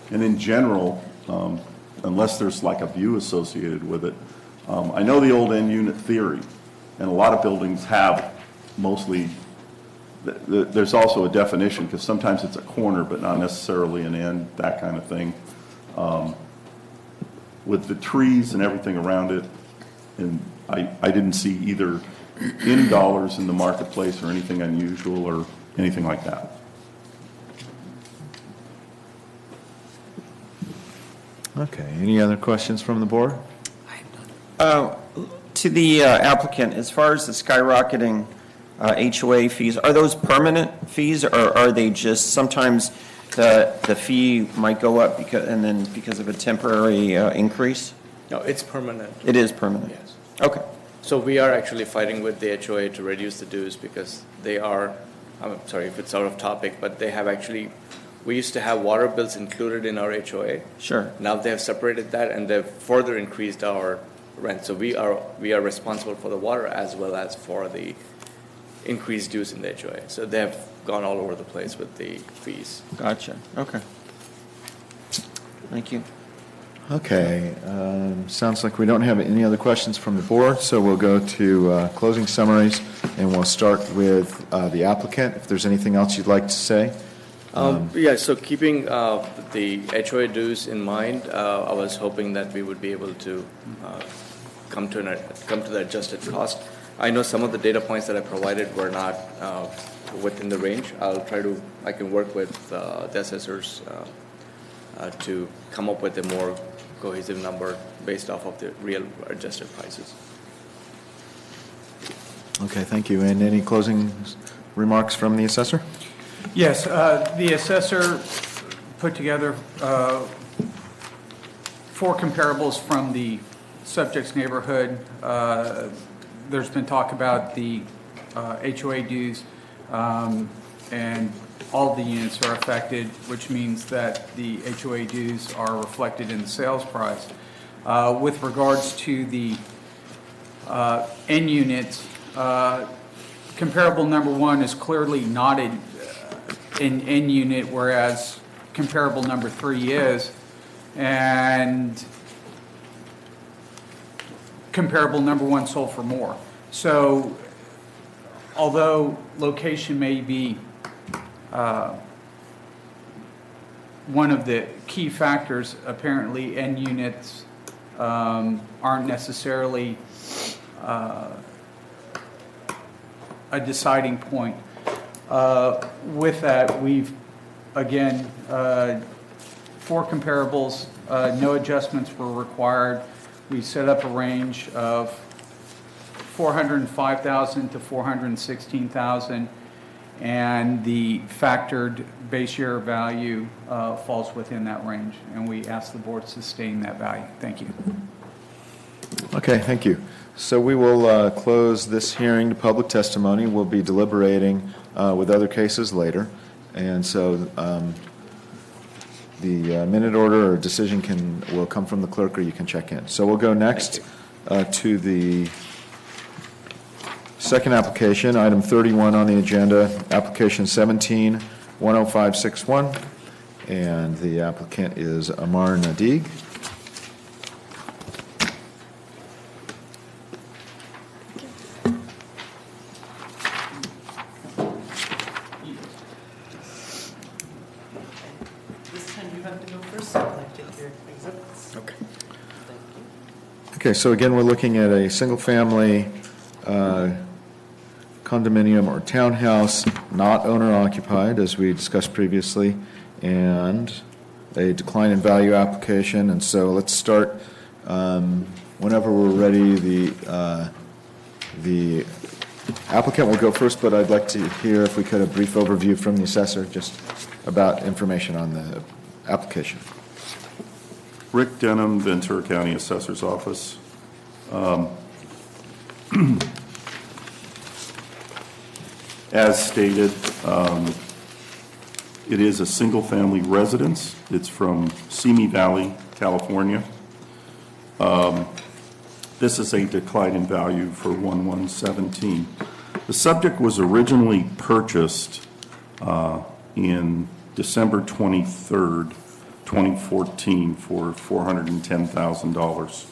N: And in general, unless there's like a view associated with it, I know the old end unit theory, and a lot of buildings have mostly, there's also a definition, because sometimes it's a corner, but not necessarily an end, that kind of thing. With the trees and everything around it, and I didn't see either in dollars in the marketplace or anything unusual or anything like that.
A: Okay. Any other questions from the board?
D: To the applicant, as far as the skyrocketing HOA fees, are those permanent fees, or are they just sometimes the fee might go up because of a temporary increase?
P: No, it's permanent.
D: It is permanent?
P: Yes.
D: Okay.
P: So we are actually fighting with the HOA to reduce the dues because they are, I'm sorry if it's out of topic, but they have actually, we used to have water bills included in our HOA.
D: Sure.
P: Now they have separated that and they've further increased our rent. So we are responsible for the water as well as for the increased dues in the HOA. So they have gone all over the place with the fees.
D: Gotcha. Okay. Thank you.
A: Okay. Sounds like we don't have any other questions from the board, so we'll go to closing summaries, and we'll start with the applicant. If there's anything else you'd like to say.
P: Yeah, so keeping the HOA dues in mind, I was hoping that we would be able to come to the adjusted cost. I know some of the data points that I provided were not within the range. I can work with the assessors to come up with a more cohesive number based off of the real adjusted prices.
A: Okay, thank you. And any closing remarks from the assessor?
E: Yes, the assessor put together 4 comparables from the subject's neighborhood. There's been talk about the HOA dues, and all of the units are affected, which means that the HOA dues are reflected in the sales price. With regards to the N units, comparable number 1 is clearly not an N unit, whereas comparable number 3 is, and comparable number 1 sold for more. So although location may be one of the key factors, apparently N units aren't necessarily a deciding point. With that, we've, again, 4 comparables, no adjustments were required. We set up a range of $405,000 to $416,000, and the factored base year value falls within that range, and we ask the board to sustain that value. Thank you.
A: Okay, thank you. So we will close this hearing to public testimony. We'll be deliberating with other cases later. And so the minute order or decision will come from the clerk, or you can check in. So we'll go next to the second application, item 31 on the agenda, application 17-10561. And the applicant is Amar Nadig. Okay, so again, we're looking at a single-family condominium or townhouse, not owner-occupied, as we discussed previously, and a decline in value application. And so let's start whenever we're ready. The applicant will go first, but I'd like to hear, if we could, a brief overview from the assessor just about information on the application.
N: Rick Denham, Ventura County Assessor's Office. As stated, it is a single-family residence. It's from Simi Valley, California. This is a decline in value for 1117. The subject was originally purchased in December 23rd, 2014 for $410,000.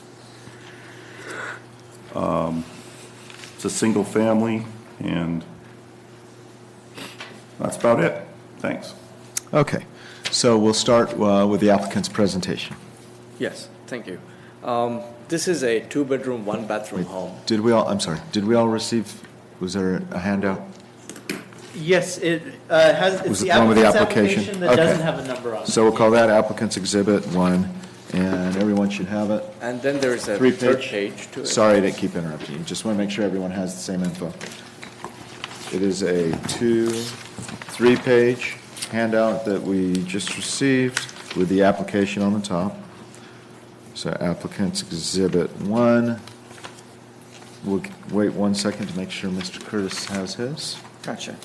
N: It's a single family, and that's about it. Thanks.
A: Okay, so we'll start with the applicant's presentation.
P: Yes, thank you. This is a two-bedroom, one-bathroom home.
A: Did we all receive, was there a handout?
B: Yes, it has, it's
A: Was
B: the
A: it one with the
B: applicant's
A: application?
B: application that
A: Okay.
B: doesn't have a number on it.
A: So we'll call that applicant's exhibit 1, and everyone should have it.
P: And then there is a
A: Three-page.
P: third page to it.
A: Sorry to keep interrupting you. Just want to make sure everyone has the same info. It is a 3-page handout that we just received with the application on the top. So applicant's exhibit 1. We'll wait 1 second to make sure Mr. Curtis has his.
D: Gotcha.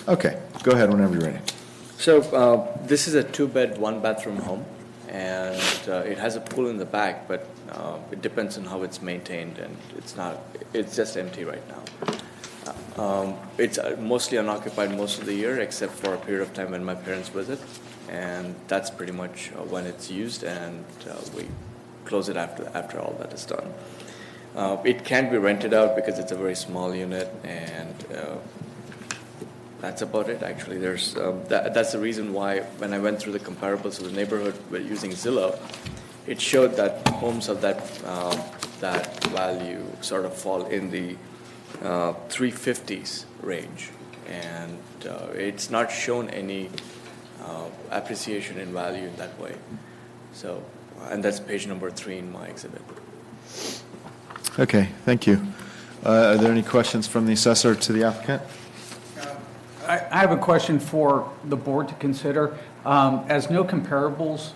A: Okay, go ahead whenever you're ready.
P: So this is a two-bed, one-bathroom home, and it has a pool in the back, but it depends on how it's maintained, and it's just empty right now. It's mostly unoccupied most of the year, except for a period of time when my parents visit, and that's pretty much when it's used, and we close it after all that is done. It can't be rented out because it's a very small unit, and that's about it. Actually, there's that's the reason why when I went through the comparables of the neighborhood using Zillow, it showed that homes of that value sort of fall in the 350s range, and it's not shown any appreciation in value in that way. So, and that's page number 3 in my exhibit.
A: Okay, thank you. Are there any questions from the assessor to the applicant?
E: I have a question for the board to consider. As no comparables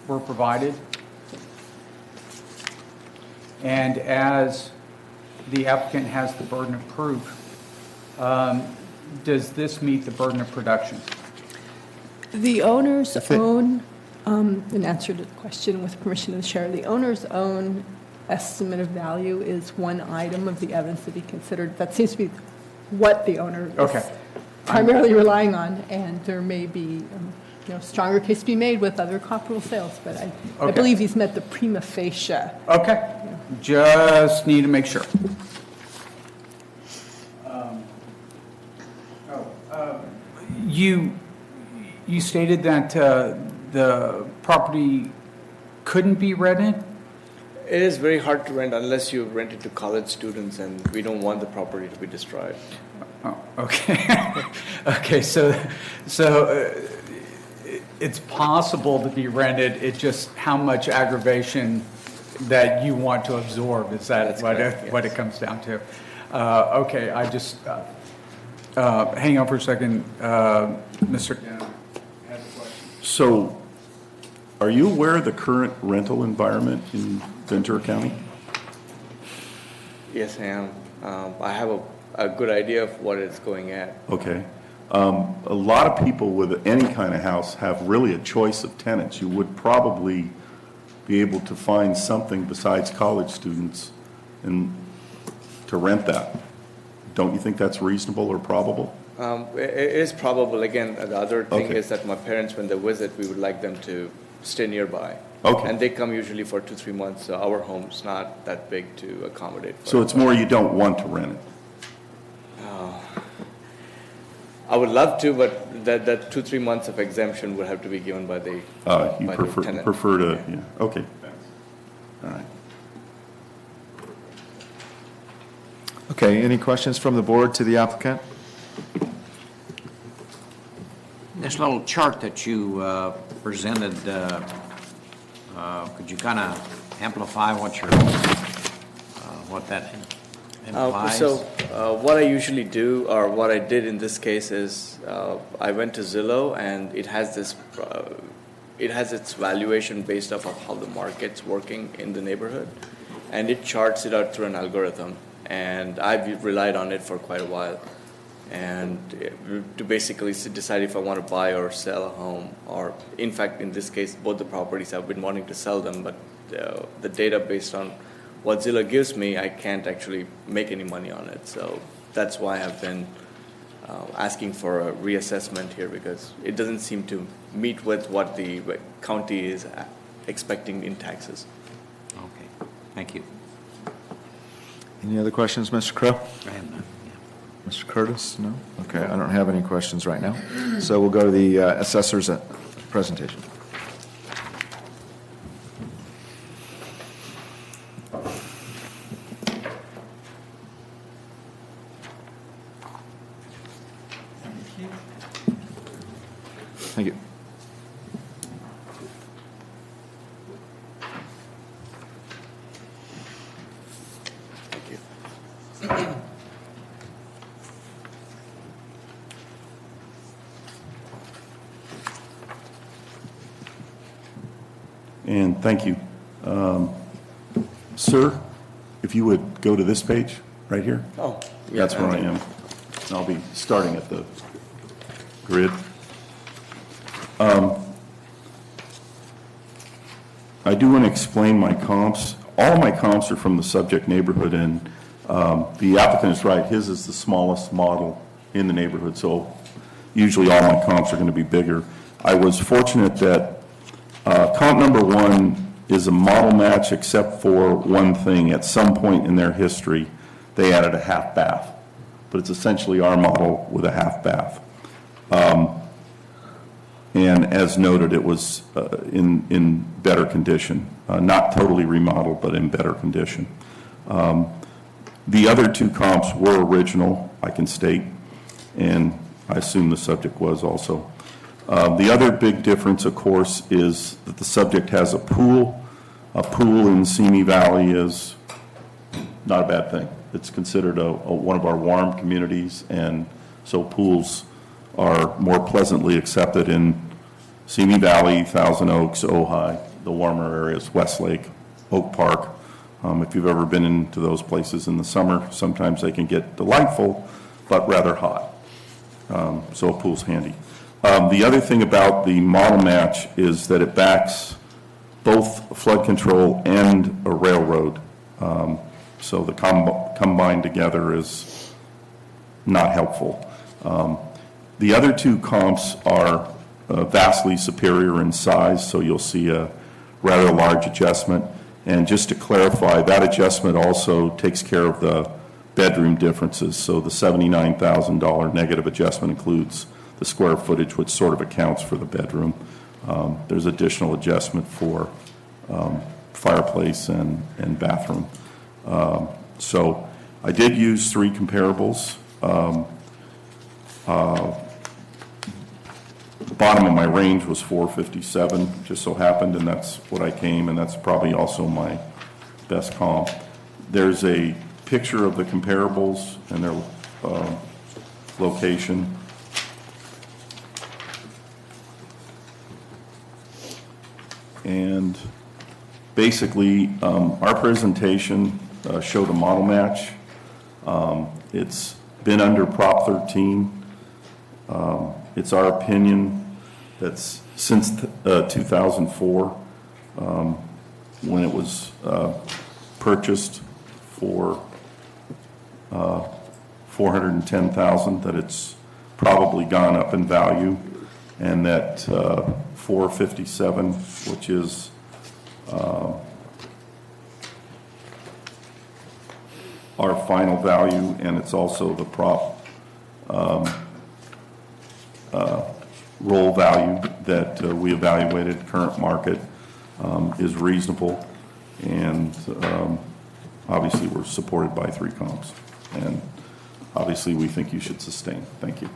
E: were provided, and as the applicant has the burden of proof, does this meet the burden of production?
M: The owners own, in answer to the question with permission of the chair, the owner's own estimate of value is one item of the evidence to be considered. That seems to be what the owner is primarily relying on, and there may be stronger case to be made with other comparable sales, but I believe he's met the prima facie.
E: Okay, just need to make sure. You stated that the property couldn't be rented?
P: It is very hard to rent unless you rent it to college students, and we don't want the property to be destroyed.
E: Oh, okay. Okay, so it's possible to be rented. It's just how much aggravation that you want to absorb. Is that what it comes down to? Okay, I just hang on for a second, Mr. has a question.
N: So, are you aware of the current rental environment in Ventura County?
P: Yes, I am. I have a good idea of what it's going at.
N: Okay. A lot of people with any kind of house have really a choice of tenants. You would probably be able to find something besides college students and to rent that. Don't you think that's reasonable or probable?
P: It is probable. Again, the other thing
N: Okay.
P: is that my parents, when they visit, we would like them to stay nearby.
N: Okay.
P: And they come usually for 2-3 months. So our home's not that big to accommodate.
N: So it's more you don't want to rent it?
P: I would love to, but that 2-3 months of exemption would have to be given by the
N: You
P: by the
N: prefer
P: tenant.
N: to, yeah, okay. All right.
A: Okay, any questions from the board to the applicant?
C: This little chart that you presented, could you kind of amplify what that implies?
P: So what I usually do, or what I did in this case, is I went to Zillow, and it has this. It has its valuation based off of how the market's working in the neighborhood, and it charts it out through an algorithm. And I've relied on it for quite a while, and to basically decide if I want to buy or sell a home, or in fact, in this case, both the properties I've been wanting to sell them, but the data based on what Zillow gives me, I can't actually make any money on it. So that's why I've been asking for a reassessment here, because it doesn't seem to meet with what the county is expecting in taxes.
C: Okay, thank you.
A: Any other questions, Mr. Crow?
C: I have none.
A: Mr. Curtis? No? Okay, I don't have any questions right now. So we'll go to the assessor's presentation. Thank you.
N: And thank you. Sir, if you would go to this page, right here.
P: Oh, yeah.
N: That's where I am. And I'll be starting at the grid. I do want to explain my comps. All my comps are from the subject neighborhood, and the applicant is right. His is the smallest model in the neighborhood, so usually all my comps are going to be bigger. I was fortunate that comp number one is a model match, except for one thing. At some point in their history, they added a half bath, but it's essentially our model with a half bath. And as noted, it was in better condition, not totally remodeled, but in better condition. The other two comps were original, I can state, and I assume the subject was also. The other big difference, of course, is that the subject has a pool. A pool in Simi Valley is not a bad thing. It's considered one of our warm communities, and so pools are more pleasantly accepted in Simi Valley, Thousand Oaks, Ojai, the warmer areas, Westlake, Oak Park. If you've ever been into those places in the summer, sometimes they can get delightful, but rather hot. So a pool's handy. The other thing about the model match is that it backs both flood control and a railroad. So the combined together is not helpful. The other two comps are vastly superior in size, so you'll see a rather large adjustment. And just to clarify, that adjustment also takes care of the bedroom differences. So the $79,000 negative adjustment includes the square footage, which sort of accounts for the bedroom. There's additional adjustment for fireplace and bathroom. So I did use three comparables. The bottom of my range was 457, just so happened, and that's what I came, and that's probably also my best comp. There's a picture of the comparables and their location. And basically, our presentation showed a model match. It's been under Prop 13. It's our opinion that's since 2004, when it was purchased for $410,000, that it's probably gone up in value, and that 457, which is our final value, and it's also the prop roll value that we evaluated, current market, is reasonable, and obviously we're supported by three comps. And obviously, we think you should sustain. Thank you.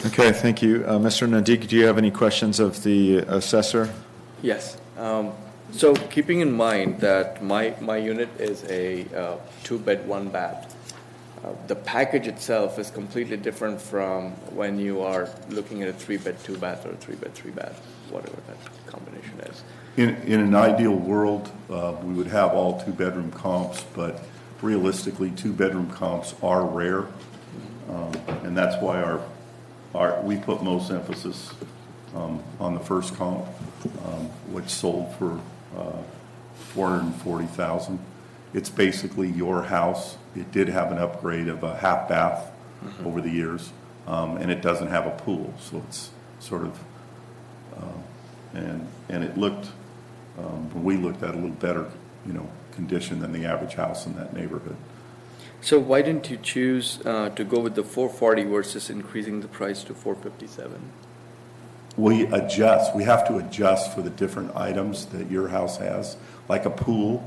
A: Okay, thank you. Mr. Nadik, do you have any questions of the assessor?
P: Yes. So keeping in mind that my unit is a 2-bed, 1-bath, the package itself is completely different from when you are looking at a 3-bed, 2-bath or a 3-bed, 3-bath, whatever that combination is.
N: In an ideal world, we would have all 2-bedroom comps, but realistically, 2-bedroom comps are rare. And that's why we put most emphasis on the first comp, which sold for $440,000. It's basically your house. It did have an upgrade of a half bath over the years, and it doesn't have a pool, so it's sort of and it looked when we looked at a little better, condition than the average house in that neighborhood.
P: So why didn't you choose to go with the 440 versus increasing the price to 457?
N: We adjust. We have to adjust for the different items that your house has. Like a pool,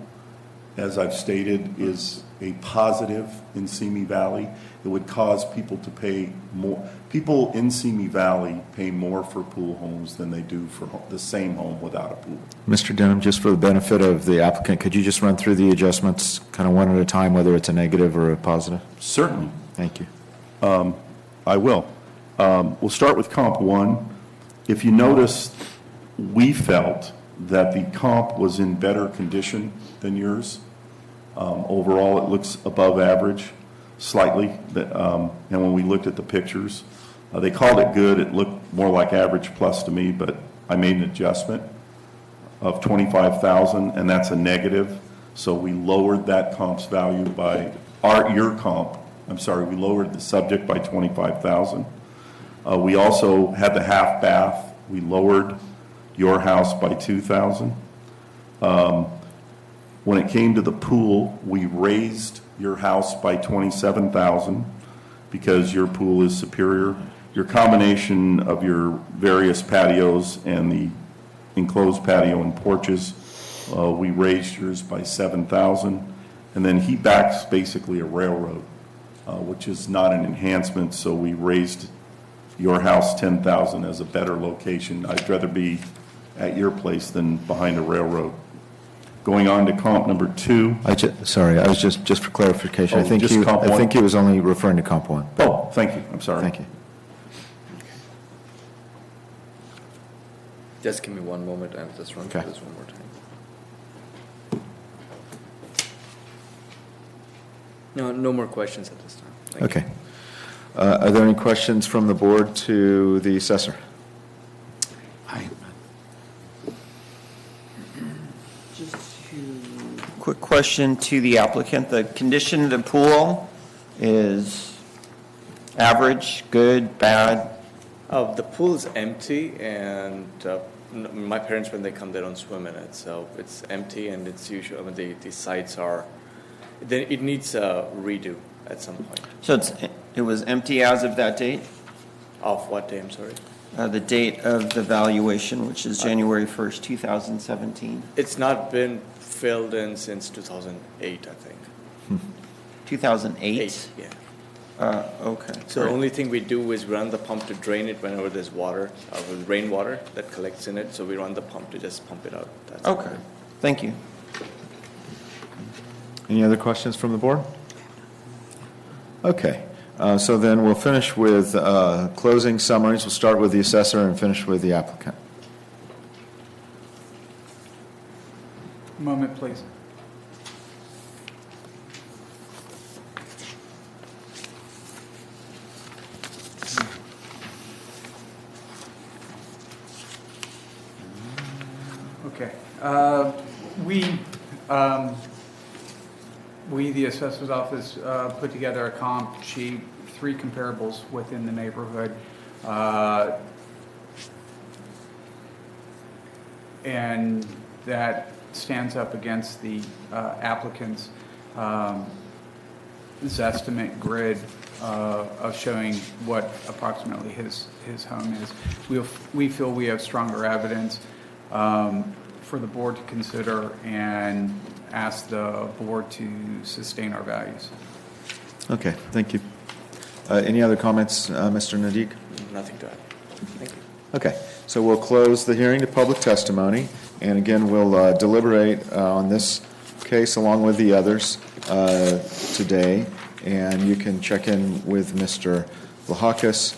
N: as I've stated, is a positive in Simi Valley. It would cause people to pay more. People in Simi Valley pay more for pool homes than they do for the same home without a pool.
A: Mr. Denham, just for the benefit of the applicant, could you just run through the adjustments kind of one at a time, whether it's a negative or a positive?
N: Certainly.
A: Thank you.
N: I will. We'll start with comp 1. If you notice, we felt that the comp was in better condition than yours. Overall, it looks above average, slightly. And when we looked at the pictures, they called it good. It looked more like average plus to me, but I made an adjustment of $25,000, and that's a negative. So we lowered that comp's value by your comp. I'm sorry, we lowered the subject by $25,000. We also had the half bath. We lowered your house by $2,000. When it came to the pool, we raised your house by $27,000 because your pool is superior. Your combination of your various patios and the enclosed patio and porches, we raised yours by $7,000. And then he backs basically a railroad, which is not an enhancement, so we raised your house $10,000 as a better location. I'd rather be at your place than behind a railroad. Going on to comp number 2.
A: Sorry, I was just for clarification.
N: Oh,
A: I think
N: just comp 1?
A: I think he was only referring to comp 1.
N: Oh, thank you. I'm sorry.
A: Thank you.
P: Just give me one moment and just run through this one more time. No more questions at this time. Thank you.
A: Okay. Are there any questions from the board to the assessor?
D: Quick question to the applicant. The condition of the pool is average, good, bad?
P: The pool is empty, and my parents, when they come, they don't swim in it. So it's empty, and it's usually, the sides are, then it needs a redo at some point.
D: So it was empty as of that date?
P: Of what day, I'm sorry?
D: The date of the valuation, which is January 1st, 2017.
P: It's not been filled in since 2008, I think.
D: 2008?
P: Yeah.
D: Okay.
P: So the only thing we do is run the pump to drain it whenever there's water, with rainwater that collects in it. So we run the pump to just pump it out. That's
D: okay. Thank you.
A: Any other questions from the board? Okay. So then we'll finish with closing summaries. We'll start with the assessor and finish with the applicant.
E: Moment, please. Okay. We, the assessor's office, put together a comp sheet, 3 comparables within the neighborhood. And that stands up against the applicant's Zestimate grid of showing what approximately his home is. We feel we have stronger evidence for the board to consider, and ask the board to sustain our values.
A: Okay, thank you. Any other comments, Mr. Nadeek?
P: Nothing to add. Thank you.
A: Okay, so we'll close the hearing to public testimony, and again, we'll deliberate on this case along with the others today, and you can check in with Mr. Vlahakis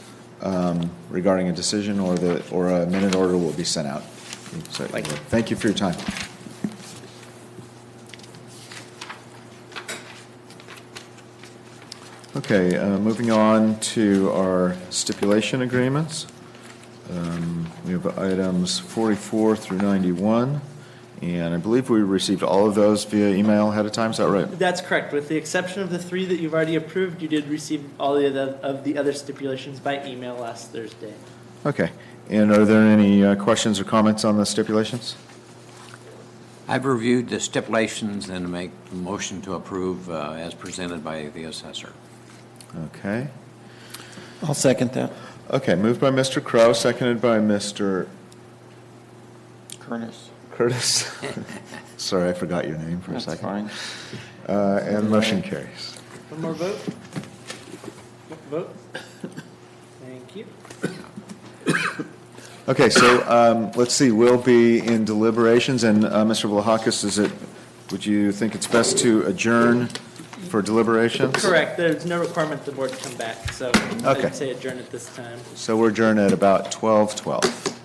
A: regarding a decision, or a minute order will be sent out. So, thank you for your time. Okay, moving on to our stipulation agreements. We have items 44 through 91, and I believe we received all of those via email ahead of time. Is that right?
B: That's correct. With the exception of the 3 that you've already approved, you did receive all of the other stipulations by email last Thursday.
A: Okay, and are there any questions or comments on the stipulations?
C: I've reviewed the stipulations and make the motion to approve as presented by the assessor.
A: Okay.
D: I'll second that.
A: Okay, moved by Mr. Crow, seconded by Mr. Curtis. Sorry, I forgot your name for a second.
D: That's fine.
A: And the motion carries.
B: One more vote? Vote? Thank you.
A: Okay, so let's see, we'll be in deliberations, and Mr. Vlahakis, would you think it's best to adjourn for deliberations?
B: Correct. There's no requirement the board come back, so
A: Okay.
B: I'd say adjourn at this time.
A: So we're adjourned at about 12:12.